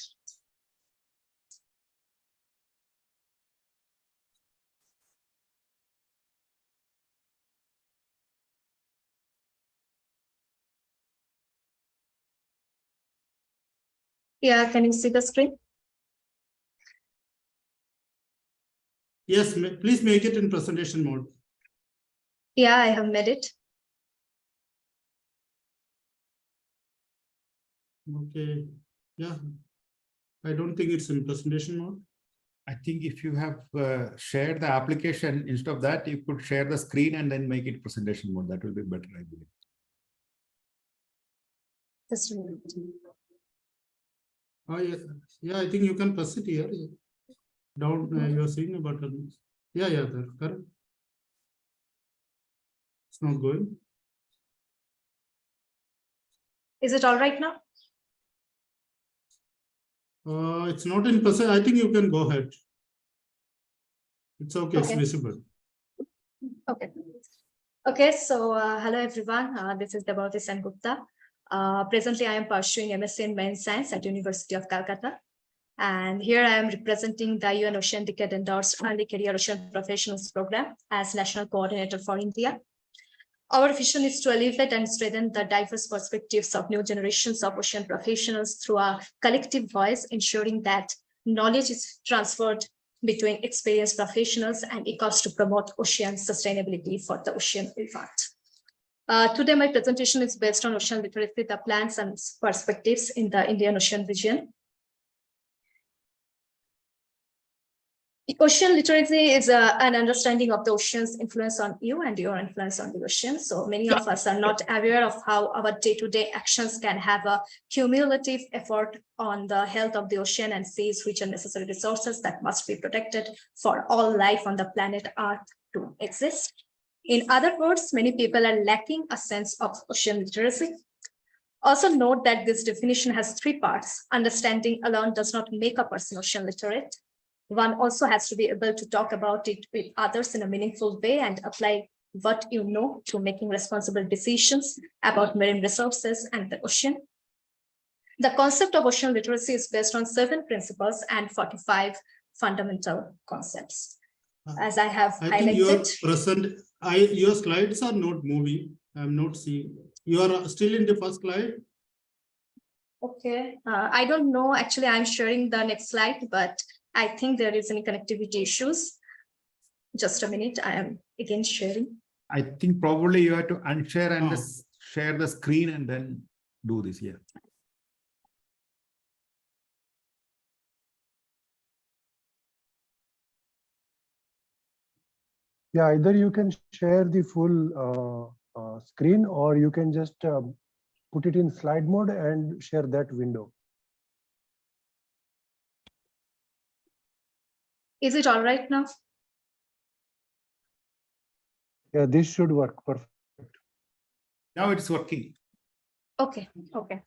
Yeah, can you see the screen? Yes, please make it in presentation mode. Yeah, I have made it. Okay. Yeah, I don't think it's in presentation mode. I think if you have shared the application, instead of that, you could share the screen and then make it presentation mode. That will be better, I believe. Just a minute. Oh, yeah. Yeah, I think you can press it here. Down, you are seeing a button. Yeah, there, correct. It's not going. Is it all right now? It's not in present. I think you can go ahead. It's okay. It's Okay. visible. Okay. Okay, so hello everyone. This is Debati Sengupta. Presently, I am pursuing MSc in Marine Science at University of Calcutta. And here I am representing the UN Ocean Decade endorsed Early Career Ocean Professionals Program as National Coordinator for India. Our vision is to elevate and strengthen the diverse perspectives of new generations of ocean professionals through a collective voice, ensuring that knowledge is transferred between experienced professionals and INCOIS to promote ocean sustainability for the ocean effort. Today, my presentation is based on ocean literacy, the plans and perspectives in the Indian Ocean region. Ocean literacy is an understanding of the ocean's influence on you and your influence on the ocean. So many of us are not aware of how our day-to-day actions can have a cumulative effort on the health of the ocean and seas, which are necessary resources that must be protected for all life on the planet Earth to exist. In other words, many people are lacking a sense of ocean literacy. Also note that this definition has three parts. Understanding alone does not make a person ocean literate. One also has to be able to talk about it with others in a meaningful way and apply what you know to making responsible decisions about marine resources and the ocean. The concept of ocean literacy is based on 7 principles and 45 fundamental concepts. As I have highlighted. Your slides are not moving. I'm not seeing. You are still in the first slide. Okay, I don't know. Actually, I'm sharing the next slide, but I think there is any connectivity issues. Just a minute, I am again sharing. I think probably you have to unshare and just share the screen and then do this here. Yeah, either you can share the full screen or you can just put it in slide mode and share that window. Is it all right now? Yeah, this should work perfect. Now it's working. Okay,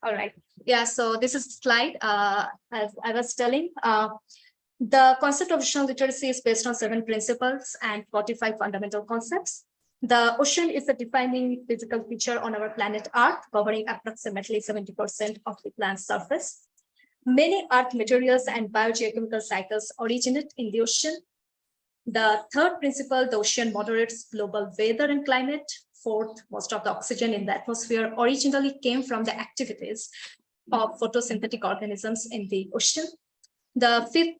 all right. Yeah, so this is the slide. As I was telling, the concept of ocean literacy is based on 7 principles and 45 fundamental concepts. The ocean is a defining physical feature on our planet Earth, covering approximately 70% of the planet's surface. Many Earth materials and biogeochemical cycles originate in the ocean. The 3rd principle, the ocean moderates global weather and climate. 4th, most of the oxygen in the atmosphere originally came from the activities of photosynthetic organisms in the ocean. The 5th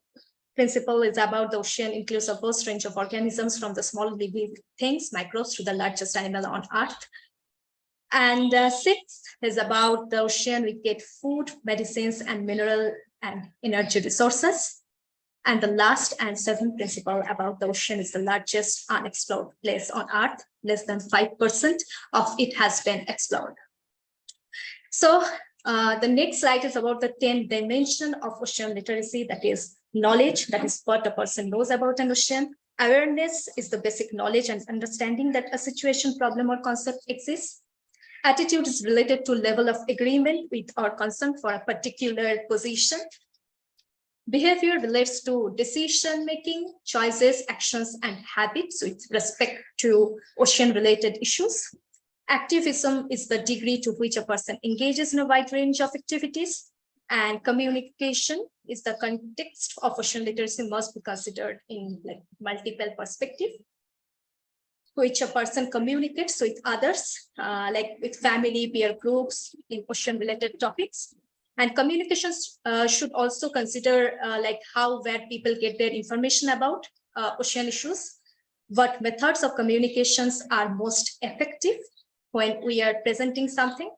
principle is about the ocean includes a vast range of organisms from the small living things, microbes, to the largest animal on Earth. And 6th is about the ocean. We get food, medicines, and mineral and energy resources. And the last and 7th principle about the ocean is the largest unexplored place on Earth. Less than 5% of it has been explored. So the next slide is about the 10th dimension of ocean literacy, that is knowledge, that is what a person knows about an ocean. Awareness is the basic knowledge and understanding that a situation, problem, or concept exists. Attitude is related to level of agreement with or concern for a particular position. Behavior relates to decision-making, choices, actions, and habits with respect to ocean-related issues. Activism is the degree to which a person engages in a wide range of activities. And communication is the context of ocean literacy must be considered in multiple perspectives, which a person communicates with others, like with family, peer groups, in ocean-related topics. And communications should also consider where people get their information about ocean issues, what methods of communications are most effective when we are presenting something.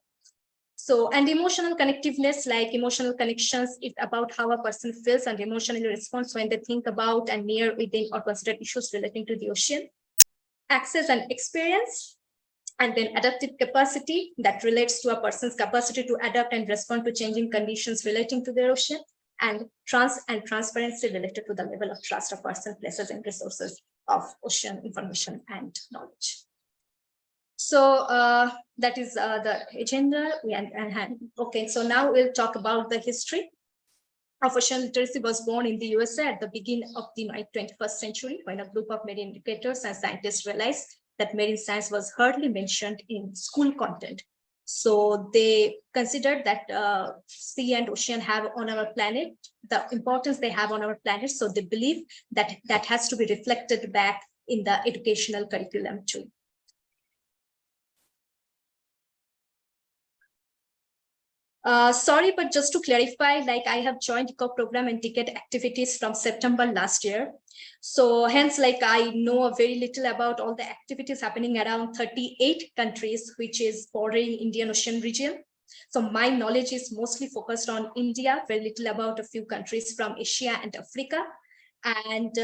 So, and emotional connectiveness, like emotional connections, is about how a person feels and emotionally responds when they think about and near, within, or consider issues relating to the ocean. Access and experience, and then adaptive capacity that relates to a person's capacity to adapt and respond to changing conditions relating to their ocean, and transparency related to the level of trust a person places in resources of ocean information and knowledge. So that is the agenda. Okay, so now we'll talk about the history of ocean literacy. Was born in the USA at the beginning of the 21st century when a group of marine educators and scientists realized that marine science was hardly mentioned in school content. So they considered that sea and ocean have on our planet, the importance they have on our planet. So they believe that that has to be reflected back in the educational curriculum too. Sorry, but just to clarify, I have joined ECO program and ticket activities from September last year. So hence, I know very little about all the activities happening around 38 countries, which is bordering Indian Ocean region. So my knowledge is mostly focused on India, very little about a few countries from Asia and Africa. and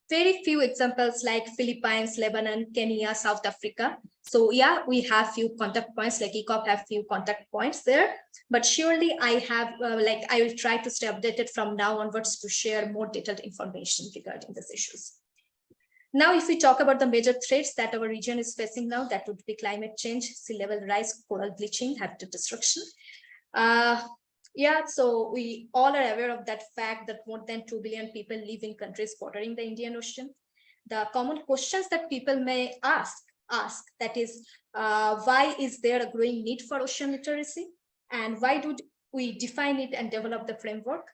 very few examples like Philippines, Lebanon, Kenya, South Africa. So yeah, we have few contact points, like ICOP have few contact points there, but surely I have I will try to stay updated from now onwards to share more detailed information regarding these issues. Now, if we talk about the major threats that our region is facing now, that would be climate change, sea level rise, coral bleaching, habitat destruction. Yeah, so we all are aware of that fact that more than 2 billion people live in countries bordering the Indian Ocean. The common questions that people may ask that is, why is there a growing need for ocean literacy? And why do we define it and develop the framework?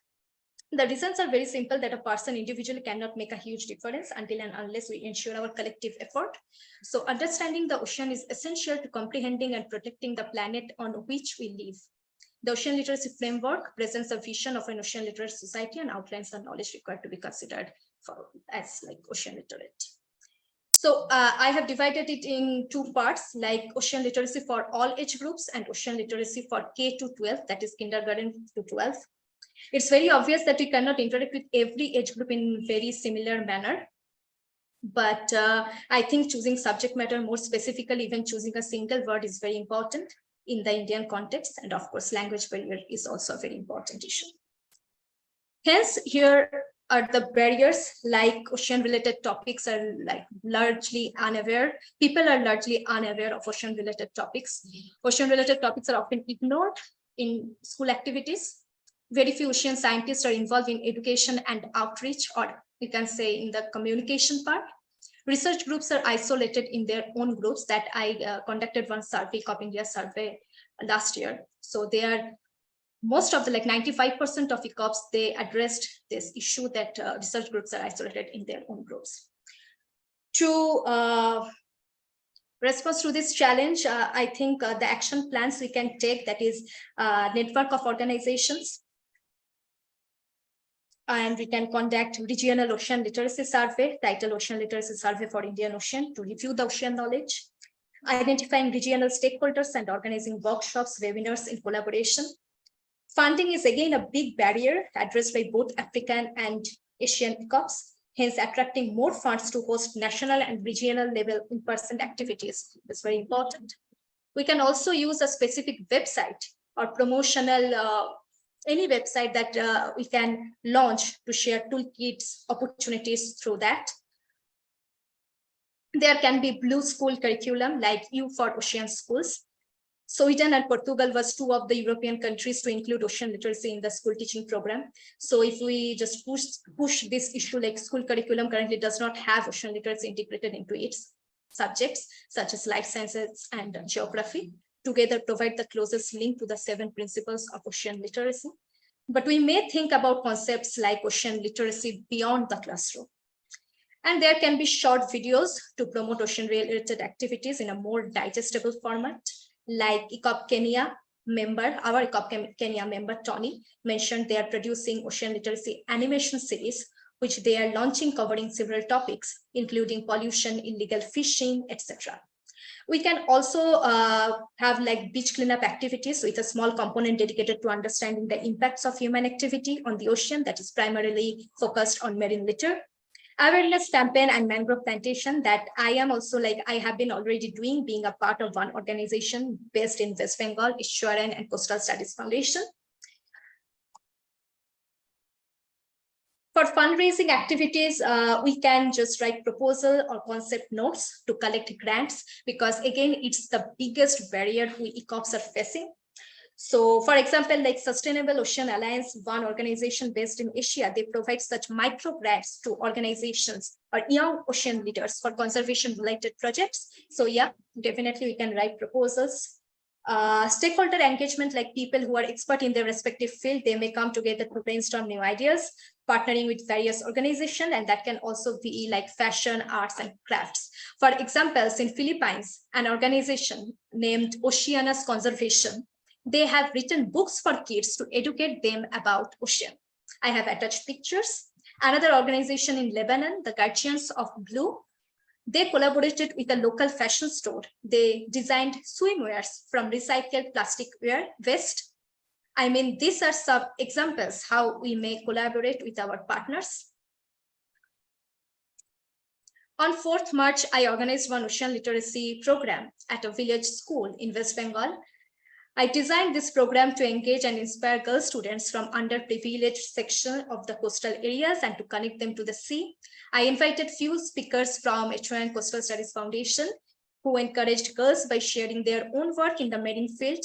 The reasons are very simple, that a person individually cannot make a huge difference until and unless we ensure our collective effort. So understanding the ocean is essential to comprehending and protecting the planet on which we live. The Ocean Literacy Framework presents a vision of an ocean literate society and outlines the knowledge required to be considered as like ocean literate. So I have divided it in two parts, like ocean literacy for all age groups and ocean literacy for K to 12, that is kindergarten to 12. It's very obvious that we cannot interact with every age group in very similar manner. But I think choosing subject matter more specifically, even choosing a single word is very important in the Indian context. And of course, language barrier is also a very important issue. Hence, here are the barriers, like ocean related topics are like largely unaware. People are largely unaware of ocean related topics. Ocean related topics are often ignored in school activities. Very few ocean scientists are involved in education and outreach, or we can say in the communication part. Research groups are isolated in their own groups. That I conducted one survey, COP India survey last year. So they are, most of the 95% of ECOPs, they addressed this issue that research groups are isolated in their own groups. To response to this challenge, I think the action plans we can take, that is network of organizations, and we can conduct regional ocean literacy survey, titled Ocean Literacy Survey for Indian Ocean, to review the ocean knowledge, identifying regional stakeholders and organizing workshops, webinars in collaboration. Funding is again a big barrier addressed by both African and Asian ECOPs, hence attracting more funds to host national and regional level in-person activities is very important. We can also use a specific website or promotional any website that we can launch to share toolkits, opportunities through that. There can be blue school curriculum like U for Ocean Schools. Sweden and Portugal was two of the European countries to include ocean literacy in the school teaching program. So if we just push this issue, like school curriculum currently does not have ocean literacy integrated into its subjects, such as life sciences and geography, together provide the closest link to the 7 principles of ocean literacy. But we may think about concepts like ocean literacy beyond the classroom. And there can be short videos to promote ocean-related activities in a more digestible format, like ECOP Kenya member, our ECOP Kenya member, Tony, mentioned they are producing ocean literacy animation series, which they are launching, covering several topics, including pollution, illegal fishing, etc. We can also have like beach cleanup activities with a small component dedicated to understanding the impacts of human activity on the ocean, that is primarily focused on marine litter. Awareness campaign and mangrove plantation, that I am also I have been already doing, being a part of one organization based in West Bengal, Ishwaran and Coastal Studies Foundation. For fundraising activities, we can just write proposal or concept notes to collect grants, because again, it's the biggest barrier we ECOPs are facing. So for example, like Sustainable Ocean Alliance, one organization based in Asia, they provide such micro grants to organizations or young ocean leaders for conservation related projects. So yeah, definitely we can write proposals. Stakeholder engagement, like people who are expert in their respective field, they may come together to brainstorm new ideas, partnering with various organizations, and that can also be like fashion, arts, and crafts. For examples, in Philippines, an organization named Oceanus Conservation, they have written books for kids to educate them about ocean. I have attached pictures. Another organization in Lebanon, the Guardians of Blue, they collaborated with a local fashion store. They designed swimwears from recycled plastic waste. I mean, these are some examples how we may collaborate with our partners. On 4th March, I organized one ocean literacy program at a village school in West Bengal. I designed this program to engage and inspire girl students from underprivileged section of the coastal areas and to connect them to the sea. I invited few speakers from HON Coastal Studies Foundation who encouraged girls by sharing their own work in the marine field.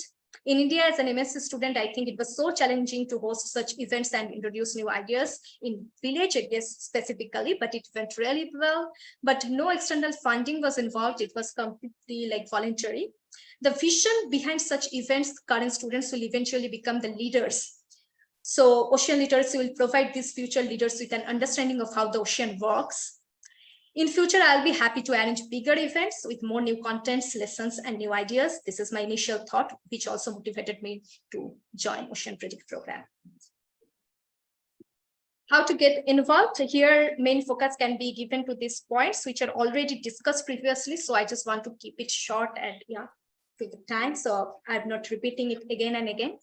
In India, as an MSc student, I think it was so challenging to host such events and introduce new ideas in village areas specifically, but it went really well. But no external funding was involved. It was completely like voluntary. The vision behind such events, current students will eventually become the leaders. So ocean literacy will provide these future leaders with an understanding of how the ocean works. In future, I'll be happy to arrange bigger events with more new contents, lessons, and new ideas. This is my initial thought, which also motivated me to join OceanPredict program. How to get involved? Here, main focus can be given to these points, which are already discussed previously. So I just want to keep it short and to the time. So I'm not repeating it again and again.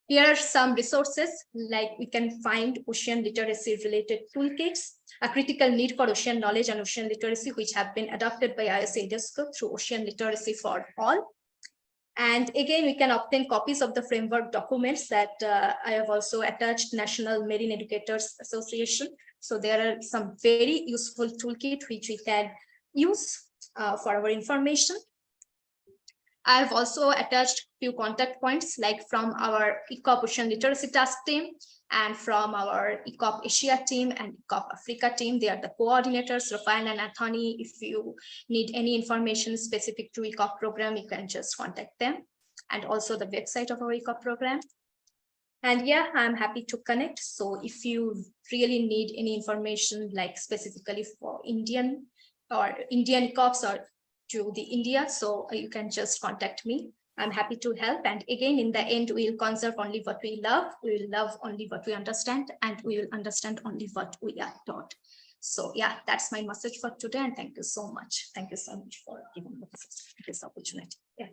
Here are some resources, like we can find ocean literacy related toolkits, a critical need for ocean knowledge and ocean literacy, which have been adopted by UNESCO through Ocean Literacy for All. And again, we can obtain copies of the framework documents that I have also attached National Marine Educators Association. So there are some very useful toolkit which we can use for our information. I have also attached few contact points, like from our ICOP Ocean Literacy Task Team and from our ICOP Asia team and ICOP Africa team. They are the coordinators, Rafael and Anthony. If you need any information specific to ICOP program, you can just contact them. And also the website of our ICOP program. And yeah, I'm happy to connect. So if you really need any information, like specifically for Indian ICOPs or to the India, so you can just contact me. I'm happy to help. And again, in the end, we will conserve only what we love. We will love only what we understand, and we will understand only what we are taught. So yeah, that's my message for today. And thank you so much. Thank you so much for giving me this opportunity. Yeah.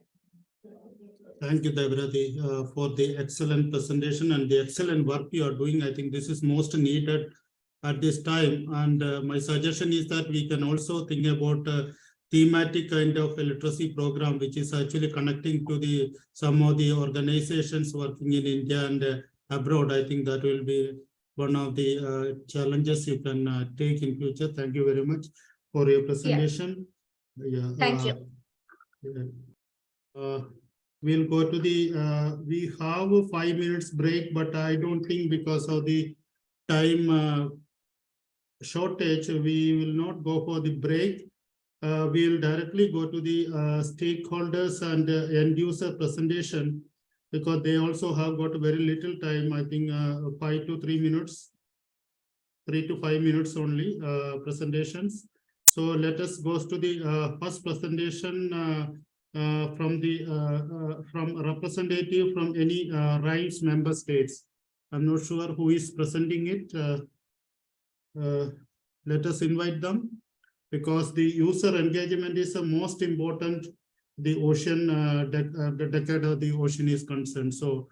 Thank you, Devrati, for the excellent presentation and the excellent work you are doing. I think this is most needed at this time. And my suggestion is that we can also think about thematic kind of a literacy program, which is actually connecting to some of the organizations working in India and abroad. I think that will be one of the challenges you can take in future. Thank you very much for your presentation. Yeah. Thank you. We'll go to we have a 5 minutes break, but I don't think because of the time shortage, we will not go for the break. We'll directly go to the stakeholders and end user presentation, because they also have got very little time. I think 5 to 3 minutes, 3 to 5 minutes only presentations. So let us go to the first presentation from a representative from any RIMES member states. I'm not sure who is presenting it. Let us invite them, because the user engagement is the most important. The ocean, the decade of the ocean is concerned. So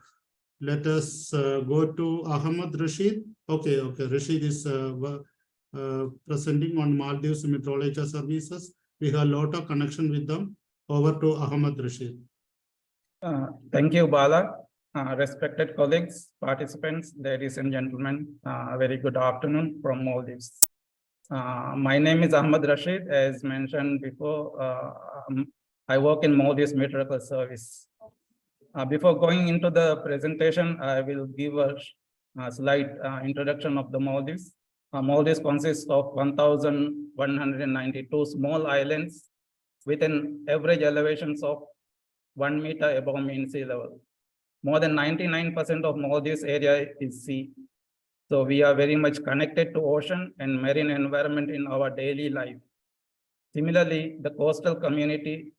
let us go to Ahmed Rashid. Okay, Rashid is presenting on Maldives Meteorological Services. We have a lot of connection with them. Over to Ahmed Rashid. Thank you, Bala. Respected colleagues, participants, ladies and gentlemen, very good afternoon from Maldives. My name is Ahmed Rashid. As mentioned before, I work in Maldives Meteorological Service. Before going into the presentation, I will give a slight introduction of the Maldives. Maldives consists of 1,192 small islands with an average elevations of 1 meter above mean sea level. More than 99% of Maldives area is sea. So we are very much connected to ocean and marine environment in our daily life. Similarly, the coastal community,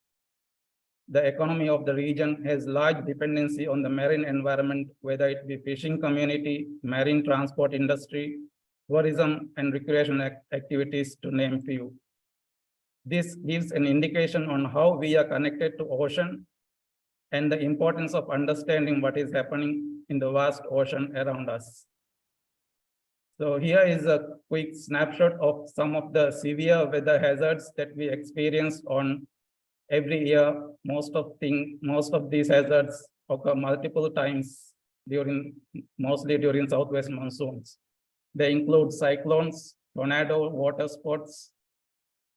the economy of the region has large dependency on the marine environment, whether it be fishing community, marine transport industry, tourism and recreation activities, to name few. This gives an indication on how we are connected to ocean and the importance of understanding what is happening in the vast ocean around us. So here is a quick snapshot of some of the severe weather hazards that we experience on every year. Most of these hazards occur multiple times mostly during southwest monsoons. They include cyclones, tornado, water sports,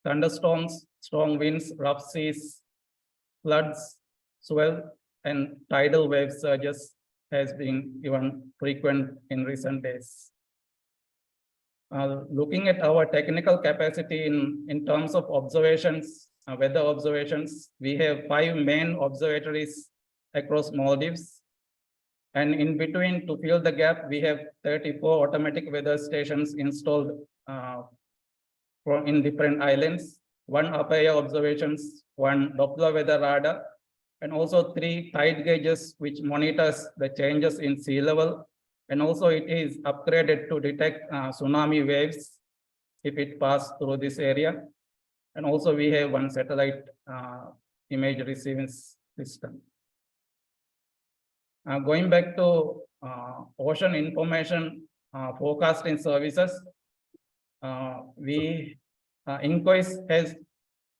thunderstorms, strong winds, rough seas, floods, swell, and tidal wave surges has been even frequent in recent days. Looking at our technical capacity in terms of observations, weather observations, we have 5 main observatories across Maldives. And in between, to fill the gap, we have 34 automatic weather stations installed in different islands, 1 upper air observations, 1 Doppler weather radar, and also 3 tide gauges, which monitors the changes in sea level. And also it is upgraded to detect tsunami waves if it passes through this area. And also we have 1 satellite image receiving system. Going back to Ocean Information Forecasting Services, INCOIS has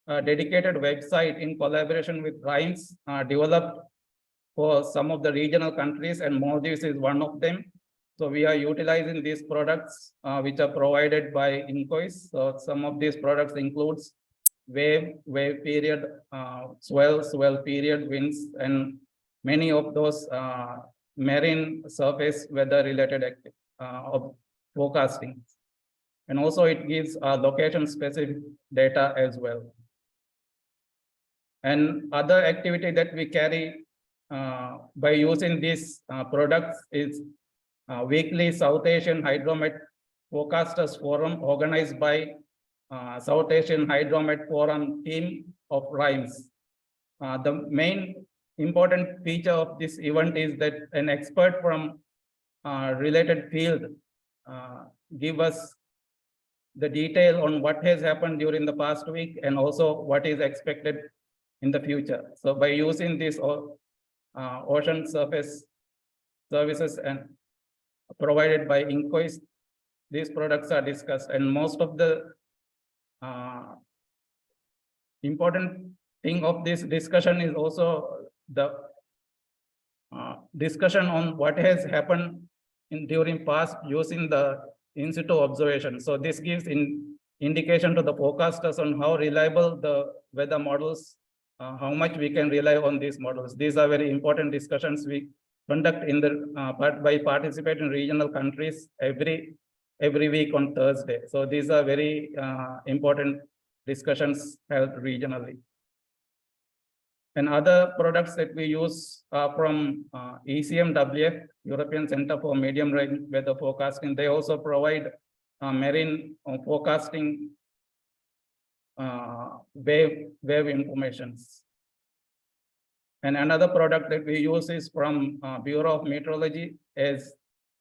a dedicated website in collaboration with RIMES developed for some of the regional countries, and Maldives is one of them. So we are utilizing these products which are provided by INCOIS. So some of these products includes wave period, swell period, winds, and many of those marine surface weather related forecasting. And also it gives location specific data as well. And other activity that we carry by using these products is weekly South Asian Hydromet Forecasters Forum organized by South Asian Hydromet Forum team of RIMES. The main important feature of this event is that an expert from related field give us the detail on what has happened during the past week and also what is expected in the future. So by using this ocean surface services and provided by INCOIS, these products are discussed, and most of the important thing of this discussion is also the discussion on what has happened during past using the in-situ observation. So this gives indication to the forecasters on how reliable the weather models, how much we can rely on these models. These are very important discussions we conduct in the by participating regional countries every week on Thursday. So these are very important discussions held regionally. And other products that we use are from ECMWF, European Center for Medium Range Weather Forecasting. They also provide marine forecasting wave informations. And another product that we use is from Bureau of Meteorology, as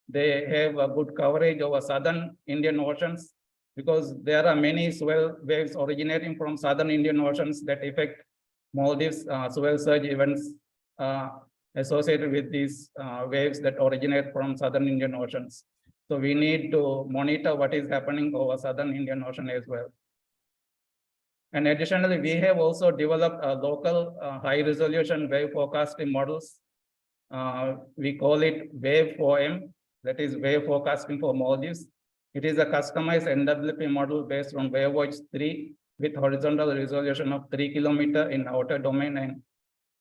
they have a good coverage over southern Indian Oceans, because there are many swell waves originating from southern Indian Oceans that affect Maldives swell surge events associated with these waves that originate from southern Indian Oceans. So we need to monitor what is happening over southern Indian Ocean as well. And additionally, we have also developed local high-resolution wave forecasting models. We call it Wave 4M, that is wave forecasting for Maldives. It is a customized NWP model based on WaveWatch 3 with horizontal resolution of 3 kilometers in outer domain and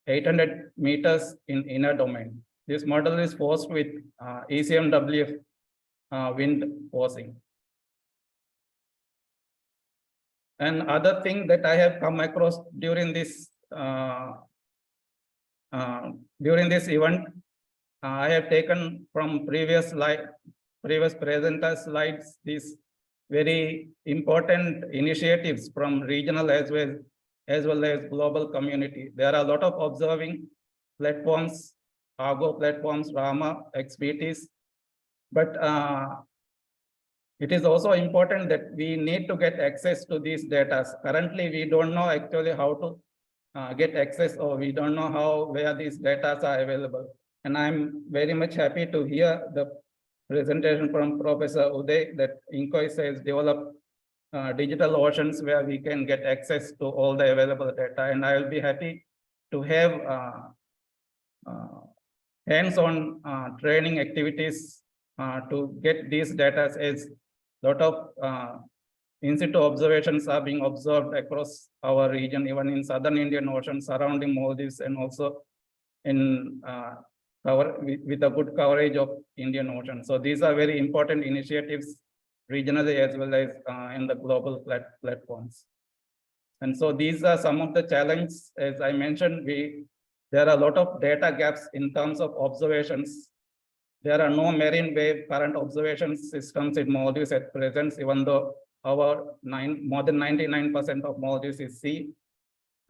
800 meters in inner domain. This model is forced with ECMWF wind forcing. And other thing that I have come across during this event, I have taken from previous presenter slides these very important initiatives from regional as well as global community. There are a lot of observing platforms, Argo platforms, Rama, XPTs, but it is also important that we need to get access to these data. Currently, we don't know actually how to get access, or we don't know where these data are available. And I'm very much happy to hear the presentation from Professor Uday that INCOIS has developed digital oceans where we can get access to all the available data. And I will be happy to have hands-on training activities to get these data, as a lot of in-situ observations are being observed across our region, even in southern Indian Ocean, surrounding Maldives, and also in with a good coverage of Indian Ocean. So these are very important initiatives regionally as well as in the global platforms. And so these are some of the challenges. As I mentioned, there are a lot of data gaps in terms of observations. There are no marine wave current observation systems in Maldives at present, even though our more than 99% of Maldives is sea.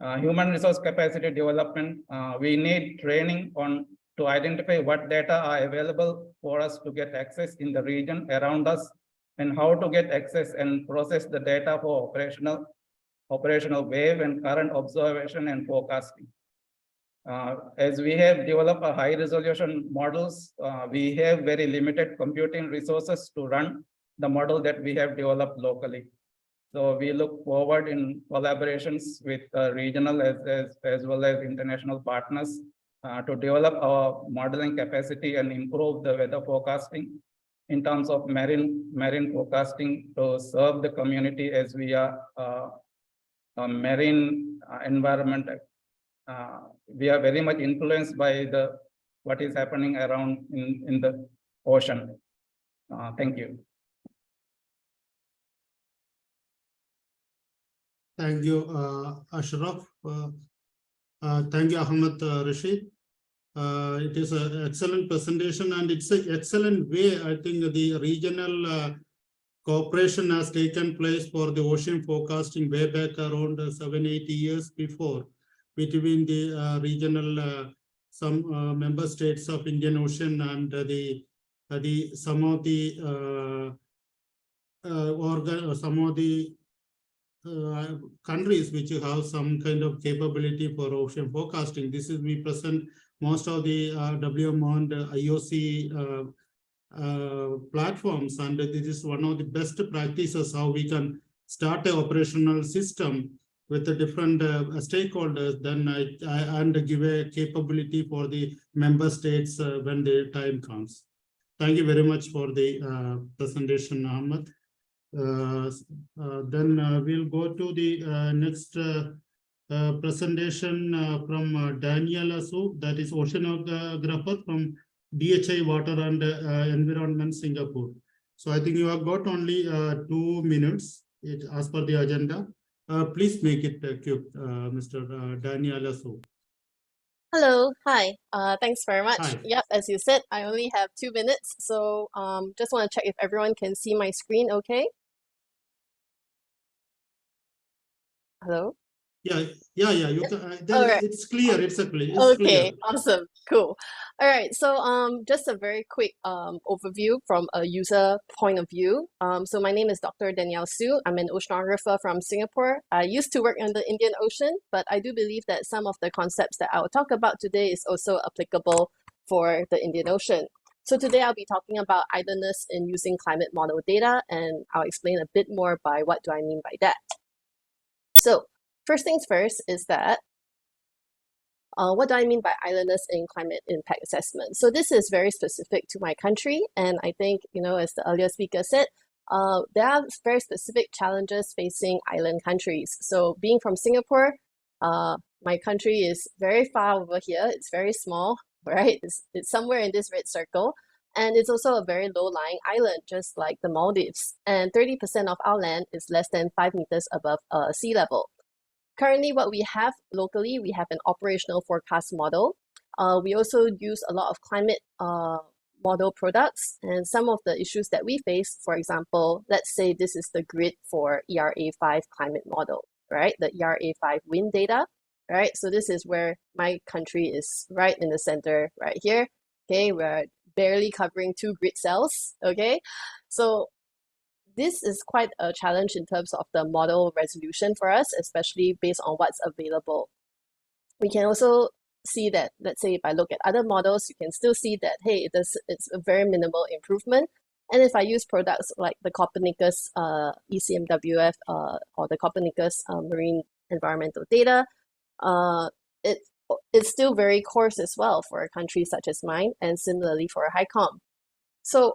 Human resource capacity development, we need training to identify what data are available for us to get access in the region around us, and how to get access and process the data for operational wave and current observation and forecasting. As we have developed a high resolution models, we have very limited computing resources to run the model that we have developed locally. So we look forward in collaborations with regional as well as international partners to develop our modeling capacity and improve the weather forecasting in terms of marine forecasting to serve the community, as we are a marine environment. We are very much influenced by what is happening around in the ocean. Thank you. Thank you, Ashraf. Thank you, Ahmed Rashid. It is an excellent presentation, and it's an excellent way. I think the regional cooperation has taken place for the ocean forecasting way back around 7-8 years before, between the regional some member states of Indian Ocean and some of the countries which have some kind of capability for ocean forecasting. This is we present most of the WMO and IOC platforms, and this is one of the best practices how we can start an operational system with the different stakeholders, then and give a capability for the member states when the time comes. Thank you very much for the presentation, Ahmed. Then we'll go to the next presentation from Daniel Asu, that is oceanographer from DHI Water and Environment Singapore. So I think you have got only 2 minutes as per the agenda. Please make it quick, Mr. Daniel Asu. Hello, hi, thanks very much. Hi. Yep, as you said, I only have 2 minutes, so just want to check if everyone can see my screen okay? Hello? Yeah. You can, All right. it's clear. It's clear. Okay, awesome, cool. All right, so just a very quick overview from a user point of view. So my name is Dr. Danielle Su. I'm an oceanographer from Singapore. I used to work in the Indian Ocean, but I do believe that some of the concepts that I'll talk about today is also applicable for the Indian Ocean. So today I'll be talking about idleness in using climate model data, and I'll explain a bit more by what do I mean by that. So first things first is that what do I mean by idleness in climate impact assessment? So this is very specific to my country, and I think, you know, as the earlier speaker said, there are very specific challenges facing island countries. So being from Singapore, my country is very far over here. It's very small, right? It's somewhere in this red circle. And it's also a very low-lying island, just like the Maldives. And 30% of our land is less than 5 meters above sea level. Currently, what we have locally, we have an operational forecast model. We also use a lot of climate model products, and some of the issues that we face, for example, let's say this is the grid for ERA5 climate model, right? The ERA5 wind data, right? So this is where my country is right in the center right here. Okay, we're barely covering 2 grid cells, okay? So this is quite a challenge in terms of the model resolution for us, especially based on what's available. We can also see that, let's say if I look at other models, you can still see that, hey, it's a very minimal improvement. And if I use products like the Copernicus ECMWF or the Copernicus Marine Environmental Data, it's still very coarse as well for a country such as mine, and similarly for a HICOM. So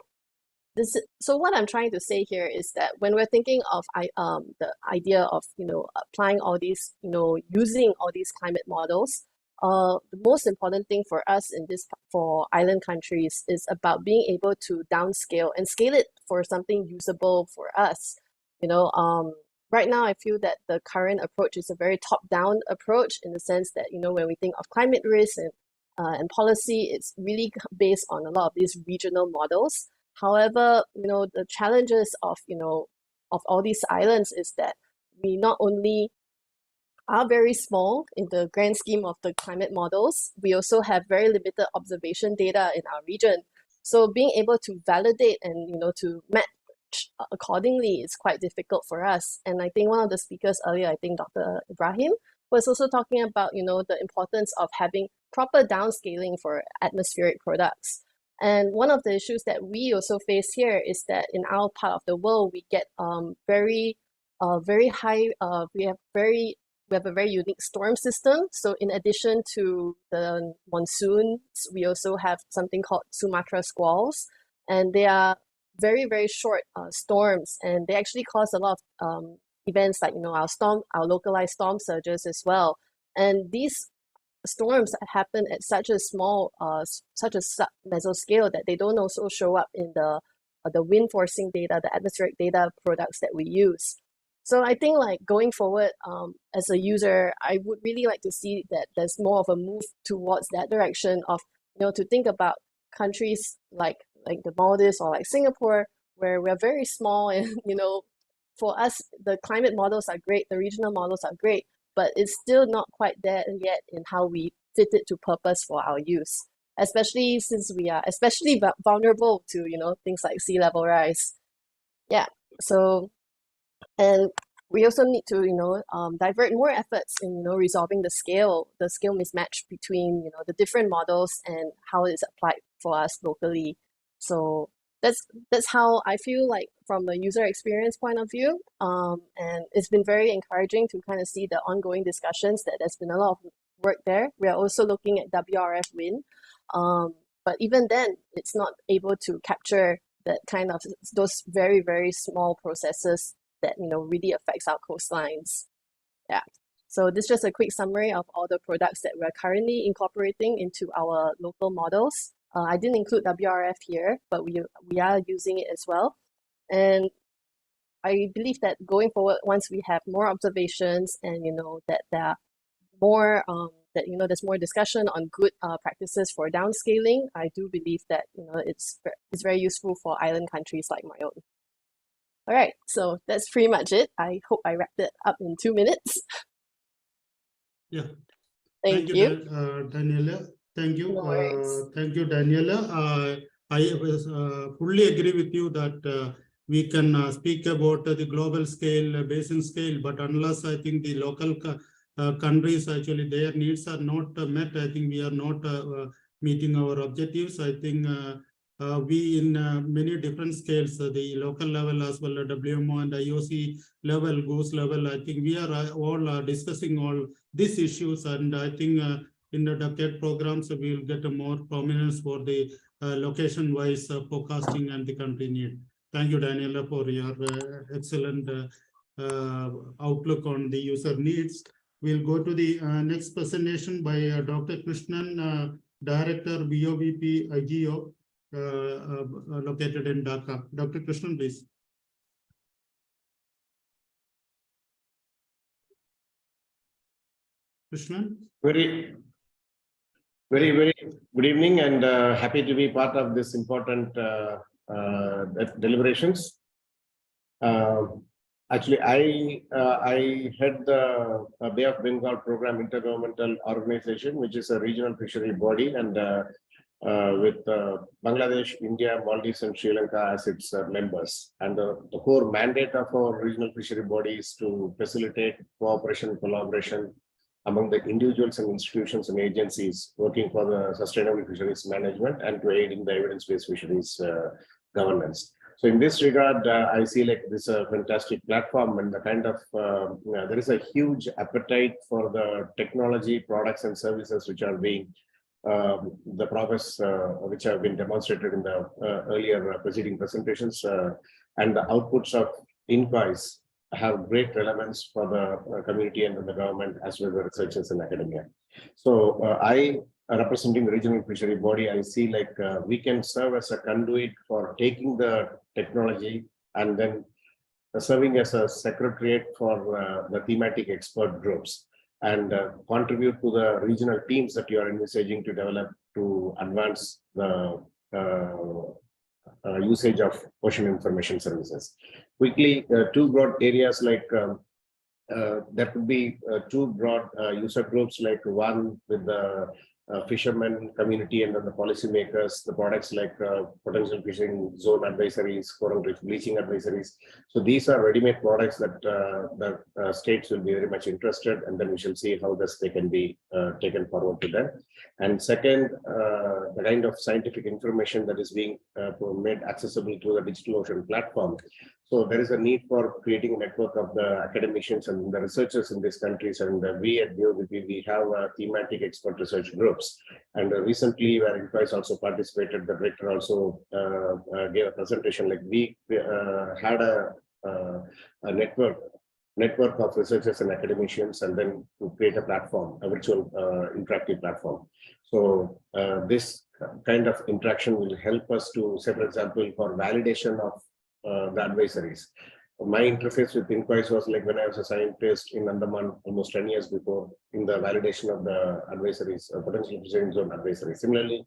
what I'm trying to say here is that when we're thinking of the idea of applying all these, using all these climate models, the most important thing for us for island countries is about being able to downscale and scale it for something usable for us. Right now, I feel that the current approach is a very top-down approach in the sense that, when we think of climate risk and policy, it's really based on a lot of these regional models. However, the challenges of all these islands is that we not only are very small in the grand scheme of the climate models, we also have very limited observation data in our region. So being able to validate and to match accordingly is quite difficult for us. And I think one of the speakers earlier, I think Dr. Ibrahim, was also talking about the importance of having proper downscaling for atmospheric products. And one of the issues that we also face here is that in our part of the world, we get very high. We have a very unique storm system. So in addition to the monsoons, we also have something called Sumatra squalls, and they are very, very short storms, and they actually cause a lot of events like our localized storm surges as and these storms happen at such a small mesoscale that they don't also show up in the wind forcing data, the atmospheric data products that we use. So I think going forward, as a user, I would really like to see that there's more of a move towards that direction of to think about countries like the Maldives or like Singapore, where we're very small, and for us the climate models are great, the regional models are great, but it's still not quite there yet in how we fit it to purpose for our use, especially since we are especially vulnerable to things like sea level rise. Yeah. So, and we also need to divert more efforts in resolving the scale mismatch between the different models and how it's applied for us locally. So that's how I feel like from a user experience point of view. And it's been very encouraging to kind of see the ongoing discussions that there's been a lot of work there. We are also looking at WRF wind, but even then, it's not able to capture that kind of those very, very small processes that really affects our coastlines. Yeah. So this is just a quick summary of all the products that we're currently incorporating into our local models. I didn't include WRF here, but we are using it as well. And I believe that going forward, once we have more observations and that there are more there's more discussion on good practices for downscaling, I do believe that it's very useful for island countries like my own. All right, so that's pretty much it. I hope I wrapped it up in 2 minutes. Yeah. Thank you. Daniela. Thank you. No worries. Thank you, Daniela. I fully agree with you that we can speak about the global scale, basin scale, but unless I think the local countries, actually their needs are not met, I think we are not meeting our objectives. I think we in many different scales, the local level as well as WMO and IOC level, GOES level, I think we are all discussing all these issues, and I think in the decade programs, we will get a more prominence for the location-wise forecasting and the country need. Thank you, Daniela, for your excellent outlook on the user needs. We'll go to the next presentation by Dr. Krishnan, Director, BOVP IGO, located in Dhaka. Dr. Krishnan, please. Krishnan? Very good evening, and happy to be part of this important deliberations. Actually, I head the Bay of Bengal Program Intergovernmental Organization, which is a regional fishery body, and with Bangladesh, India, Maldives, and Sri Lanka as its members. And the core mandate of our regional fishery body is to facilitate cooperation, collaboration among the individuals and institutions and agencies working for the sustainable fisheries management and to aid in the evidence-based fisheries governance. So in this regard, I see like this is a fantastic platform, and the kind of there is a huge appetite for the technology, products and services which are being the progress which have been demonstrated in the earlier preceding presentations, and the outputs of INCOIS have great relevance for the community and the government as well as the researchers in academia. So I, representing the regional fishery body, I see like we can serve as a conduit for taking the technology and then serving as a secretariat for the thematic expert groups, and contribute to the regional teams that you are envisaging to develop to advance the usage of ocean information services. Quickly, two broad areas like there could be two broad user groups, like one with the fishermen community and then the policymakers, the products like potential fishing zone advisories, coral reef bleaching advisories. So these are ready-made products that the states will be very much interested, and then we shall see how they can be taken forward to them. And second, the kind of scientific information that is being made accessible through the Digital Ocean platform. So there is a need for creating a network of the academicians and the researchers in these countries, and we at BOVP, we have thematic expert research groups. And recently, where INCOIS also participated, the director also gave a presentation. Like we had a network of researchers and academicians, and then to create a platform, a virtual interactive platform. So this kind of interaction will help us to, say, for example, for validation of the advisories. My interface with INCOIS was like when I was a scientist in Andaman almost 10 years before, in the validation of the advisories, potential fishing zone advisories. Similarly,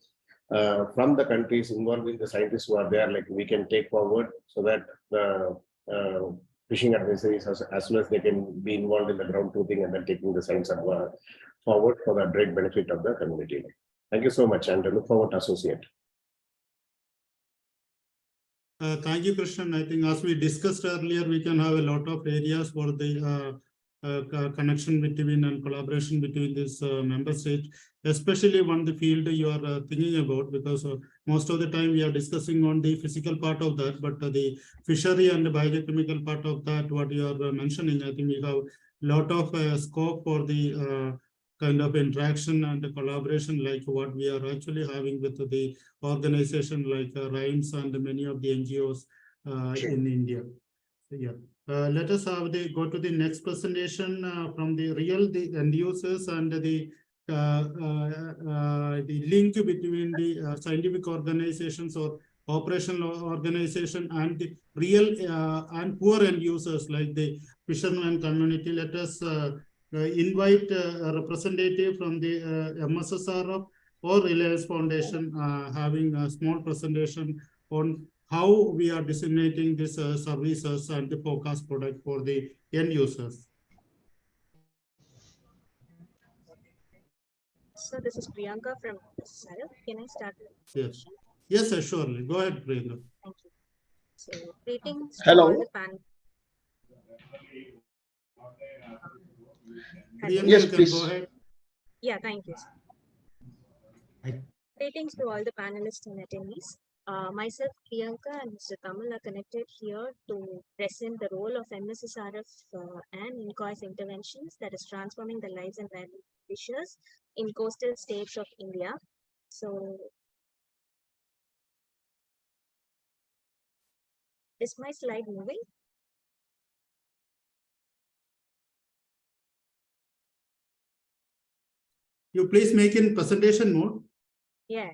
from the countries involving the scientists who are there, like we can take forward so that the fishing advisories, as well as they can be involved in the ground truthing and then taking the science forward for the direct benefit of the community. Thank you so much, and I look forward to associate. Thank you, Krishnan. I think as we discussed earlier, we can have a lot of areas for the connection between and collaboration between this member state, especially on the field you are thinking about, because most of the time we are discussing on the physical part of that, but the fishery and the biochemical part of that, what you are mentioning, I think we have a lot of scope for the kind of interaction and the collaboration like what we are actually having with the organization like RIMES and many of the NGOs in India. So, yeah. Let us have go to the next presentation from the end users and the link between the scientific organizations or operational organization and the real and poor end users like the fishermen community. Let us invite a representative from the MSSRF or Reliance Foundation having a small presentation on how we are disseminating these services and the forecast product for the end users. So this is Priyanka from SSRF. Can I start with the presentation? Yes, sir, surely. Go ahead, Priyanka. Thank you. So greetings to Hello. all the panel. Priyanka, yes, you can please. go ahead. Yeah, thank you. Greetings to all the panelists and attendees. Myself, Priyanka, and Mr. Tummala are connected here to present the role of MSSRF and INCOIS interventions that is transforming the lives and value of fishers in coastal states of India. So, is my slide moving? You please make in presentation mode. Yeah.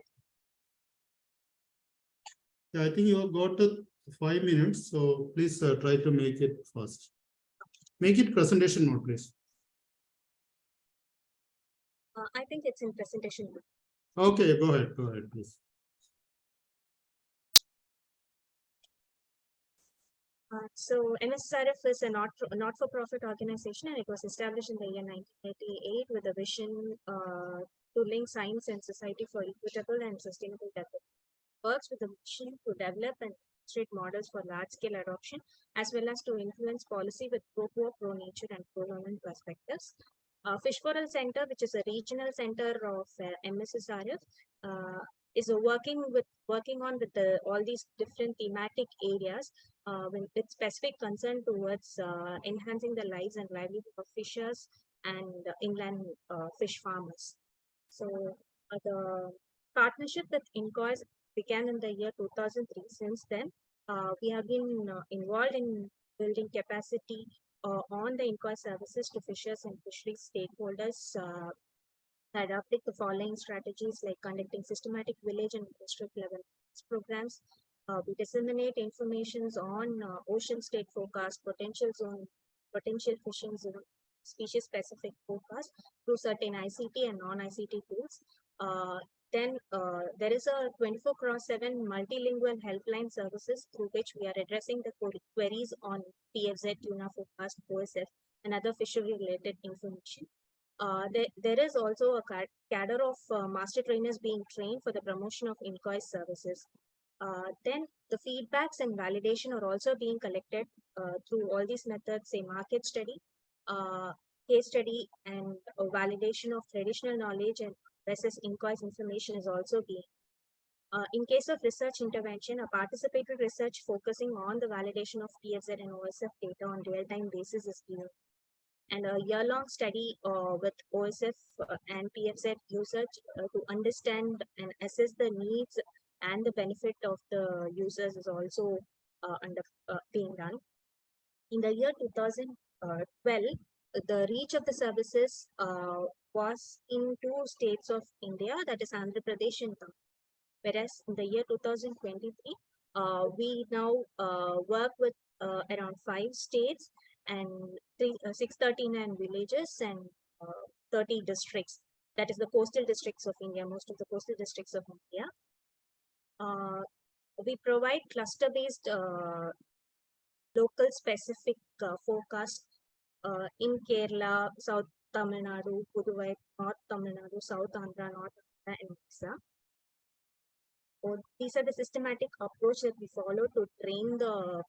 Yeah, I think you have got 5 minutes, so please try to make it fast. Make it presentation mode, please. I think it's in presentation mode. Okay, go ahead, please. So MSSRF is a not-for-profit organization, and it was established in the year 1988 with a vision to link science and society for equitable and sustainable development. Works with a mission to develop and demonstrate models for large-scale adoption, as well as to influence policy with pro-nature and pro-women perspectives. Fish Coral Center, which is a regional center of MSSRF, is working on with all these different thematic areas with specific concern towards enhancing the lives and livelihood of fishers and inland fish farmers. So the partnership with INCOIS began in the year 2003. Since then, we have been involved in building capacity on the INCOIS services to fishers and fisheries stakeholders, adopting the following strategies like conducting systematic village and district level programs. We disseminate informations on ocean state forecast, potential zone, potential fishing zone, species specific forecast through certain ICT and non-ICT tools. Then there is a 24/7 multilingual helpline services through which we are addressing the queries on PFZ, tuna forecast, OSF, and other fishery related information. There is also a cadre of master trainers being trained for the promotion of INCOIS services. Then the feedbacks and validation are also being collected through all these methods, say market study, case study, and validation of traditional knowledge and versus INCOIS information is also being. In case of research intervention, a participatory research focusing on the validation of PFZ and OSF data on real-time basis is being. And a year-long study with OSF and PFZ users to understand and assess the needs and the benefit of the users is also being done. In the year 2012, the reach of the services was in 2 states of India, that is Andhra Pradesh and Tamil. Whereas in the year 2023, we now work with around 5 states and 639 villages and 30 districts. That is the coastal districts of India, most of the coastal districts of India. We provide cluster-based local specific forecast in Kerala, South Tamil Nadu, Puduvai, North Tamil Nadu, South Andhra, North Andhra, and Odisha. These are the systematic approach that we follow to train the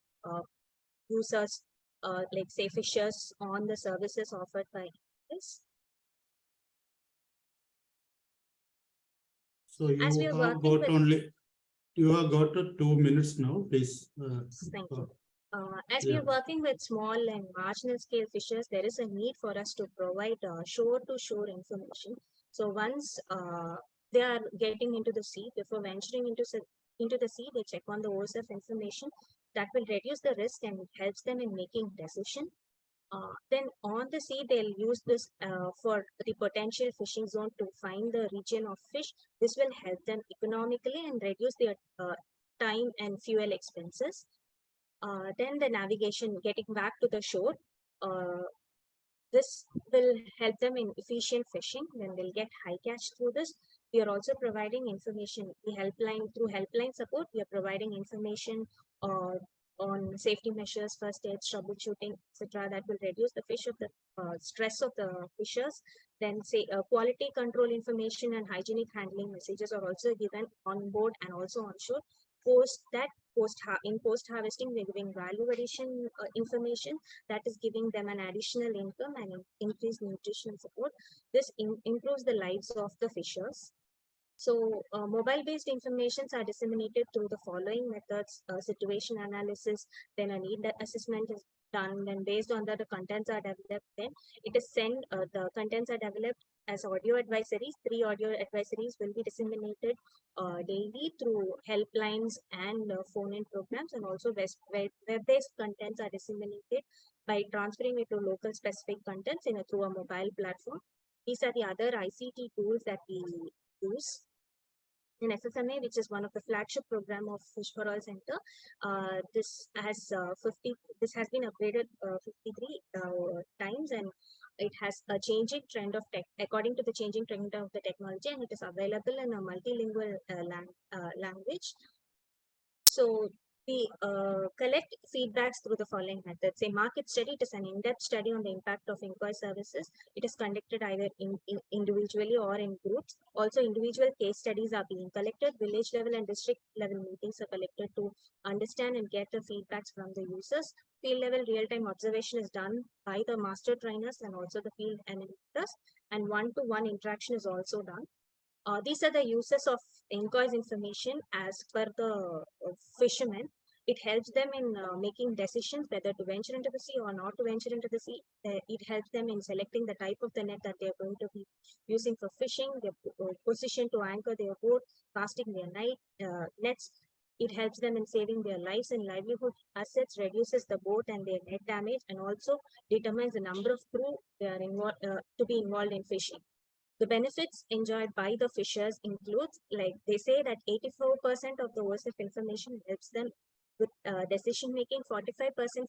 users, like say fishers, on the services offered by this. So you As we are have working got with, you have got 2 minutes now, please. Thank you. As we are working with small and marginal scale fishers, there is a need for us to provide shore-to-shore information. So once they are getting into the sea, before venturing into the sea, they check on the OSF information that will reduce the risk and helps them in making decision. Then on the sea, they'll use this for the potential fishing zone to find the region of fish. This will help them economically and reduce their time and fuel expenses. Then the navigation, getting back to the shore, this will help them in efficient fishing. Then they'll get high catch through this. We are also providing information, the helpline, through helpline support, we are providing information on safety measures, first aid, troubleshooting, etc. that will reduce the stress of the fishers. Then say quality control information and hygienic handling messages are also given on board and also on shore. In post harvesting, we're giving value addition information that is giving them an additional income and increased nutritional support. This improves the lives of the fishers. So mobile-based informations are disseminated through the following methods: situation analysis, then a need assessment is done, then based on that the contents are developed, then it is sent, the contents are developed as audio advisories. 3 audio advisories will be disseminated daily through helplines and phone-in programs, and also web-based contents are disseminated by transferring it to local specific contents through a mobile platform. These are the other ICT tools that we use. In FFMA, which is one of the flagship program of Fish for All Center, this has been upgraded 53 times, and it has a changing trend of according to the changing trend of the technology, and it is available in a multilingual language. So We collect feedbacks through the following methods. A market study, it is an in-depth study on the impact of INCOIS services. It is conducted either individually or in groups. Also, individual case studies are being collected. Village level and district level meetings are collected to understand and get the feedbacks from the users. Field level real-time observation is done by the master trainers and also the field animators, and one-to-one interaction is also done. These are the uses of INCOIS information as per the fishermen. It helps them in making decisions whether to venture into the sea or not to venture into the sea. It helps them in selecting the type of the net that they are going to be using for fishing, their position to anchor their boat, casting their nets. It helps them in saving their lives and livelihood assets, reduces the boat and their net damage, and also determines the number of crew they are to be involved in fishing. The benefits enjoyed by the fishers includes, like they say that 84% of the OSF information helps them with decision making. 45%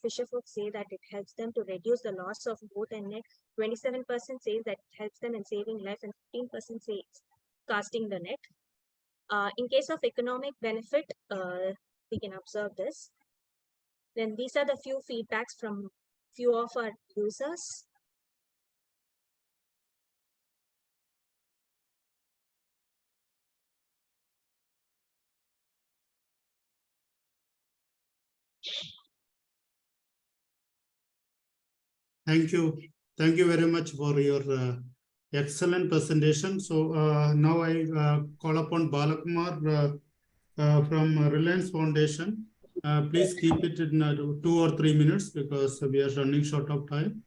fisher folks say that it helps them to reduce the loss of boat and net. 27% says that it helps them in saving life, and 15% says casting the net. In case of economic benefit, we can observe this. Then these are the few feedbacks from few of our users. Thank you. Thank you very much for your excellent presentation. So now I call upon Balakumar from Reliance Foundation. Please keep it in 2 or 3 minutes because we are running short of time.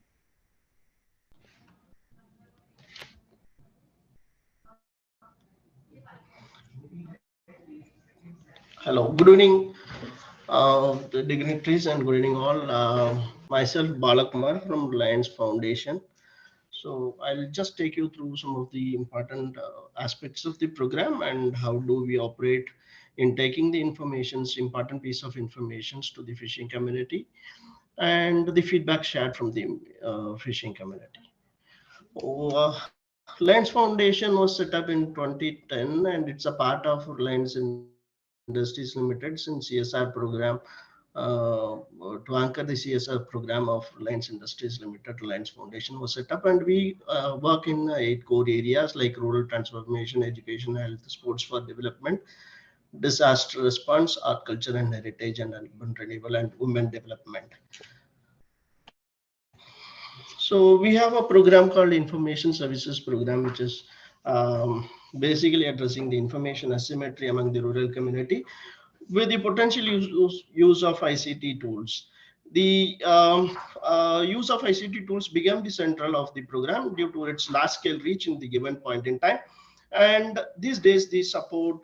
Hello, good evening, the dignitaries, and good evening all. Myself, Balakumar from Reliance Foundation. So I'll just take you through some of the important aspects of the program and how do we operate in taking the important piece of information to the fishing community and the feedback shared from the fishing community. Reliance Foundation was set up in 2010 and it's a part of Reliance Industries Limited's CSR program. To anchor the CSR program of Reliance Industries Limited, Reliance Foundation was set up, and we work in 8 core areas like rural transformation, education, health, sports for development, disaster response, art, culture and heritage, and urban renewal, and women development. So we have a program called Information Services Program, which is basically addressing the information asymmetry among the rural community with the potential use of ICT tools. The use of ICT tools became the central of the program due to its large scale reach in the given point in time. And these days, the support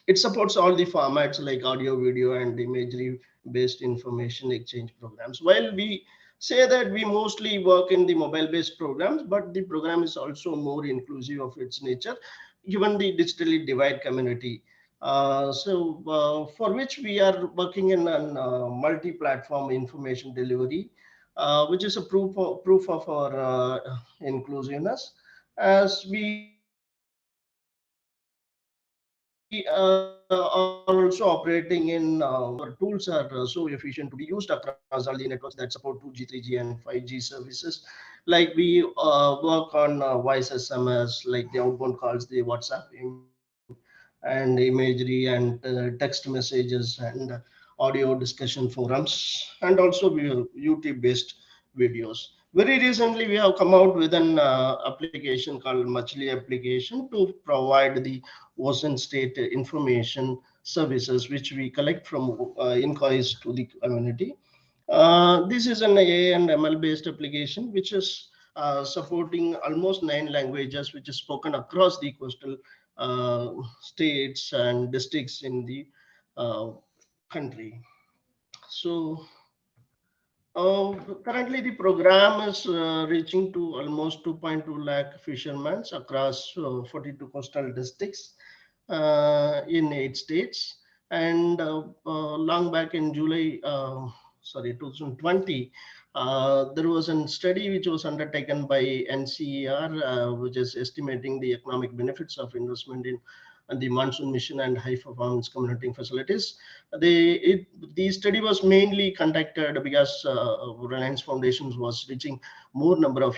it supports all the formats like audio, video, and imagery based information exchange programs. While we say that we mostly work in the mobile based programs, but the program is also more inclusive of its nature, given the digitally divide community. For which we are working in a multi-platform information delivery, which is a proof of our inclusiveness, as we are also operating in our tools are so efficient to be used across all the networks that support 2G, 3G, and 5G services. Like we work on voice SMS, like the outbound calls, the WhatsApp and imagery and text messages and audio discussion forums, and also YouTube based videos. Very recently, we have come out with an application called Machli application to provide the ocean state information services, which we collect from INCOIS to the community. This is an AI and ML based application, which is supporting almost 9 languages, which is spoken across the coastal states and districts in the country. So currently the program is reaching to almost 2.2 lakh fishermen across 42 coastal districts in 8 states. And long back in July 2020, there was a study which was undertaken by NCER, which is estimating the economic benefits of investment in and the monsoon mission and high performance commuting facilities. The study was mainly conducted because Reliance Foundation was reaching more number of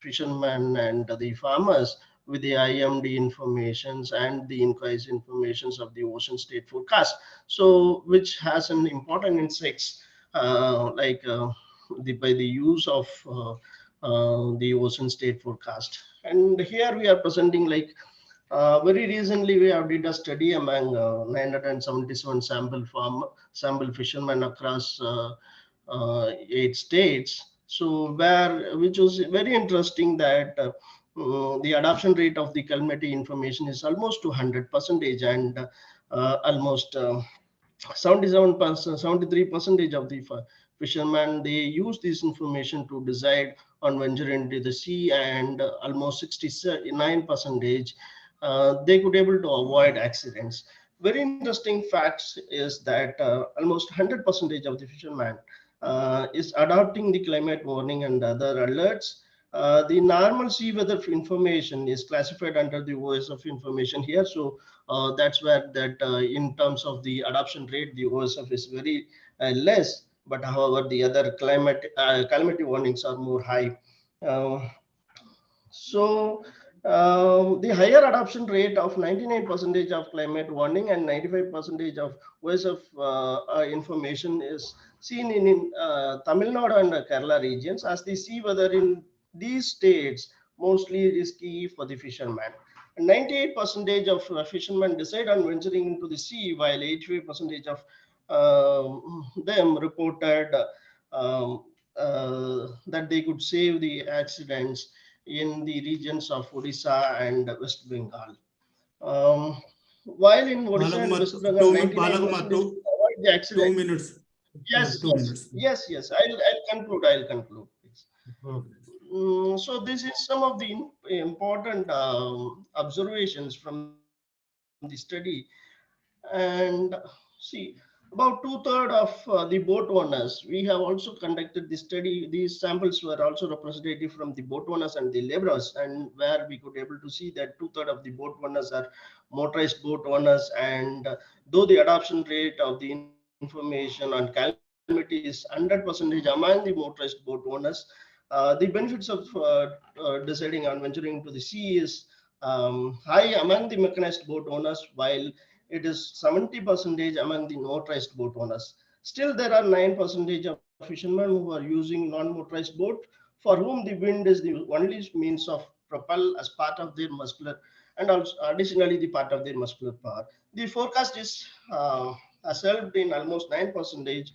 fishermen and the farmers with the IMD informations and the INCOIS informations of the ocean state forecast. So which has an important insights by the use of the ocean state forecast. And here we are presenting very recently we have did a study among 977 sample fishermen across 8 states. So which was very interesting that the adoption rate of the Calmette information is almost to 100%, and almost 77%, 73% of the fishermen, they use this information to decide on venturing into the sea, and almost 69% they could able to avoid accidents. Very interesting facts is that almost 100% of the fishermen is adopting the climate warning and other alerts. The normal sea weather information is classified under the OSF information here. So that's where that in terms of the adoption rate, the OSF is very less. But however, the other calamity warnings are more high. The higher adoption rate of 99% of climate warning and 95% of OSF information is seen in Tamil Nadu and Kerala regions, as the sea weather in these states mostly risky for the fishermen. 98% of fishermen decide on venturing into the sea, while 85% of them reported that they could save the accidents in the regions of Odisha and West Bengal. While in Odisha and West Bengal, 99% avoid the accident. 2 minutes. Yes, 2 minutes. yes. I'll conclude. Okay. So this is some of the important observations from the study. And see, about 2/3 of the boat owners, we have also conducted the study. These samples were also representative from the boat owners and the laborers, and where we could able to see that 2/3 of the boat owners are motorized boat owners. And though the adoption rate of the information on calamity is 100% among the motorized boat owners, the benefits of deciding on venturing into the sea is high among the mechanized boat owners, while it is 70% among the motorized boat owners. Still, there are 9% of fishermen who are using non-motorized boat, for whom the wind is the only means of propel as part of their muscular, and also additionally the part of their muscular power. The forecast is has helped in almost 9%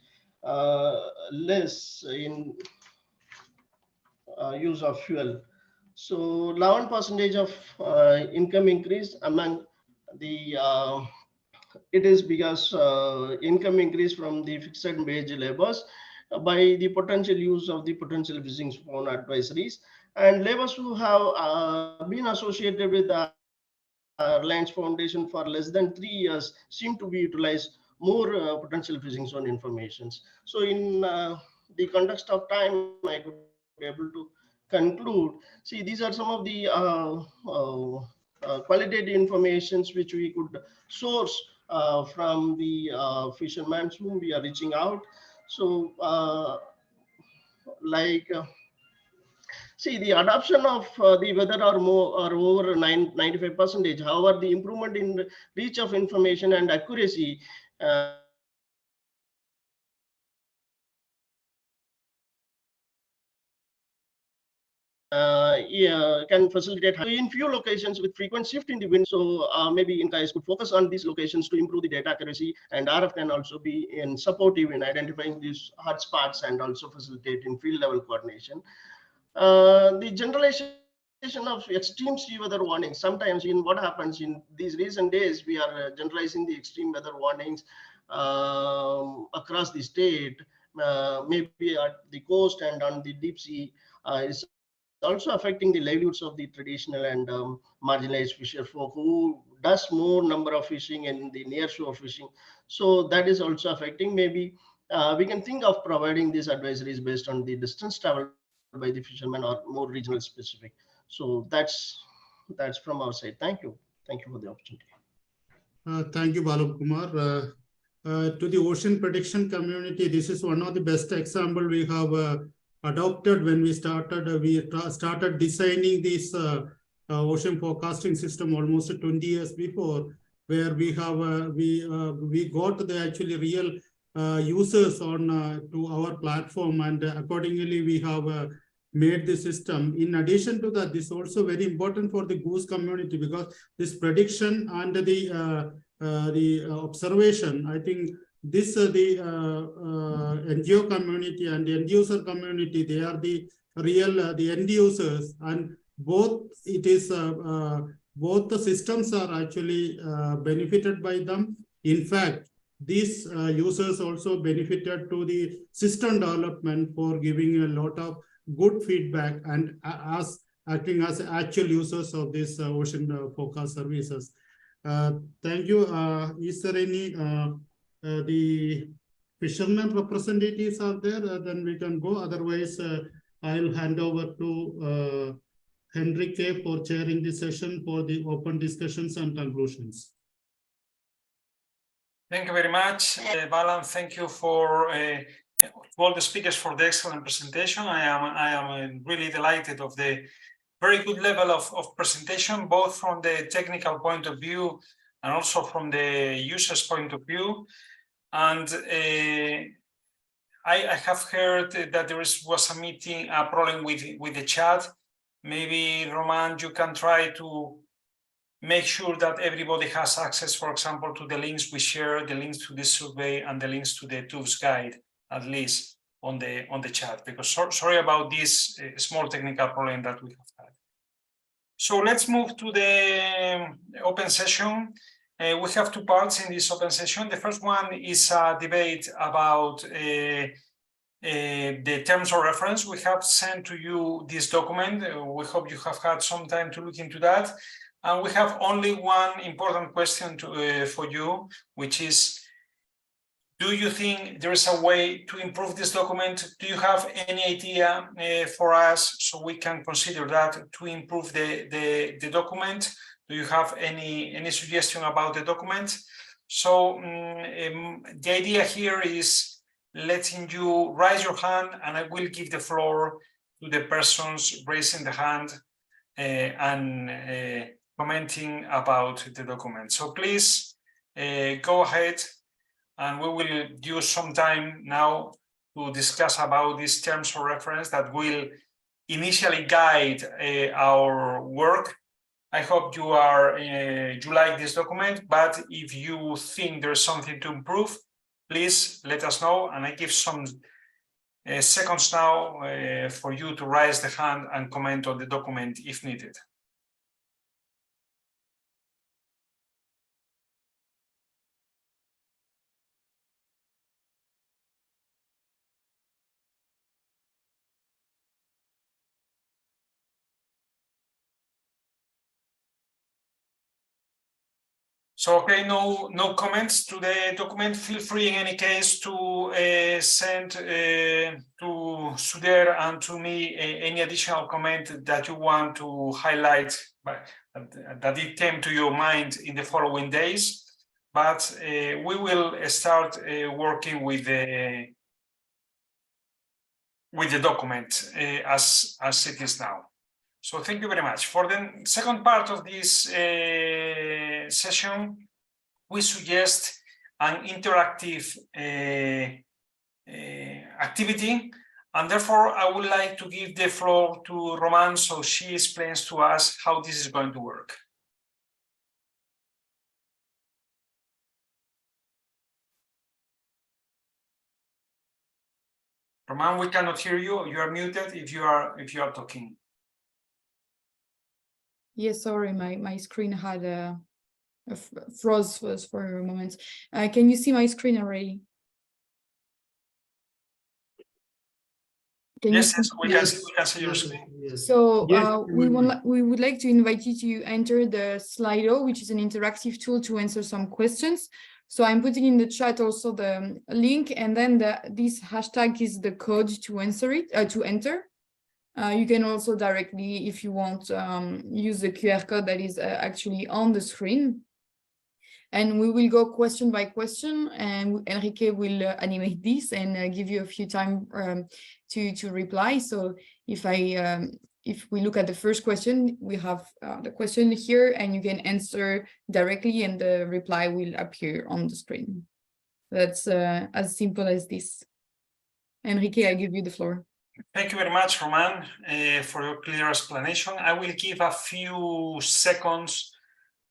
less in use of fuel. So 11% of income increase among the it is because income increase from the fixed wage labors by the potential use of the potential fishing spawn advisories, and laborers who have been associated with the Reliance Foundation for less than 3 years seem to be utilized more potential fishing zone informations. So in the context of time, I could be able to conclude. See, these are some of the qualitative informations which we could source from the fishermen whom we are reaching out. So see, the adoption of the weather are over 95%. However, the improvement in reach of information and accuracy can facilitate in few locations with frequent shift in the wind. So maybe INCOIS could focus on these locations to improve the data accuracy, and RF can also be supportive in identifying these hotspots and also facilitate in field level coordination. The generalization of extreme sea weather warnings. Sometimes in what happens in these recent days, we are generalizing the extreme weather warnings across the state, maybe at the coast and on the deep sea. Is also affecting the livelihoods of the traditional and marginalized fisher folk who does more number of fishing in the near shore fishing. So that is also affecting. Maybe we can think of providing these advisories based on the distance traveled by the fishermen or more regional specific. So that's from our side. Thank you for the opportunity. Thank you, Kumar. To the ocean prediction community, this is one of the best example we have adopted when we started. We started designing this ocean forecasting system almost 20 years before, where we have we got the actually real users on to our platform, and accordingly we have made the system. In addition to that, this is also very important for the goose community, because this prediction and the observation, I think this the NGO community and the end user community, they are the real the end users, and both it is both the systems are actually benefited by them. In fact, these users also benefited to the system development for giving a lot of good feedback and as acting as actual users of this ocean forecast services. Thank you. Is there any the fishermen representatives are there? Then we can go. Otherwise, I'll hand over to Enrique for chairing the session for the open discussions and conclusions. Thank you very much, Balan. Thank you for all the speakers for the excellent presentation. I am really delighted of the very good level of presentation, both from the technical point of view and also from the user's point of view. And I have heard that there was a meeting, a problem with the chat. Maybe, Roman, you can try to make sure that everybody has access, for example, to the links we share, the links to the survey and the links to the tools guide, at least on the chat, because sorry about this small technical problem that we have had. So let's move to the open session. We have two parts in this open session. The first one is a debate about the terms of reference. We have sent to you this document. We hope you have had some time to look into that. And we have only one important question for you, which is, do you think there is a way to improve this document? Do you have any idea for us so we can consider that to improve the document? Do you have any suggestion about the document? So the idea here is letting you raise your hand, and I will give the floor to the persons raising the hand and commenting about the document. So please go ahead, and we will use some time now to discuss about these terms of reference that will initially guide our work. I hope you like this document, but if you think there's something to improve, please let us know, and I give some seconds now for you to raise the hand and comment on the document if needed. So, okay, no comments to the document. Feel free in any case to send to Suder and to me any additional comment that you want to highlight, that it came to your mind in the following days. But we will start working with the document as it is now. So thank you very much. For the second part of this session, we suggest an interactive activity, and therefore I would like to give the floor to Romane so she explains to us how this is going to work. Romane, we cannot hear you. You are muted if you are talking. Yes, sorry, my screen had a froze for a moment. Can you see my screen already? Yes, we can see your screen. So we would like to invite you to enter the Slido, which is an interactive tool to answer some questions. So I'm putting in the chat also the link, and then this hashtag is the code to answer it, to enter. You can also directly, if you want, use the QR code that is actually on the screen. And we will go question by question, and Enrique will animate this and give you a few time to reply. So if we look at the first question, we have the question here, and you can answer directly and the reply will appear on the screen. That's as simple as this. Enrique, I give you the floor. Thank you very much, Romane, for your clear explanation. I will give a few seconds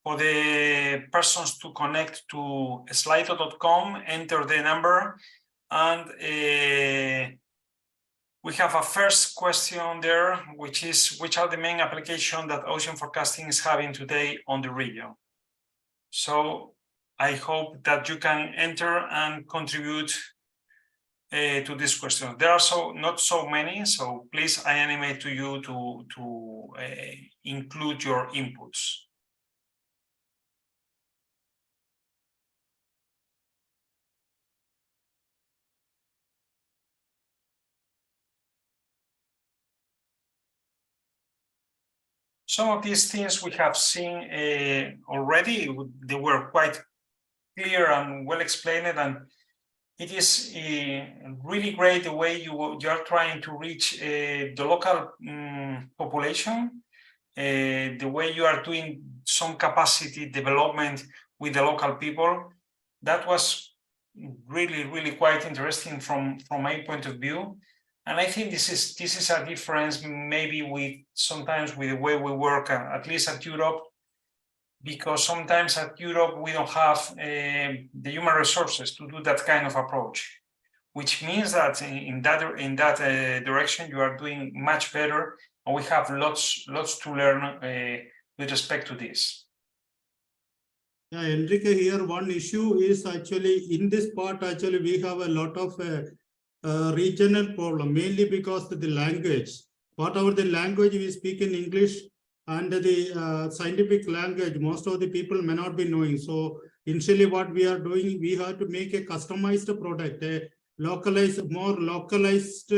for the persons to connect to slido.com, enter the number, and we have a first question there, which is, which are the main applications that ocean forecasting is having today on the region? So I hope that you can enter and contribute to this question. There are not so many, so please I animate to you to include your inputs. Some of these things we have seen already. They were quite clear and well explained, and it is really great the way you are trying to reach the local population, the way you are doing some capacity development with the local people. That was really quite interesting from my point of view. And I think this is a difference maybe sometimes with the way we work, at least at Europe, because sometimes at Europe we don't have the human resources to do that kind of approach, which means that in that direction you are doing much better, and we have lots to learn with respect to this. Yeah, Enrique, here one issue is actually in this part, actually we have a lot of regional problem, mainly because of the language. Whatever the language we speak in English and the scientific language, most of the people may not be knowing. So initially what we are doing, we have to make a customized product, a localized, more localized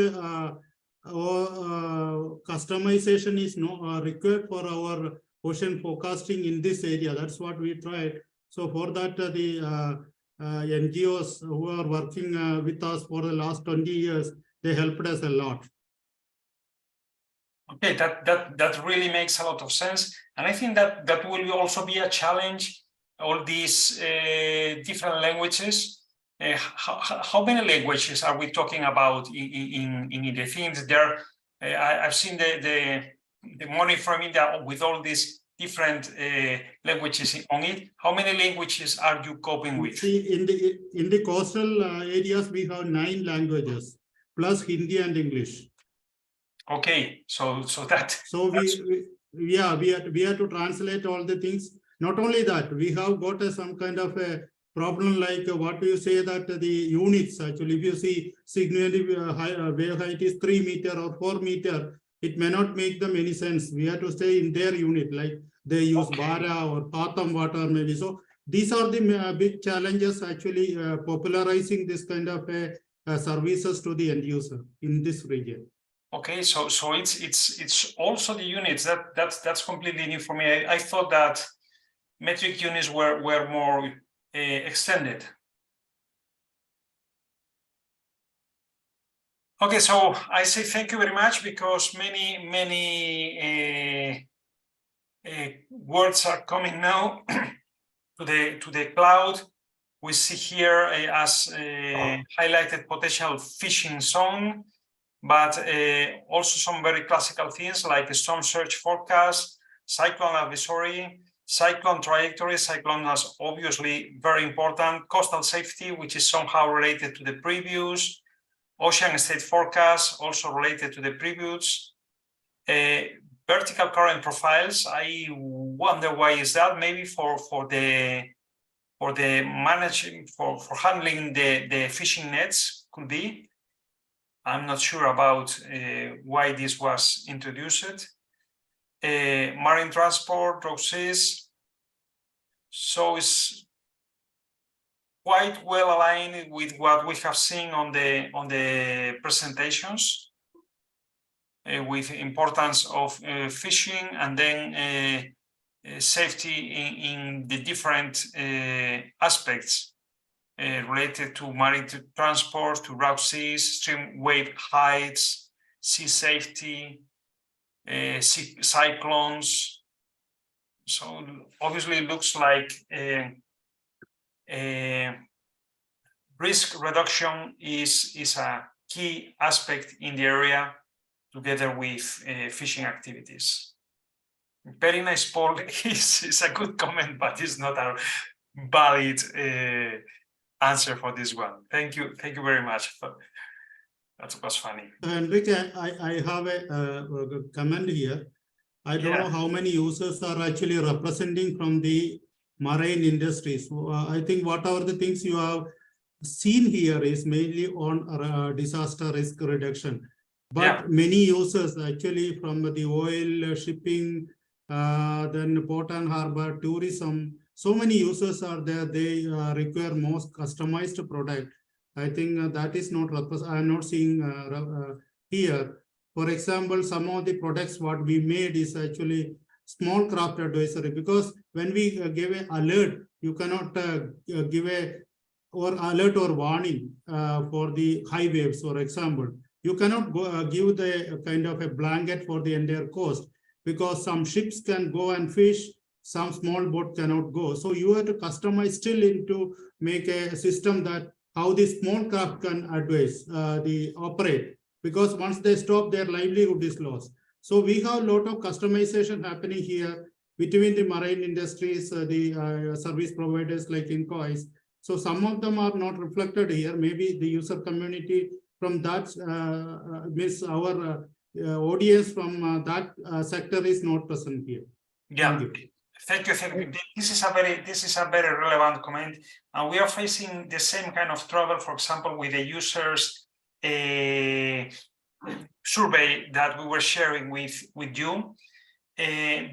customization is required for our ocean forecasting in this area. That's what we tried. So for that, the NGOs who are working with us for the last 20 years, they helped us a lot. Okay, that really makes a lot of sense. And I think that will also be a challenge, all these different languages. How many languages are we talking about in the things there? I've seen the money from India with all these different languages on it. How many languages are you coping with? See, in the coastal areas, we have 9 languages, plus Hindi and English. Okay, so we have to translate all the things. Not only that, we have got some kind of a problem like what do you say that the units actually, if you see significant wave height is 3 meter or 4 meter, it may not make them any sense. We have to stay in their unit, like they use bara or patam water maybe. So these are the big challenges actually popularizing this kind of services to the end user in this region. Okay, so it's also the units that's completely new for me. I thought that metric units were more extended. Okay, so I say thank you very much because many words are coming now to the cloud. We see here as highlighted potential fishing zone, but also some very classical things like storm surge forecast, cyclone advisory, cyclone trajectory. Cyclone is obviously very important. Coastal safety, which is somehow related to the previous. Ocean state forecast, also related to the previous. Vertical current profiles. I wonder why is that? Maybe for managing for handling the fishing nets could be. I'm not sure about why this was introduced. Marine transport, routes. So it's quite well aligned with what we have seen on the presentations, with importance of fishing, and then safety in the different aspects related to marine transport, to route seas, stream wave heights, sea safety, cyclones. So obviously it looks like risk reduction is a key aspect in the area, together with fishing activities. Very nice, Paul. is a good comment, but it's not a valid answer for this one. Thank you very much. That was funny. Enrique, I have a comment here. I don't know how many users are actually representing from the marine industries. So, I think whatever the things you have seen here is mainly on disaster risk reduction. But many users actually from the oil, shipping, then port and harbor, tourism, so many users are there. They require most customized product. I think that is not, I am not seeing here. For example, some of the products what we made is actually small craft advisory, because when we give an alert, you cannot give a alert or warning for the high waves, for example. You cannot go, give the kind of a blanket for the entire coast, because some ships can go and fish, some small boat cannot go. So you have to customize still into make a system that how the small craft can advise the operate, because once they stop, their livelihood is lost. So we have a lot of customization happening here between the marine industries, the service providers like INCOIS. So some of them are not reflected here. Maybe the user community from that means our audience from that sector is not present here. Yeah. Thank you. This is a very relevant comment, and we are facing the same kind of trouble, for example, with the users survey that we were sharing with you,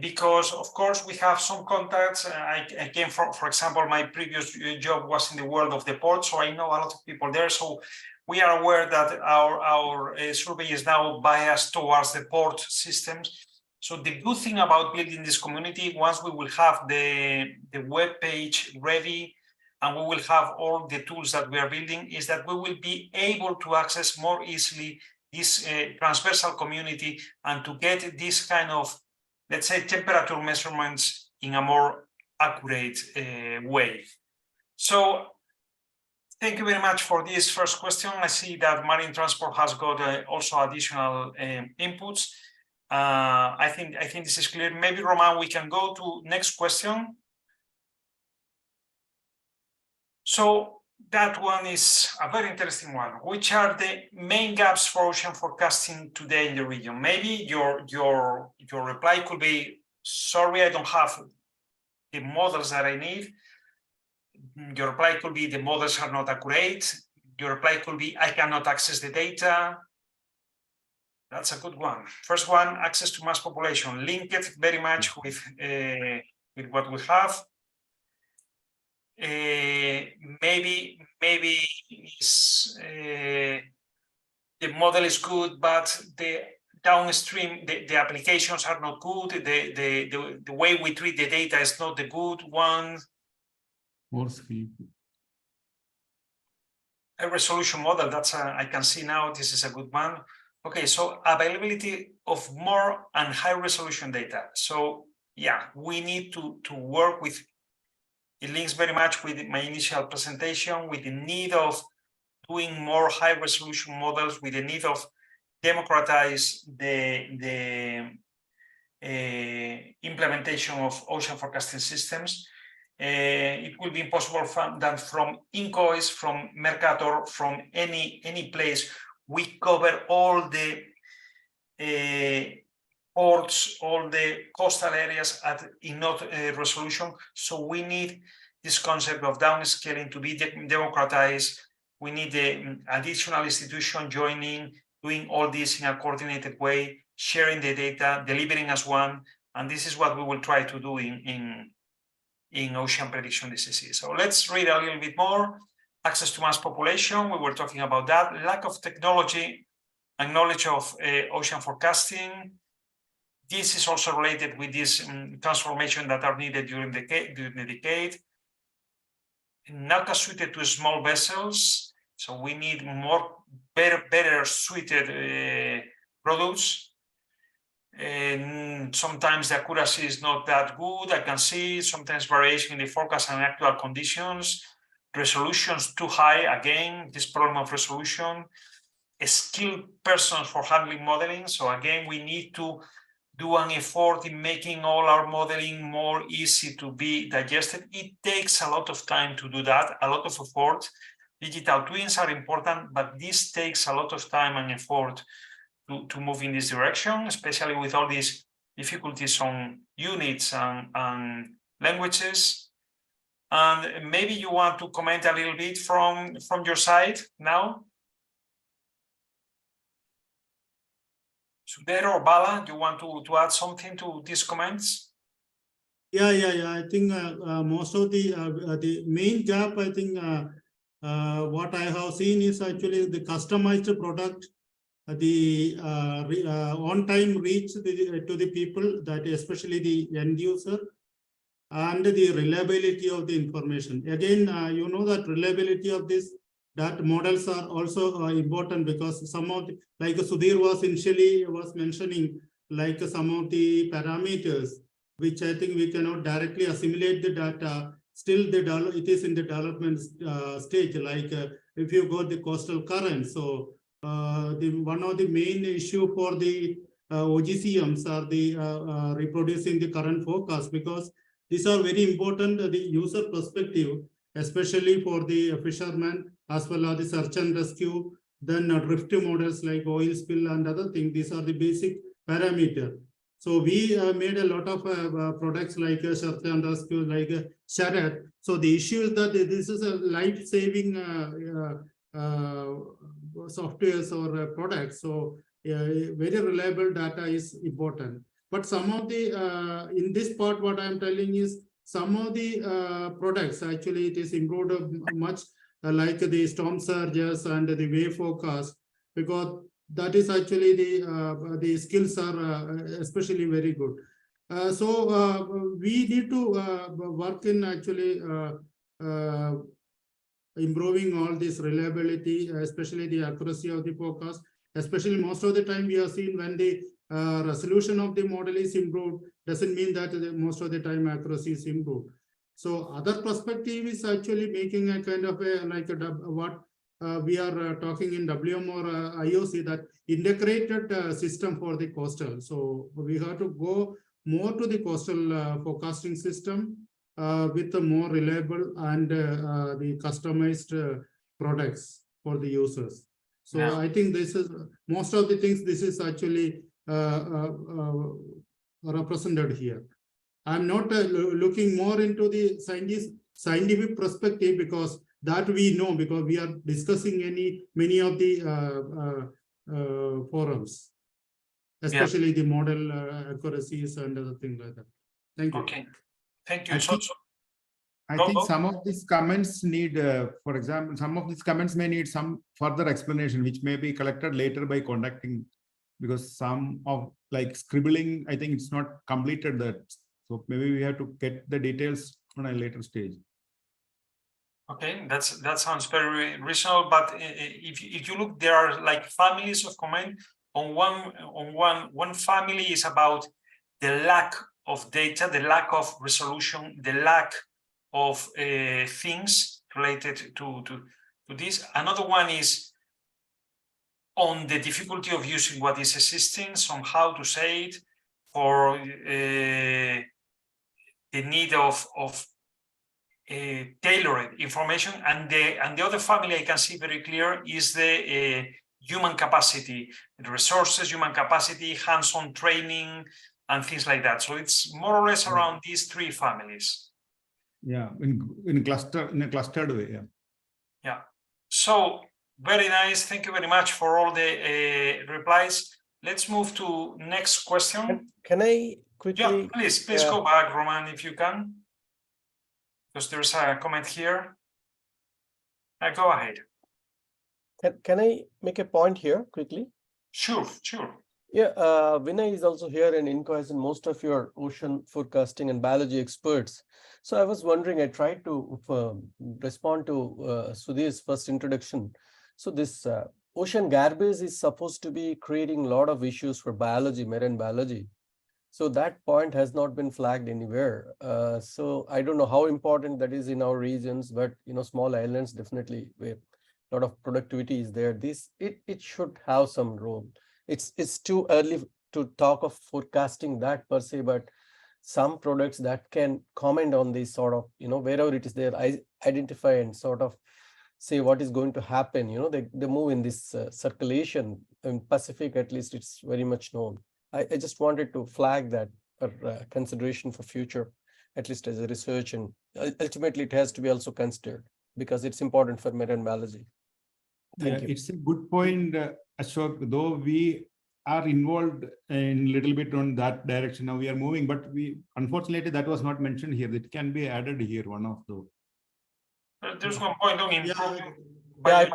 because of course we have some contacts. I came from, for example, my previous job was in the world of the port, so I know a lot of people there. So we are aware that our survey is now biased towards the port systems. So the good thing about building this community, once we will have the web page ready and we will have all the tools that we are building, is that we will be able to access more easily this transversal community and to get this kind of, let's say, temperature measurements in a more accurate way. So thank you very much for this first question. I see that marine transport has got also additional inputs. I think this is clear. Maybe, Roman, we can go to next question. So that one is a very interesting one. Which are the main gaps for ocean forecasting today in the region? Maybe your reply could be, sorry, I don't have the models that I need. Your reply could be, the models are not accurate. Your reply could be, I cannot access the data. That's a good one. First one, access to mass population, linked very much with what we have. Maybe is, the model is good, but the downstream, the applications are not good. The way we treat the data is not the good one. A resolution model, that's I can see now, this is a good one. Okay, so availability of more and high resolution data. So yeah, we need to work with, it links very much with my initial presentation, with the need of doing more high resolution models, with the need of democratize the implementation of ocean forecasting systems. It will be impossible that from INCOIS, from Mercator, from any place, we cover all the ports, all the coastal areas at enough resolution. So we need this concept of downscaling to be democratized. We need the additional institution joining, doing all this in a coordinated way, sharing the data, delivering as one. And this is what we will try to do in OceanPrediction DCC. So let's read a little bit more. Access to mass population, we were talking about that. Lack of technology and knowledge of ocean forecasting. this is also related with this transformation that are needed during the decade. Not suited to small vessels, so we need better suited products. And sometimes the accuracy is not that good. I can see sometimes variation in the forecast and actual conditions. Resolutions too high. Again, this problem of resolution. Skilled persons for handling modeling. So again, we need to do an effort in making all our modeling more easy to be digested. It takes a lot of time to do that, a lot of effort. Digital twins are important, but this takes a lot of time and effort to move in this direction, especially with all these difficulties on units and languages. And maybe you want to comment a little bit from your side now? Sudhir or Bala, do you want to add something to these comments? Yeah. I think most of the main gap, I think what I have seen is actually the customized product, the on-time reach to the people, that especially the end user, and the reliability of the information. Again, you know that reliability of this, that models are also important, because some of the, like Sudhir was initially mentioning, like some of the parameters, which I think we cannot directly assimilate the data. Still, it is in the development stage. Like if you go the coastal current, so one of the main issue for the OGCMs are the reproducing the current forecast, because these are very important the user perspective, especially for the fishermen, as well as the search and rescue. Then drift models like oil spill and other things. These are the basic parameter. So we made a lot of products like search and rescue, like Sharat. So the issue is that this is a life-saving softwares or products. So very reliable data is important. But some of the, in this part, what I'm telling is some of the products, actually it is improved much, like the storm surges and the wave forecast, because that is actually the skills are especially very good. So we need to work in actually improving all this reliability, especially the accuracy of the forecast. Especially most of the time we have seen when the resolution of the model is improved, doesn't mean that most of the time accuracy is improved. So other perspective is actually making a kind of a like what we are talking in WM or IOC, that integrated system for the coastal. So we have to go more to the coastal forecasting system with a more reliable and the customized products for the users. So yeah. I think this is most of the things. This is actually represented here. I'm not looking more into the scientific perspective, because that we know, because we are discussing many of the forums, especially the model accuracies and other things like that. Thank you. Okay, thank you. I think some of these comments need, for example, some of these comments may need some further explanation, which may be collected later by contacting, because some of like scribbling, I think it's not completed that. So maybe we have to get the details on a later stage. Okay, that sounds very reasonable. But if you look, there are like families of comment. On one family is about the lack of data, the lack of resolution, the lack of things related to this. Another one is on the difficulty of using what is existing, on how to say it, for the need of tailored information, and the other family I can see very clear is the human capacity, the resources, human capacity, hands-on training, and things like that. So it's more or less around these three families. Yeah, in a clustered way. Yeah. Yeah. So very nice. Thank you very much for all the replies. Let's move to next question. Can I quickly? Yeah, please go back, Roman, if you can, because there's a comment here. Go ahead. Can I make a point here quickly? Sure. Yeah, Vinay is also here and INCOIS and most of your ocean forecasting and biology experts. So I was wondering, I tried to respond to Sudhir's first introduction. So this ocean garbage is supposed to be creating a lot of issues for biology, marine biology. So that point has not been flagged anywhere. So I don't know how important that is in our regions, but small islands definitely where a lot of productivity is there. It should have some role. It's too early to talk of forecasting that per se, but some products that can comment on this sort of, wherever it is there, identify and sort of say what is going to happen. They move in this circulation. In Pacific, at least, it's very much known. I just wanted to flag that for consideration for future, at least as a research, and ultimately it has to be also considered because it's important for marine biology. Thank you. It's a good point, Ashok, though we are involved in little bit on that direction. Now we are moving, but unfortunately that was not mentioned here. It can be added here, one of those. There's one point on improving. Yeah,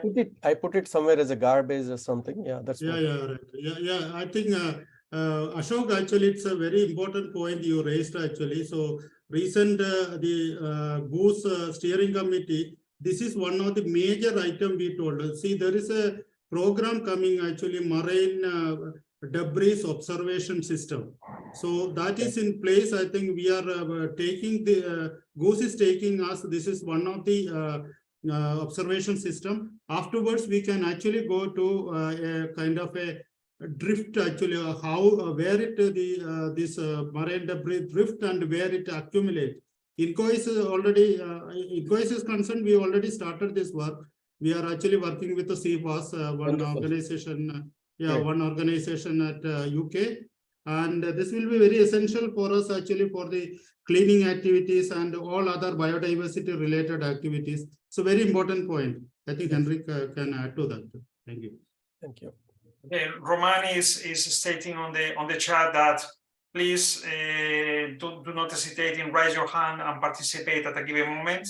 I put it somewhere as a garbage or something. Yeah, that's right. Yeah. I think Ashok, actually, it's a very important point you raised actually. So recent the Goose steering committee, this is one of the major item we told. See, there is a program coming actually, marine debris observation system. So that is in place. I think we are taking the Goose is taking us. This is one of the observation system. Afterwards, we can actually go to a kind of a drift actually, where it this marine debris drift and where it accumulate. INCOIS is already INCOIS is concerned. We already started this work. We are actually working with the CFAS, one organization. One organization at UK, and this will be very essential for us actually for the cleaning activities and all other biodiversity related activities. So very important point. I think Enrique can add to that. Thank you. Thank you. Okay, Romane is stating on the chat that please do not hesitate in raise your hand and participate at a given moment.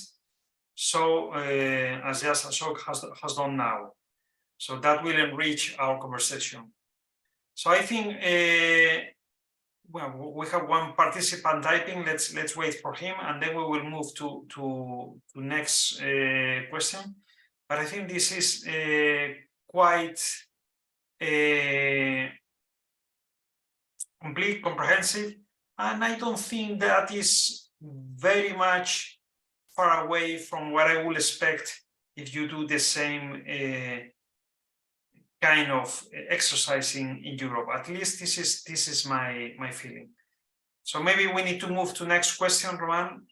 So as just Ashok has done now. So that will enrich our conversation. So I think well, we have one participant typing. Let's wait for him, and then we will move to next question. But I think this is quite complete, comprehensive, and I don't think that is very much far away from what I would expect if you do the same kind of exercising in Europe. At least this is my feeling. So maybe we need to move to next question, Roman.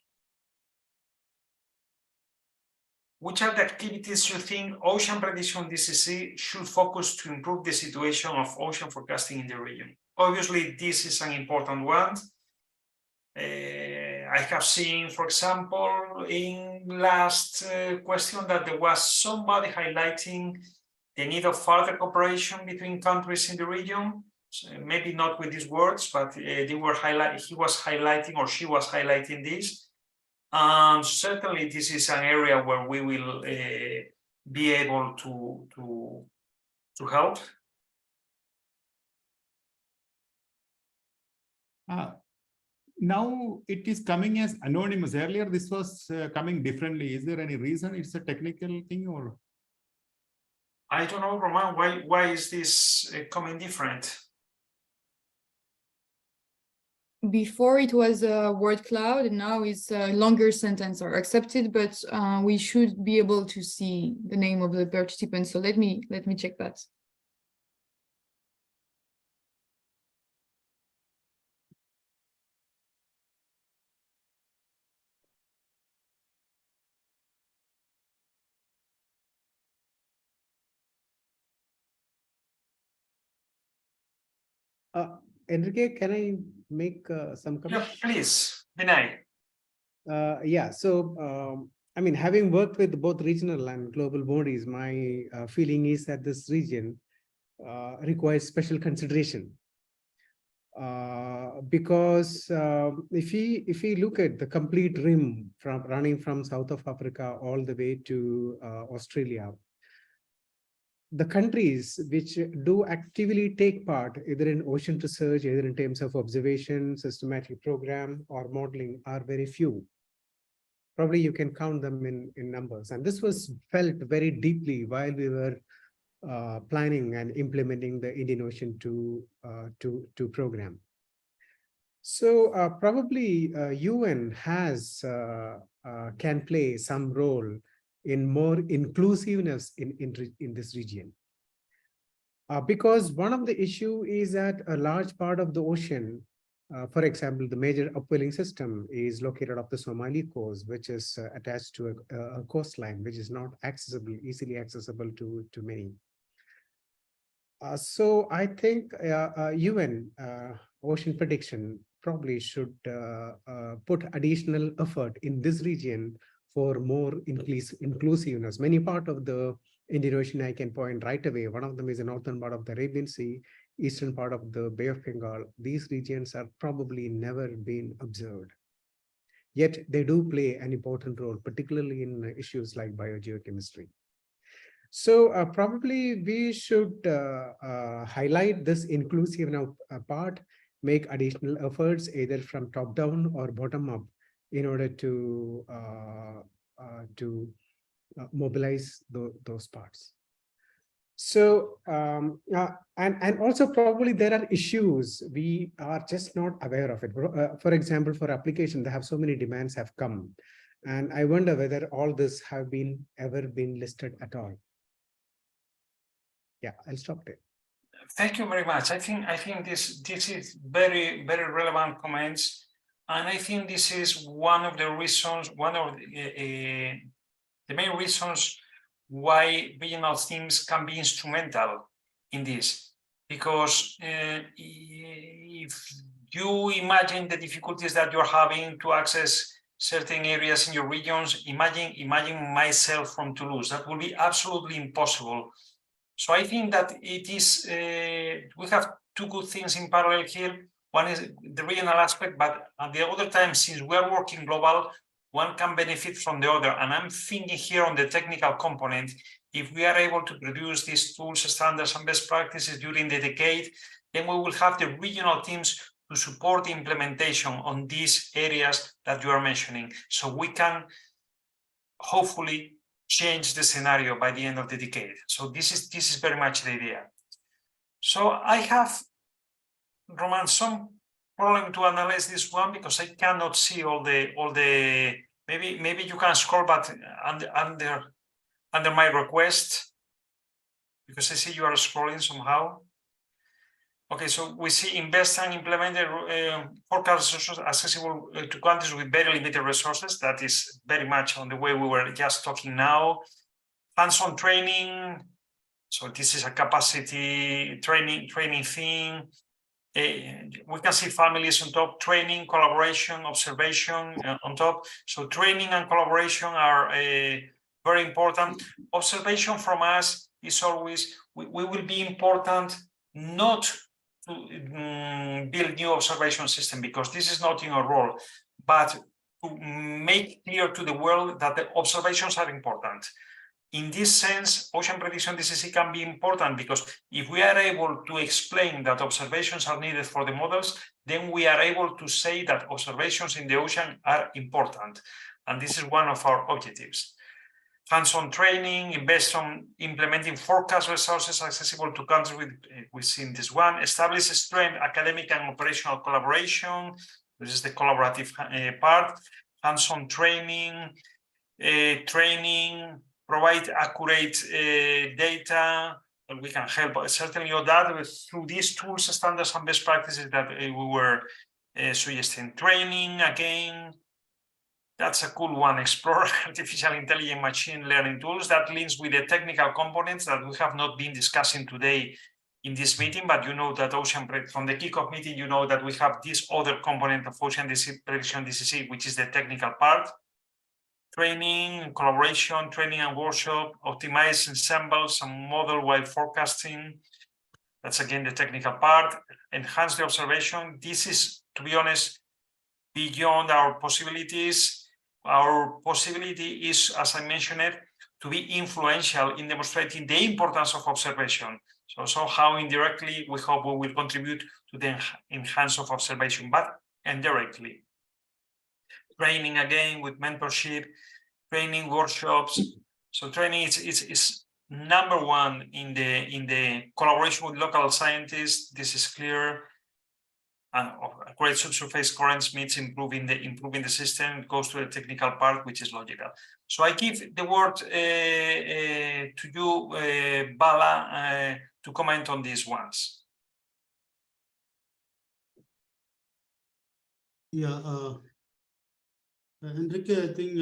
Which are the activities you think OceanPrediction DCC should focus to improve the situation of ocean forecasting in the region? Obviously, this is an important one. I have seen, for example, in last question that there was somebody highlighting the need of further cooperation between countries in the region. So maybe not with these words, but he was highlighting or she was highlighting this. Certainly, this is an area where we will be able to help. Now it is coming as anonymous. Earlier, this was coming differently. Is there any reason? It's a technical thing, or? I don't know, Roman. Why is this coming different? Before it was a word cloud, and now it's a longer sentence are accepted, but we should be able to see the name of the participant. So let me check that. Enrique, can I make some comments? Yeah, please, Vinay. Yeah, so I mean, having worked with both regional and global bodies, my feeling is that this region requires special consideration. Because if we look at the complete rim from running from South of Africa all the way to Australia, the countries which do actively take part either in ocean research, either in terms of observation, systematic program, or modeling are very few. Probably you can count them in numbers. And this was felt very deeply while we were planning and implementing the Indian Ocean 2 program. So probably UN can play some role in more inclusiveness in this region. Because one of the issue is that a large part of the ocean, for example, the major upwelling system is located off the Somali coast, which is attached to a coastline, which is not accessible, easily accessible to many. So I think UN ocean prediction probably should put additional effort in this region for more inclusiveness. Many part of the Indian Ocean I can point right away. One of them is the northern part of the Arabian Sea, eastern part of the Bay of Bengal. These regions are probably never been observed. Yet they do play an important role, particularly in issues like biogeochemistry. So probably we should highlight this inclusive part, make additional efforts either from top down or bottom up in order to mobilize those parts. So and also probably there are issues we are just not aware of it. For example, for application, they have so many demands have come, and I wonder whether all this have ever been listed at all. Yeah, I'll stop there. Thank you very much. I think this is very relevant comments, and I think this is one of the reasons, the main reasons why regional teams can be instrumental in this. Because if you imagine the difficulties that you're having to access certain areas in your regions, imagine myself from Toulouse. That would be absolutely impossible. So I think that it is, we have two good things in parallel here. One is the regional aspect, but at the other time, since we are working global, one can benefit from the other. And I'm thinking here on the technical component. If we are able to produce these tools, standards, and best practices during the decade, then we will have the regional teams to support the implementation on these areas that you are mentioning. So we can hopefully change the scenario by the end of the decade. So this is very much the idea. So I have, Roman, some problem to analyze this one because I cannot see all the maybe you can scroll, but under my request, because I see you are scrolling somehow. Okay, so we see invest and implement forecast resources accessible to countries with very limited resources. That is very much on the way we were just talking now. Hands-on training. So this is a capacity training thing. We can see families on top, training, collaboration, observation on top. So training and collaboration are very important. Observation from us is always, we will be important not to build new observation system, because this is not in our role, but to make clear to the world that the observations are important. In this sense, OceanPrediction DCC can be important, because if we are able to explain that observations are needed for the models, then we are able to say that observations in the ocean are important. And this is one of our objectives. Hands-on training, invest on implementing forecast resources accessible to countries with, we've seen this one, establish strength, academic and operational collaboration. This is the collaborative part. Hands-on training, provide accurate data. We can help certainly on that through these tools, standards, and best practices that we were suggesting. Training, again, that's a cool one. Explore artificial intelligence machine learning tools. That links with the technical components that we have not been discussing today in this meeting, but you know that from the kickoff meeting, you know that we have this other component of OceanPrediction DCC, which is the technical part. Training, collaboration, training and workshop, optimize ensembles and model while forecasting. That's again the technical part. Enhance the observation. This is, to be honest, beyond our possibilities. Our possibility is, as I mentioned it, to be influential in demonstrating the importance of observation. So somehow indirectly, we hope we will contribute to the enhance of observation, but indirectly. Training again with mentorship, training workshops. So training is number one in the collaboration with local scientists. This is clear. Great subsurface currents means improving the system. It goes to the technical part, which is logical. So I give the word to you, Bala, to comment on these ones. Yeah, Enrique, I think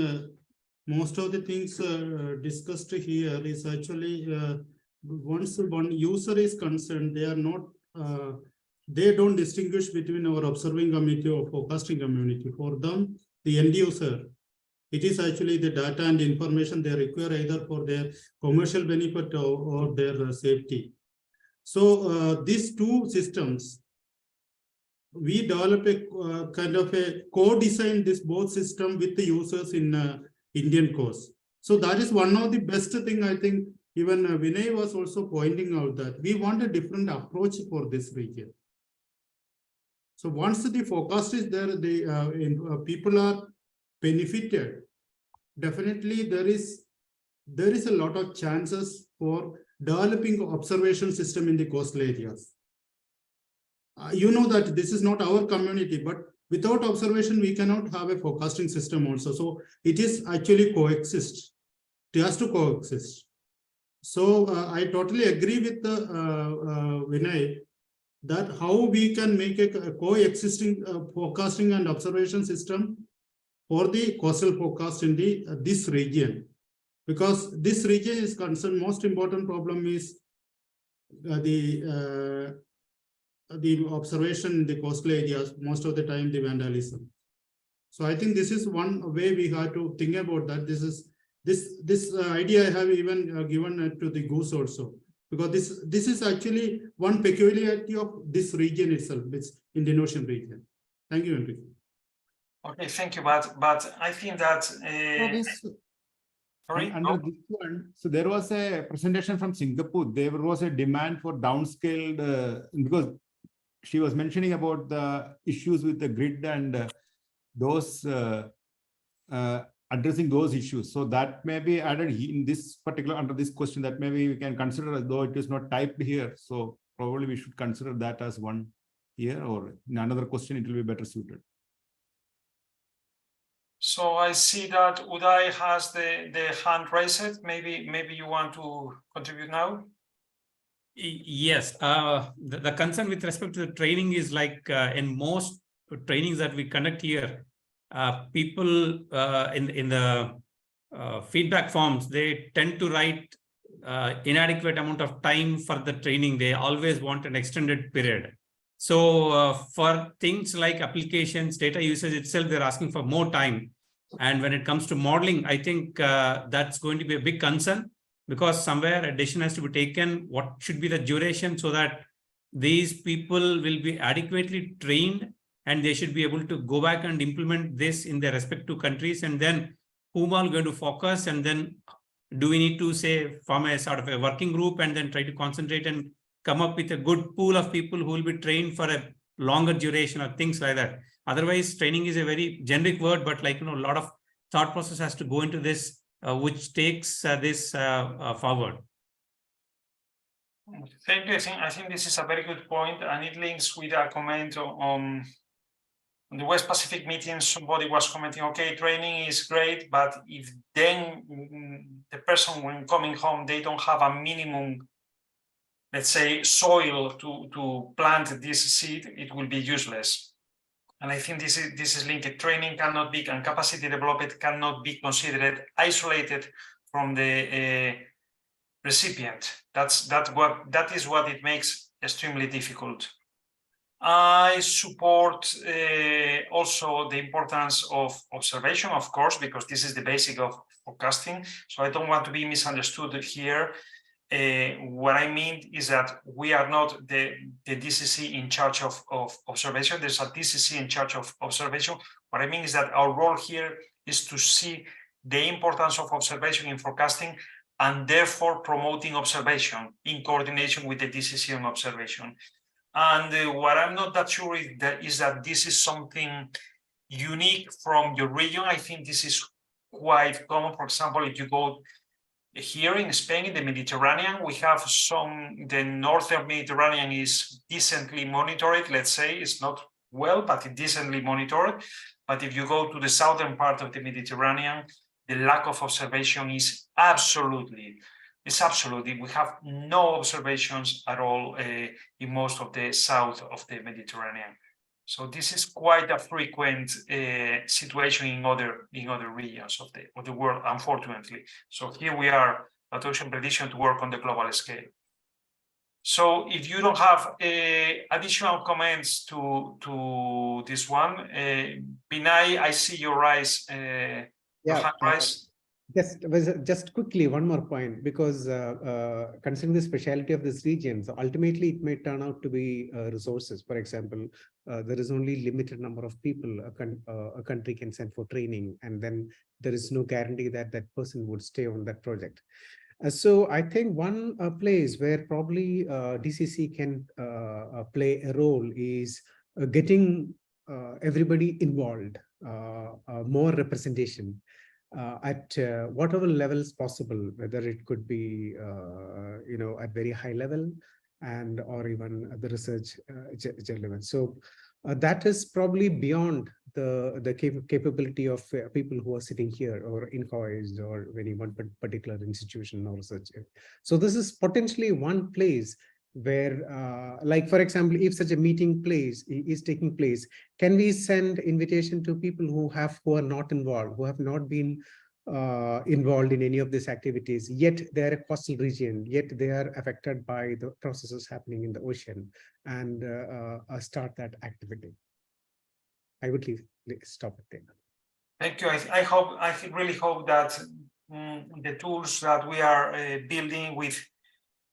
most of the things discussed here is actually once one user is concerned, they are not. They don't distinguish between our observing community or forecasting community. For them, the end user, it is actually the data and information they require either for their commercial benefit or their safety. So these two systems, we develop a kind of a co-design this both system with the users in Indian course. So that is one of the best thing. I think even Vinay was also pointing out that we want a different approach for this region. So once the forecast is there, the people are benefited. Definitely, there is a lot of chances for developing observation system in the coastal areas. You know that this is not our community, but without observation, we cannot have a forecasting system also. So it is actually coexist. It has to coexist. So I totally agree with Vinay that how we can make a coexisting forecasting and observation system for the coastal forecast in this region, because this region is concerned. Most important problem is the observation in the coastal areas. Most of the time, the vandalism. So I think this is one way we have to think about that. This idea I have even given to the Goose also, because this is actually one peculiarity of this region itself, this Indian Ocean region. Thank you, Enrique. Okay, thank you. But I think that under this one, so there was a presentation from Singapore. There was a demand for downscaled because she was mentioning about the issues with the grid and those addressing those issues. So that may be added in this particular under this question, that maybe we can consider, though it is not typed here. So probably we should consider that as one here, or in another question it will be better suited. So I see that Uday has the hand raised. Maybe you want to contribute now. Yes, the concern with respect to the training is like in most trainings that we conduct here, people in the feedback forms, they tend to write inadequate amount of time for the training. They always want an extended period. So for things like applications, data usage itself, they're asking for more time. And when it comes to modeling, I think that's going to be a big concern, because somewhere a decision has to be taken. What should be the duration so that these people will be adequately trained and they should be able to go back and implement this in their respective countries, and then whom are going to focus, and then do we need to say form a sort of a working group and then try to concentrate and come up with a good pool of people who will be trained for a longer duration or things like that. Otherwise, training is a very generic word, but like, a lot of thought process has to go into this, which takes this forward. Thank you. I think this is a very good point, and it links with a comment on the West Pacific meeting. Somebody was commenting, okay, training is great, but if then the person when coming home, they don't have a minimum, let's say, soil to plant this seed, it will be useless. And I think this is linked. Training cannot be, and capacity development cannot be considered isolated from the recipient. That is what it makes extremely difficult. I support also the importance of observation, of course, because this is the basic of forecasting. So I don't want to be misunderstood here. What I mean is that we are not the DCC in charge of observation. There's a DCC in charge of observation. What I mean is that our role here is to see the importance of observation in forecasting, and therefore promoting observation in coordination with the DCC on observation. And what I'm not that sure is that this is something unique from your region. I think this is quite common. For example, if you go here in Spain, in the Mediterranean, we have the northern Mediterranean is decently monitored, let's say. It's not well, but it's decently monitored. But if you go to the southern part of the Mediterranean, the lack of observation is absolutely. We have no observations at all in most of the south of the Mediterranean. So this is quite a frequent situation in other regions of the world, unfortunately. So here we are at Ocean Prediction to work on the global scale. So if you don't have additional comments to this one, Binay, I see your rise. Your hand rise. Just quickly, one more point, because considering the speciality of this region, so ultimately it may turn out to be resources. For example, there is only limited number of people a country can send for training, and then there is no guarantee that that person would stay on that project. So I think one place where probably DCC can play a role is getting everybody involved, more representation. At whatever levels possible, whether it could be, at very high level and or even at the research level. So that is probably beyond the capability of people who are sitting here or INCOIS or any one particular institution or research. So this is potentially one place where, like, for example, if such a meeting is taking place, can we send invitation to people who are not involved, who have not been involved in any of these activities, yet they're a coastal region, yet they are affected by the processes happening in the ocean, and start that activity? I would stop it there. Thank you. I really hope that the tools that we are building with,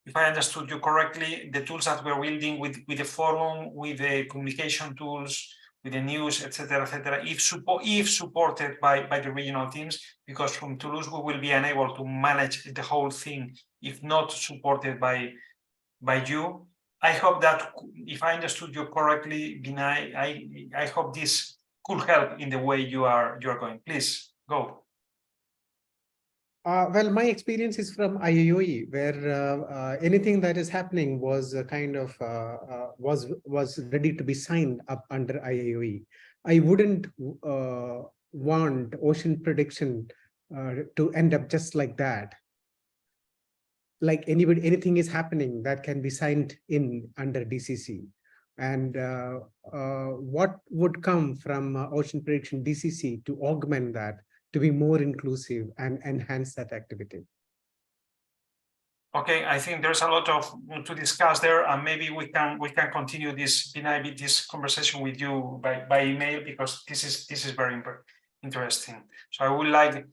if I understood you correctly, the tools that we're building with the forum, with the communication tools, with the news, etc., if supported by the regional teams, because from Toulouse we will be unable to manage the whole thing if not supported by you. I hope that, if I understood you correctly, Binay, I hope this could help in the way you are going. Please go. Well, my experience is from IAOE, where anything that is happening was was ready to be signed up under IAOE. I wouldn't want ocean prediction to end up just like that. Like anything is happening that can be signed in under DCC. And what would come from Ocean Prediction DCC to augment that, to be more inclusive and enhance that activity? Okay, I think there's a lot to discuss there, and maybe we can continue this conversation with you by email, because this is very interesting. So I would like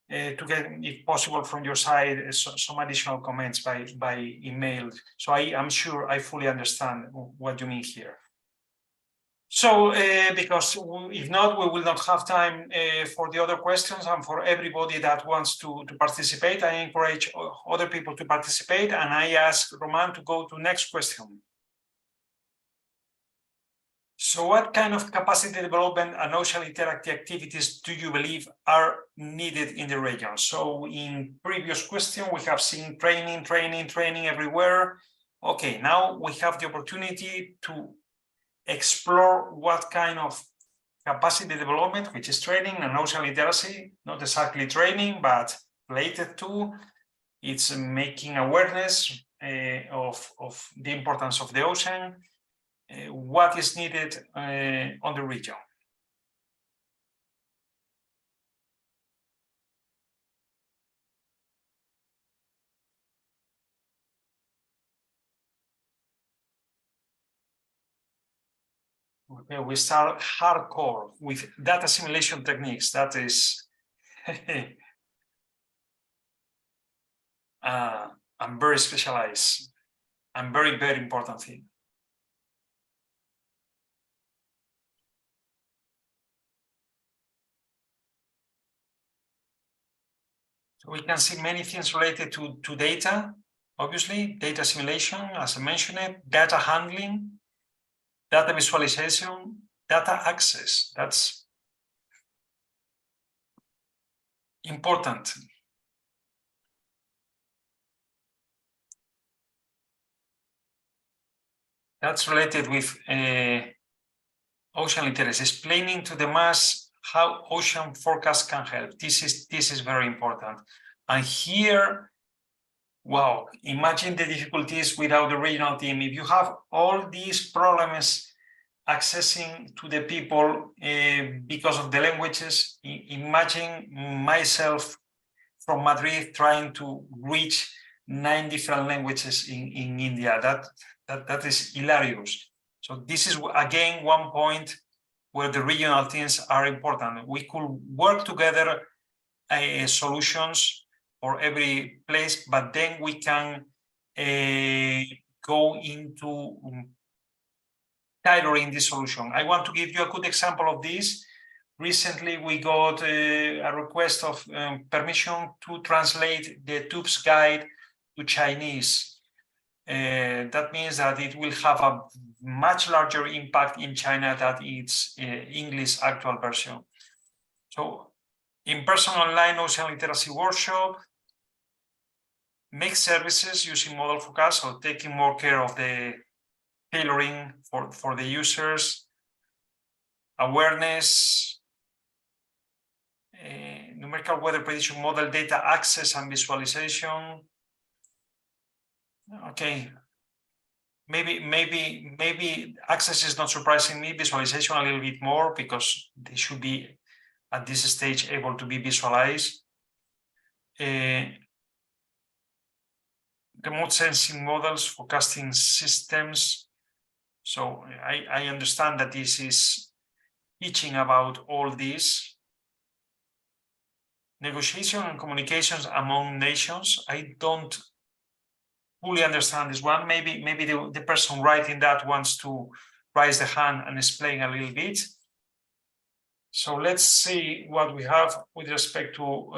to get, if possible, from your side some additional comments by email. So I'm sure I fully understand what you mean here. So, because if not, we will not have time for the other questions, and for everybody that wants to participate, I encourage other people to participate, and I ask Romane to go to next question. So what kind of capacity development and ocean literacy activities do you believe are needed in the region? So in previous question, we have seen training everywhere. Okay, now we have the opportunity to explore what kind of capacity development, which is training and ocean literacy, not exactly training, but related to, it's making awareness of the importance of the ocean, what is needed on the region. Okay, we start hardcore with data simulation techniques. That is, I'm very specialized. I'm very important thing. We can see many things related to data, obviously, data simulation, as I mentioned it, data handling, data visualization, data access. That's important. That's related with ocean literacy, explaining to the mass how ocean forecast can help. This is very important. And here, wow, imagine the difficulties without the regional team. If you have all these problems accessing to the people because of the languages, imagine myself from Madrid trying to reach 9 different languages in India. That is hilarious. So this is again one point where the regional teams are important. We could work together solutions for every place, but then we can go into tailoring the solution. I want to give you a good example of this. Recently, we got a request of permission to translate the TUBS guide to Chinese. That means that it will have a much larger impact in China than its English actual version. So, in-person online ocean literacy workshop, make services using model forecast, so taking more care of the tailoring for the users, awareness, numerical weather prediction model, data access and visualization. Okay, maybe access is not surprising me, visualization a little bit more, because they should be at this stage able to be visualized. Remote sensing models, forecasting systems. So I understand that this is teaching about all this. Negotiation and communications among nations. I don't fully understand this one. Maybe the person writing that wants to raise the hand and explain a little bit. So let's see what we have with respect to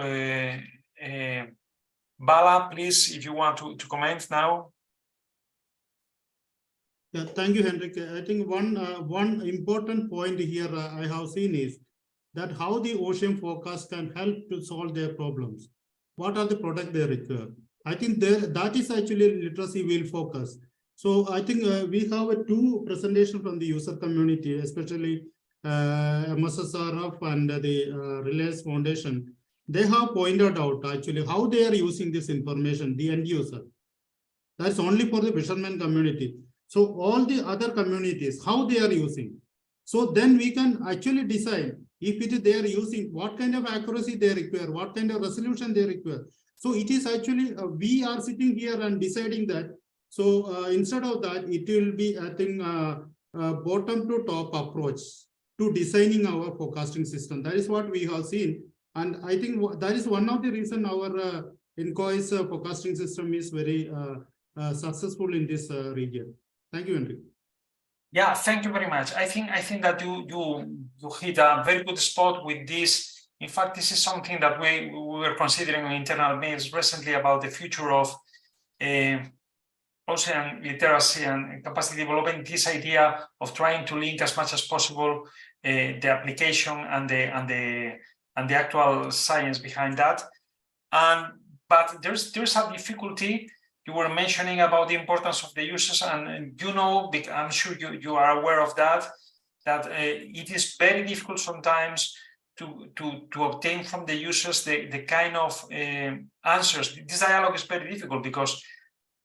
Bala, please, if you want to comment now. Yeah, thank you, Enrique. I think one important point here I have seen is that how the ocean forecast can help to solve their problems. What are the products they require? I think that is actually literacy will focus. So I think we have two presentations from the user community, especially MSSRF and the Reliance Foundation. They have pointed out actually how they are using this information, the end user. That's only for the fishermen community. So all the other communities, how they are using. So then we can actually decide if it is they are using, what kind of accuracy they require, what kind of resolution they require. So it is actually, we are sitting here and deciding that. So instead of that, it will be, I think, bottom to top approach to designing our forecasting system. That is what we have seen. And I think that is one of the reasons our INCOIS forecasting system is very successful in this region. Thank you, Enrique. Yeah, thank you very much. I think that you hit a very good spot with this. In fact, this is something that we were considering in internal meetings recently about the future of ocean literacy and capacity development. This idea of trying to link as much as possible the application and the actual science behind that. But there's a difficulty. You were mentioning about the importance of the users, and you know, I'm sure you are aware of that it is very difficult sometimes to obtain from the users the kind of answers. This dialogue is very difficult because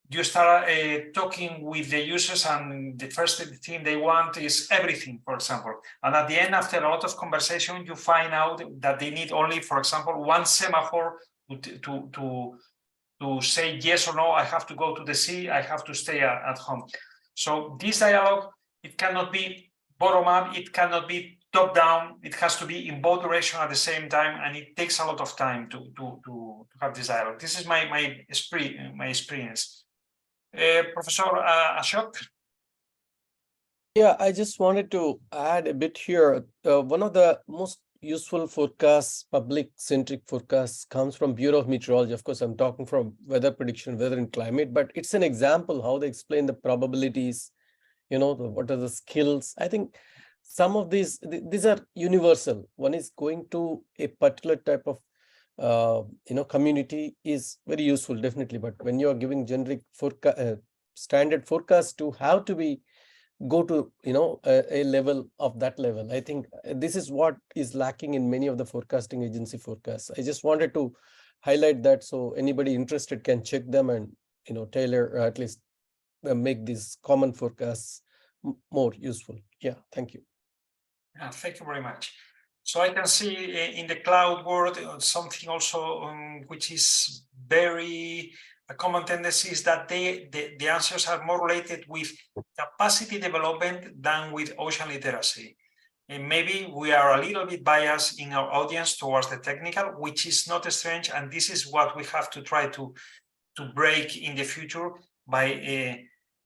you start talking with the users and the first thing they want is everything, for example. And at the end, after a lot of conversation, you find out that they need only, for example, one semaphore to say yes or no, I have to go to the sea, I have to stay at home. So this dialogue, it cannot be bottom up, it cannot be top down, it has to be in both directions at the same time, and it takes a lot of time to have this dialogue. This is my experience. Professor Ashok? Yeah, I just wanted to add a bit here. One of the most useful forecasts, public-centric forecasts comes from Bureau of Meteorology. Of course, I'm talking from weather prediction, weather and climate, but it's an example how they explain the probabilities, what are the skills. I think some of these are universal. One is going to a particular type of community is very useful, definitely. But when you are giving generic forecast, standard forecast to how to be go to a level of that level, I think this is what is lacking in many of the forecasting agency forecasts. I just wanted to highlight that so anybody interested can check them and tailor or at least make these common forecasts more useful. Yeah, thank you. Yeah, thank you very much. So I can see in the cloud world something also which is very a common tendency is that the answers are more related with capacity development than with ocean literacy. And maybe we are a little bit biased in our audience towards the technical, which is not strange. And this is what we have to try to break in the future by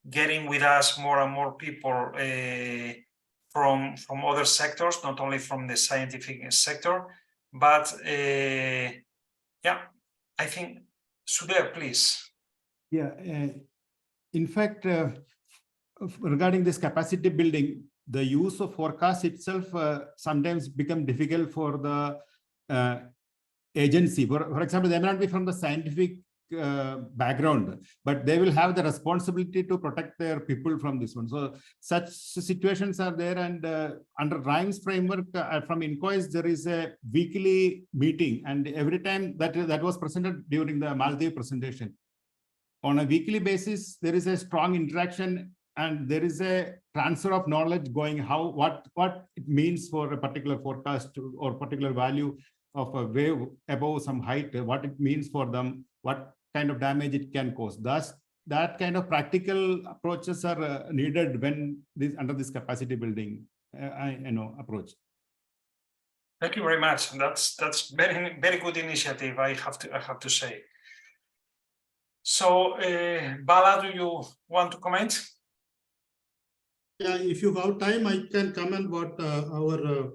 getting with us more and more people from other sectors, not only from the scientific sector, but yeah, I think, Uday, please. Yeah, in fact, regarding this capacity building, the use of forecast itself sometimes become difficult for the agency. For example, they may not be from the scientific background, but they will have the responsibility to protect their people from this one. So such situations are there, and under RIMES framework from INCOIS, there is a weekly meeting, and every time that was presented during the Maldives presentation. On a weekly basis, there is a strong interaction and there is a transfer of knowledge going what it means for a particular forecast or particular value of a wave above some height, what it means for them, what kind of damage it can cause. Thus, that kind of practical approaches are needed when under this capacity building approach. Thank you very much. That's very, very good initiative, I have to say. So, Bala, do you want to comment? Yeah, if you have time, I can comment what our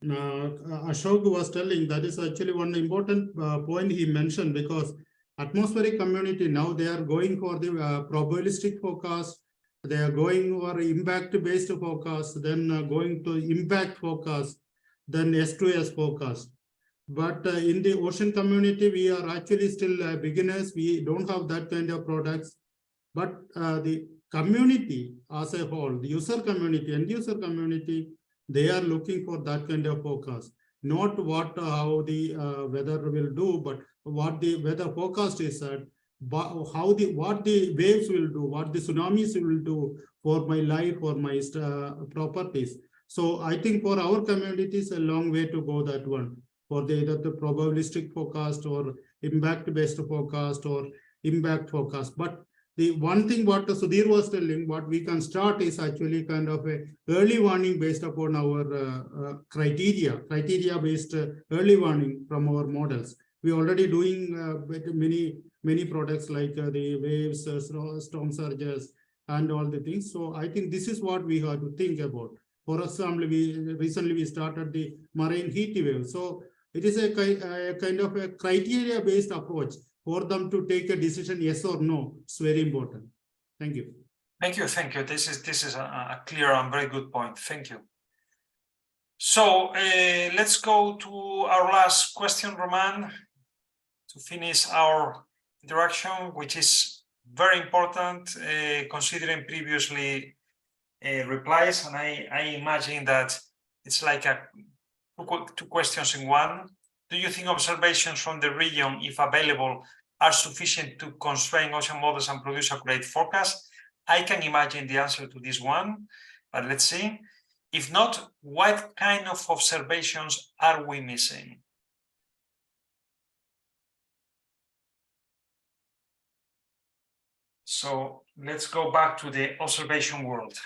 Ashok was telling. That is actually one important point he mentioned, because atmospheric community now they are going for the probabilistic forecast, they are going for impact-based forecast, then going to impact forecast, then S2S forecast. But in the ocean community, we are actually still beginners. We don't have that kind of products. But the community as a whole, the user community, end user community, they are looking for that kind of forecast. Not how the weather will do, but what the weather forecast is at, what the waves will do, what the tsunamis will do for my life, for my properties. So I think for our communities, a long way to go, that one, for either the probabilistic forecast or impact-based forecast or impact forecast. But the one thing what Sudhir was telling, what we can start is actually kind of a early warning based upon our criteria-based early warning from our models. We're already doing many products like the waves, storm surges, and all the things. So I think this is what we have to think about. For example, recently we started the marine heat wave. So it is a kind of a criteria-based approach for them to take a decision, yes or no. It's very important. Thank you. Thank you. This is a clear and very good point. Thank you. So let's go to our last question, Romane, to finish our interaction, which is very important, considering previously replies. And I imagine that it's like two questions in one. Do you think observations from the region, if available, are sufficient to constrain ocean models and produce accurate forecasts? I can imagine the answer to this one, but let's see. If not, what kind of observations are we missing? So let's go back to the observation world.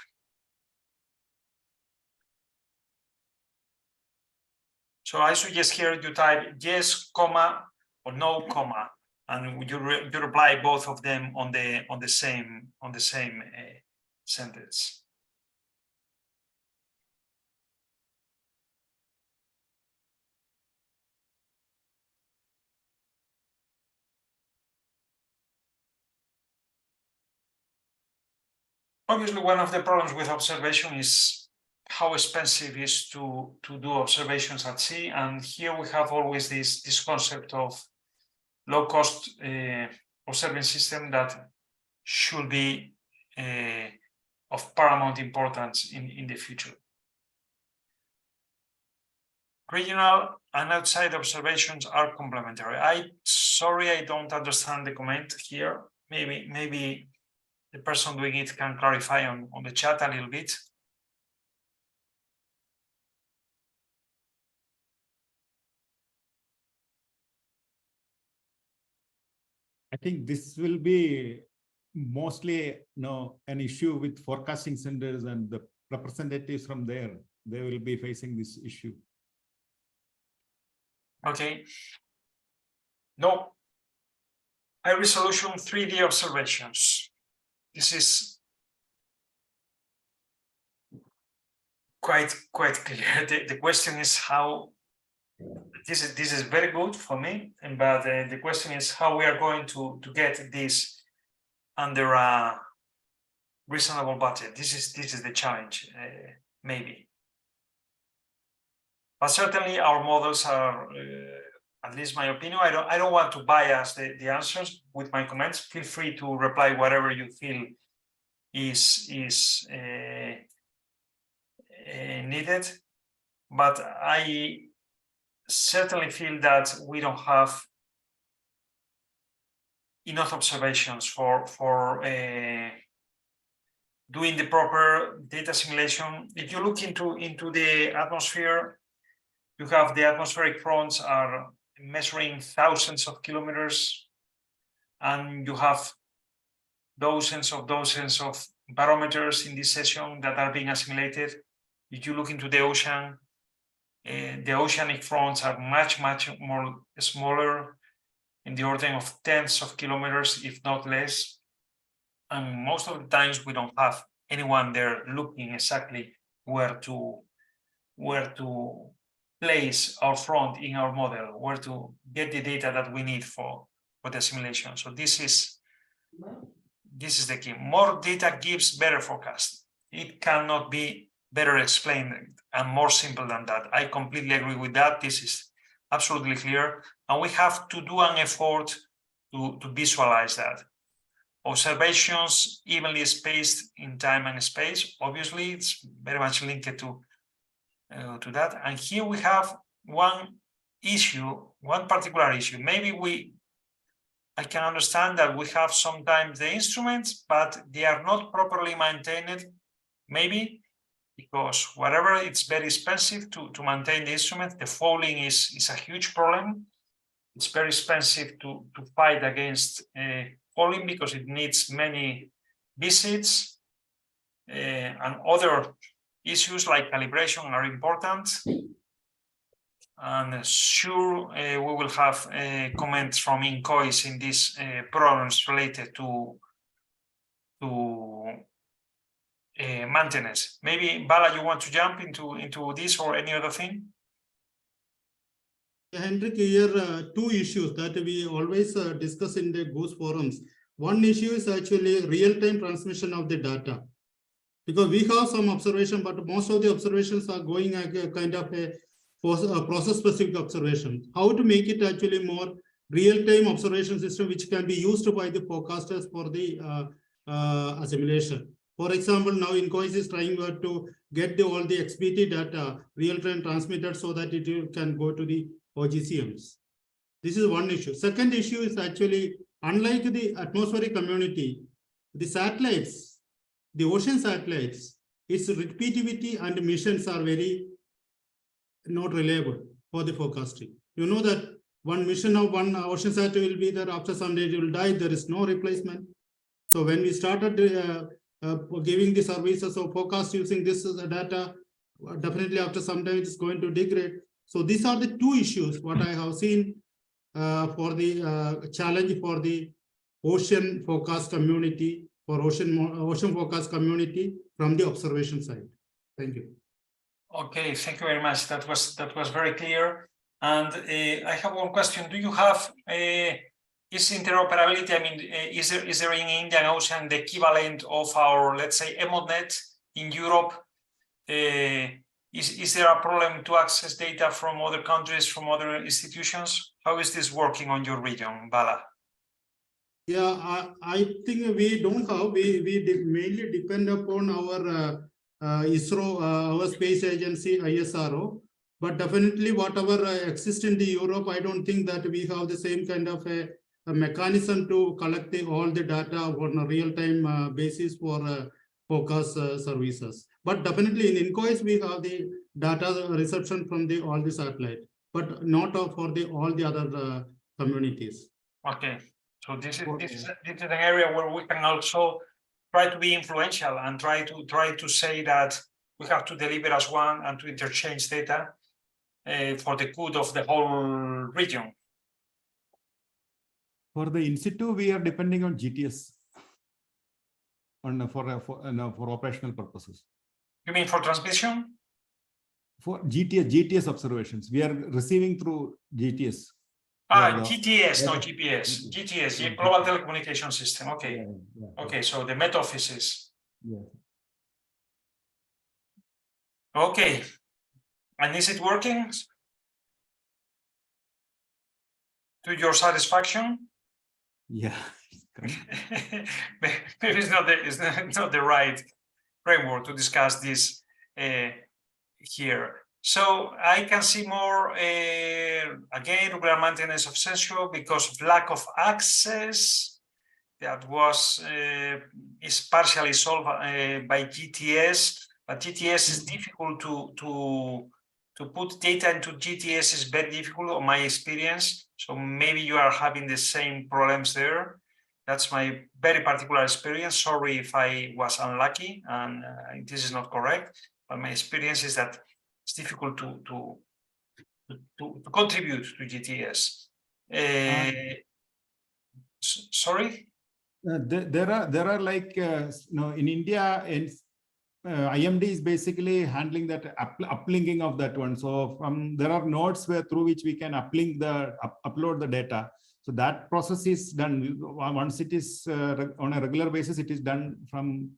So I suggest here you type yes, comma, or no, comma, and you reply both of them on the same sentence. obviously, one of the problems with observation is how expensive it is to do observations at sea. And here we have always this concept of low-cost observing system that should be of paramount importance in the future. Regional and outside observations are complementary. Sorry, I don't understand the comment here. Maybe the person doing it can clarify on the chat a little bit. I think this will be mostly an issue with forecasting centers and the representatives from there. They will be facing this issue. Okay. No. High resolution 3D observations. This is quite clear. The question is how. This is very good for me, but the question is how we are going to get this under a reasonable budget. This is the challenge, maybe. But certainly our models are, at least my opinion. I don't want to bias the answers with my comments. Feel free to reply whatever you feel is needed. But I certainly feel that we don't have enough observations for doing the proper data simulation. If you look into the atmosphere, you have the atmospheric fronts are measuring thousands of kilometers, and you have dozens of barometers in this session that are being assimilated. If you look into the ocean, the oceanic fronts are much more smaller, in the order of tens of kilometers, if not less. And most of the times we don't have anyone there looking exactly where to place our front in our model, where to get the data that we need for the simulation. So this is the key. More data gives better forecast. It cannot be better explained and more simple than that. I completely agree with that. This is absolutely clear. And we have to do an effort to visualize that. Observations evenly spaced in time and space. Obviously, it's very much linked to that. And here we have one particular issue. Maybe I can understand that we have sometimes the instruments, but they are not properly maintained. Maybe because whatever, it's very expensive to maintain the instrument. The fouling is a huge problem. It's very expensive to fight against fouling because it needs many visits, and other issues like calibration are important. And sure, we will have comments from INCOIS in these problems related to maintenance. Maybe Bala, you want to jump into this or any other thing? Yeah, Enrique, here two issues that we always discuss in the GOOS forums. One issue is actually real-time transmission of the data, because we have some observation, but most of the observations are going like a kind of a process-specific observation. How to make it actually more real-time observation system, which can be used by the forecasters for the assimilation. For example, now INCOIS is trying to get all the XBT data real-time transmitted so that it can go to the OGCMs. This is one issue. Second issue is actually, unlike the atmospheric community, the satellites, the ocean satellites, its repeativity and missions are very not reliable for the forecasting. You know that one mission of one ocean satellite will be there, after some days it will die, there is no replacement. So when we started giving the services of forecast using this data, definitely after some time it is going to degrade. So these are the two issues what I have seen for the challenge for the ocean forecast community, for ocean forecast community from the observation side. Thank you. Okay, thank you very much. That was very clear. And I have one question. Do you have is interoperability, I mean, is there in Indian Ocean the equivalent of our, let's say, EMODnet in Europe? Is there a problem to access data from other countries, from other institutions? How is this working on your region, Bala? Yeah, I think we don't have, we mainly depend upon our ISRO, our space agency, ISRO, but definitely whatever exists in the Europe, I don't think that we have the same kind of a mechanism to collect all the data on a real-time basis for focus services. But definitely in INCOIS, we have the data reception from all the satellite, but not for all the other communities. Okay. So this is an area where we can also try to be influential and try to say that we have to deliver as one and to interchange data for the good of the whole region. For the in situ, we are depending on GTS for operational purposes. You mean for transmission? For GTS observations, we are receiving through GTS. GTS, not GPS. GTS, Global Telecommunication System. Okay. Okay, so the Met Offices. Okay. And is it working to your satisfaction? Yeah. Maybe it's not the right framework to discuss this here. So I can see more, again, regular maintenance of sensor because of lack of access. That is partially solved by GTS, but GTS is difficult to put data into GTS is very difficult on my experience. So maybe you are having the same problems there. That's my very particular experience. Sorry if I was unlucky and this is not correct, but my experience is that it's difficult to contribute to GTS. Sorry? There are like, in India, IMD is basically handling that uplinking of that one. So there are nodes through which we can upload the data. So that process is done. Once it is on a regular basis, it is done from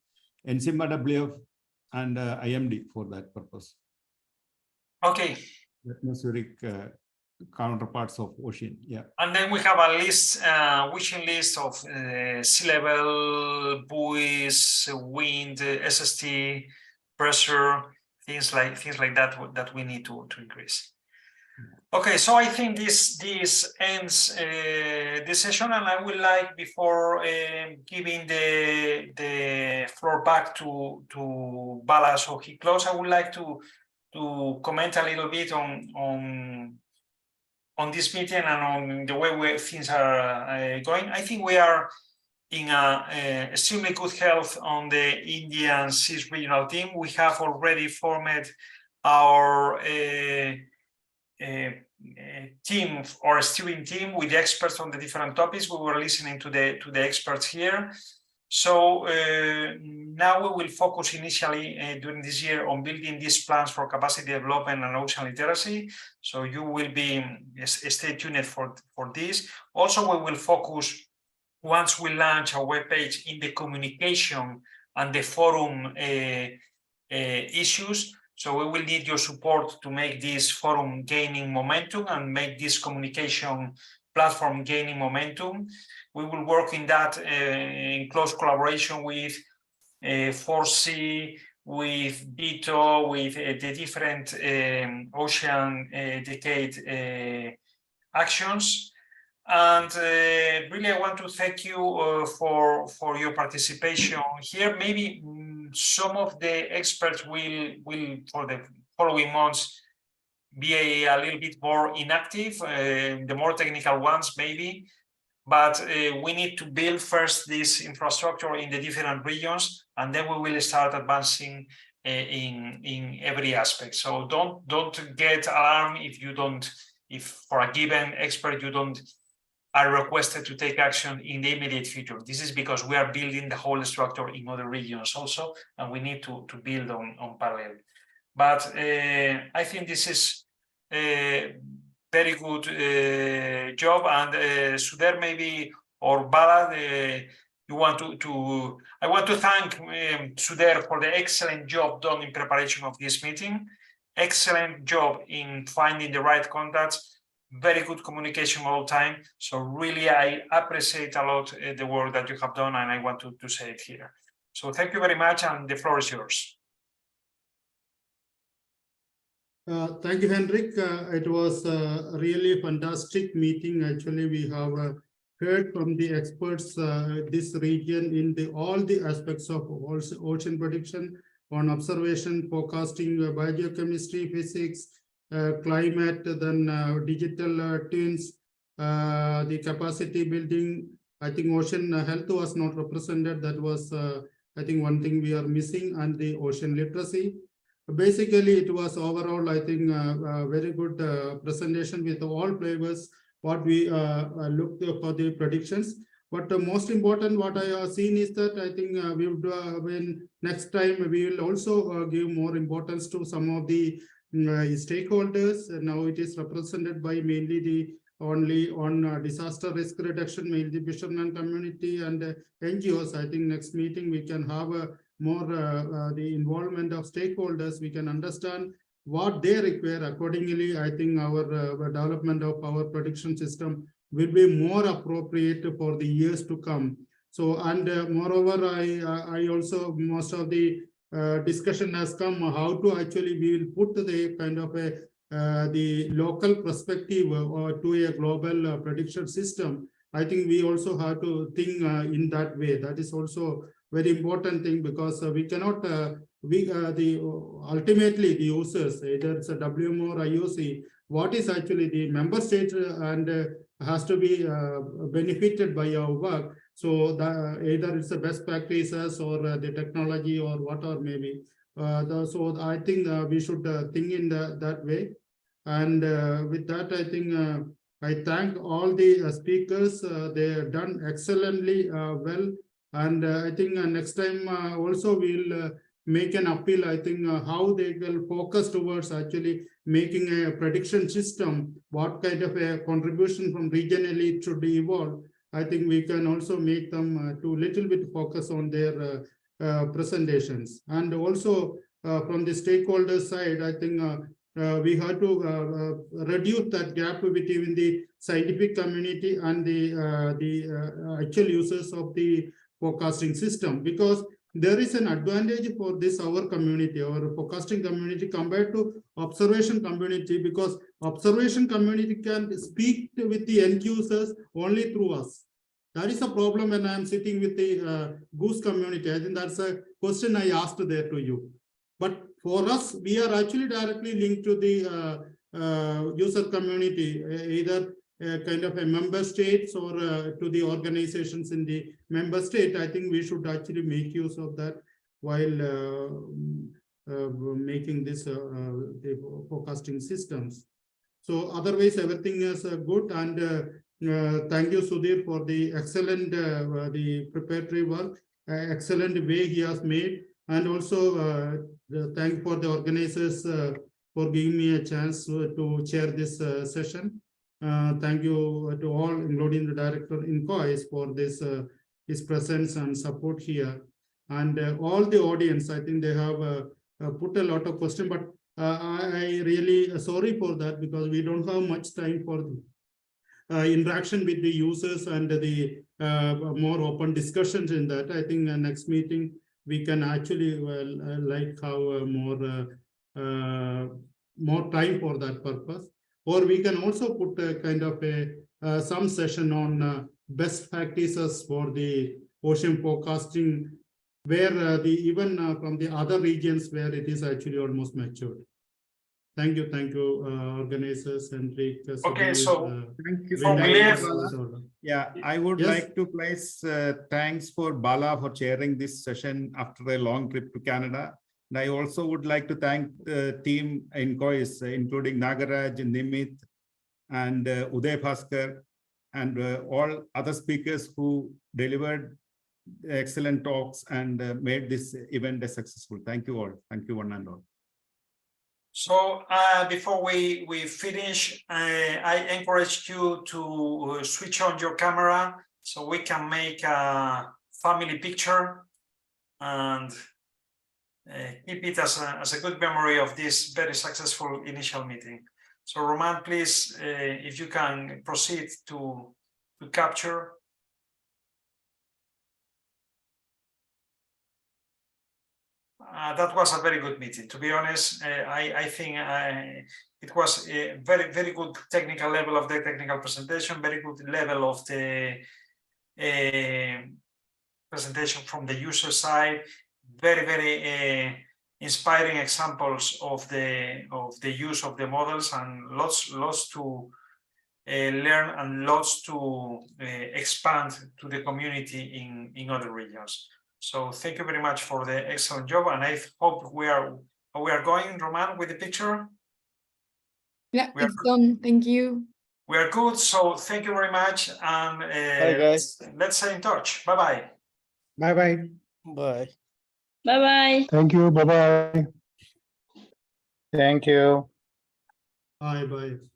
NCMWF and IMD for that purpose. Okay. Atmospheric counterparts of ocean, yeah. And then we have a list, wishing list of sea level, buoys, wind, SST, pressure, things like that we need to increase. Okay, so I think this ends this session, and I would like, before giving the floor back to Bala so he closes, I would like to comment a little bit on this meeting and on the way things are going. I think we are in extremely good health on the Indian Seas regional team. We have already formed our team or steering team with the experts on the different topics. We were listening to the experts here. So now we will focus initially during this year on building these plans for capacity development and ocean literacy. So you will be stay tuned for this. Also, we will focus, once we launch our webpage, in the communication and the forum issues. So we will need your support to make this forum gaining momentum and make this communication platform gaining momentum. We will work in that in close collaboration with 4C, with BITO, with the different ocean decade actions. And really, I want to thank you for your participation here. Maybe some of the experts will for the following months be a little bit more inactive, the more technical ones maybe, but we need to build first this infrastructure in the different regions, and then we will start advancing in every aspect. So don't get alarmed if for a given expert you are requested to take action in the immediate future. This is because we are building the whole structure in other regions also, and we need to build on parallel. But I think this is very good job. And Sudhir, maybe, or Bala, you want to I want to thank Sudhir for the excellent job done in preparation of this meeting. Excellent job in finding the right contacts. Very good communication all the time. So really, I appreciate a lot the work that you have done, and I want to say it here. So thank you very much, and the floor is yours. Thank you, Henrik. It was a really fantastic meeting. Actually, we have heard from the experts this region in all the aspects of ocean prediction, on observation, forecasting, biochemistry, physics, climate, then digital twins, the capacity building. I think ocean health was not represented. That was, I think, one thing we are missing, and the ocean literacy. Basically, it was overall, I think, a very good presentation with all flavors, what we looked for the predictions. But the most important, what I have seen is that I think we would, when next time, we will also give more importance to some of the stakeholders. Now it is represented by mainly the only on disaster risk reduction, mainly fishermen community and NGOs. I think next meeting we can have more the involvement of stakeholders. We can understand what they require. Accordingly, I think our development of our prediction system will be more appropriate for the years to come. So, and moreover, I also, most of the discussion has come how to actually we will put the kind of the local perspective or to a global prediction system. I think we also have to think in that way. That is also very important thing, because we cannot ultimately the users, either it's a WMO or IOC, what is actually the member state and has to be benefited by our work. So either it's the best practices or the technology or whatever maybe. So I think we should think in that way. And with that, I think I thank all the speakers. They have done excellently well. And I think next time also we'll make an appeal, I think how they will focus towards actually making a prediction system, what kind of a contribution from regionally it should evolve. I think we can also make them to little bit focus on their presentations. And also from the stakeholder side, I think we have to reduce that gap between the scientific community and the actual users of the forecasting system, because there is an advantage for this our community, our forecasting community compared to observation community, because observation community can speak with the end users only through us. That is a problem when I am sitting with the goose community. I think that's a question I asked there to you. But for us, we are actually directly linked to the user community, either kind of a member states or to the organizations in the member state. I think we should actually make use of that while making this the forecasting systems. So otherwise, everything is good. And thank you, Sudhir, for the excellent the preparatory work, excellent way he has made. And also thank for the organizers for giving me a chance to chair this session. Thank you to all, including the director INCOIS, for this his presence and support here. And all the audience, I think they have put a lot of questions, but I really sorry for that, because we don't have much time for interaction with the users and the more open discussions in that. I think next meeting we can actually like have more time for that purpose. Or we can also put a kind of a some session on best practices for the ocean forecasting, where even from the other regions where it is actually almost matured. Thank you, organizers, Enrique. Okay, so thank you. Bala. Yeah, I would like to place thanks for Bala for chairing this session after a long trip to Canada. And I also would like to thank the team INCOIS, including Nagaraj, Nimit, and Uday Bhaskar, and all other speakers who delivered excellent talks and made this event successful. Thank you all. Thank you, one and all. So before we finish, I encourage you to switch on your camera so we can make a family picture and keep it as a good memory of this very successful initial meeting. So Roman, please, if you can proceed to capture. That was a very good meeting. To be honest, I think it was a very, very good technical level of the technical presentation, very good level of the presentation from the user side, very, very inspiring examples of the use of the models, and lots to learn and lots to expand to the community in other regions. So thank you very much for the excellent job, and I hope we are going, Roman, with the picture. Yeah, it's done. Thank you. We are good. So thank you very much, and Bye, guys. let's stay in touch. Bye bye. Bye bye. Bye. Bye bye. Thank you. Bye bye. Thank you. Bye bye.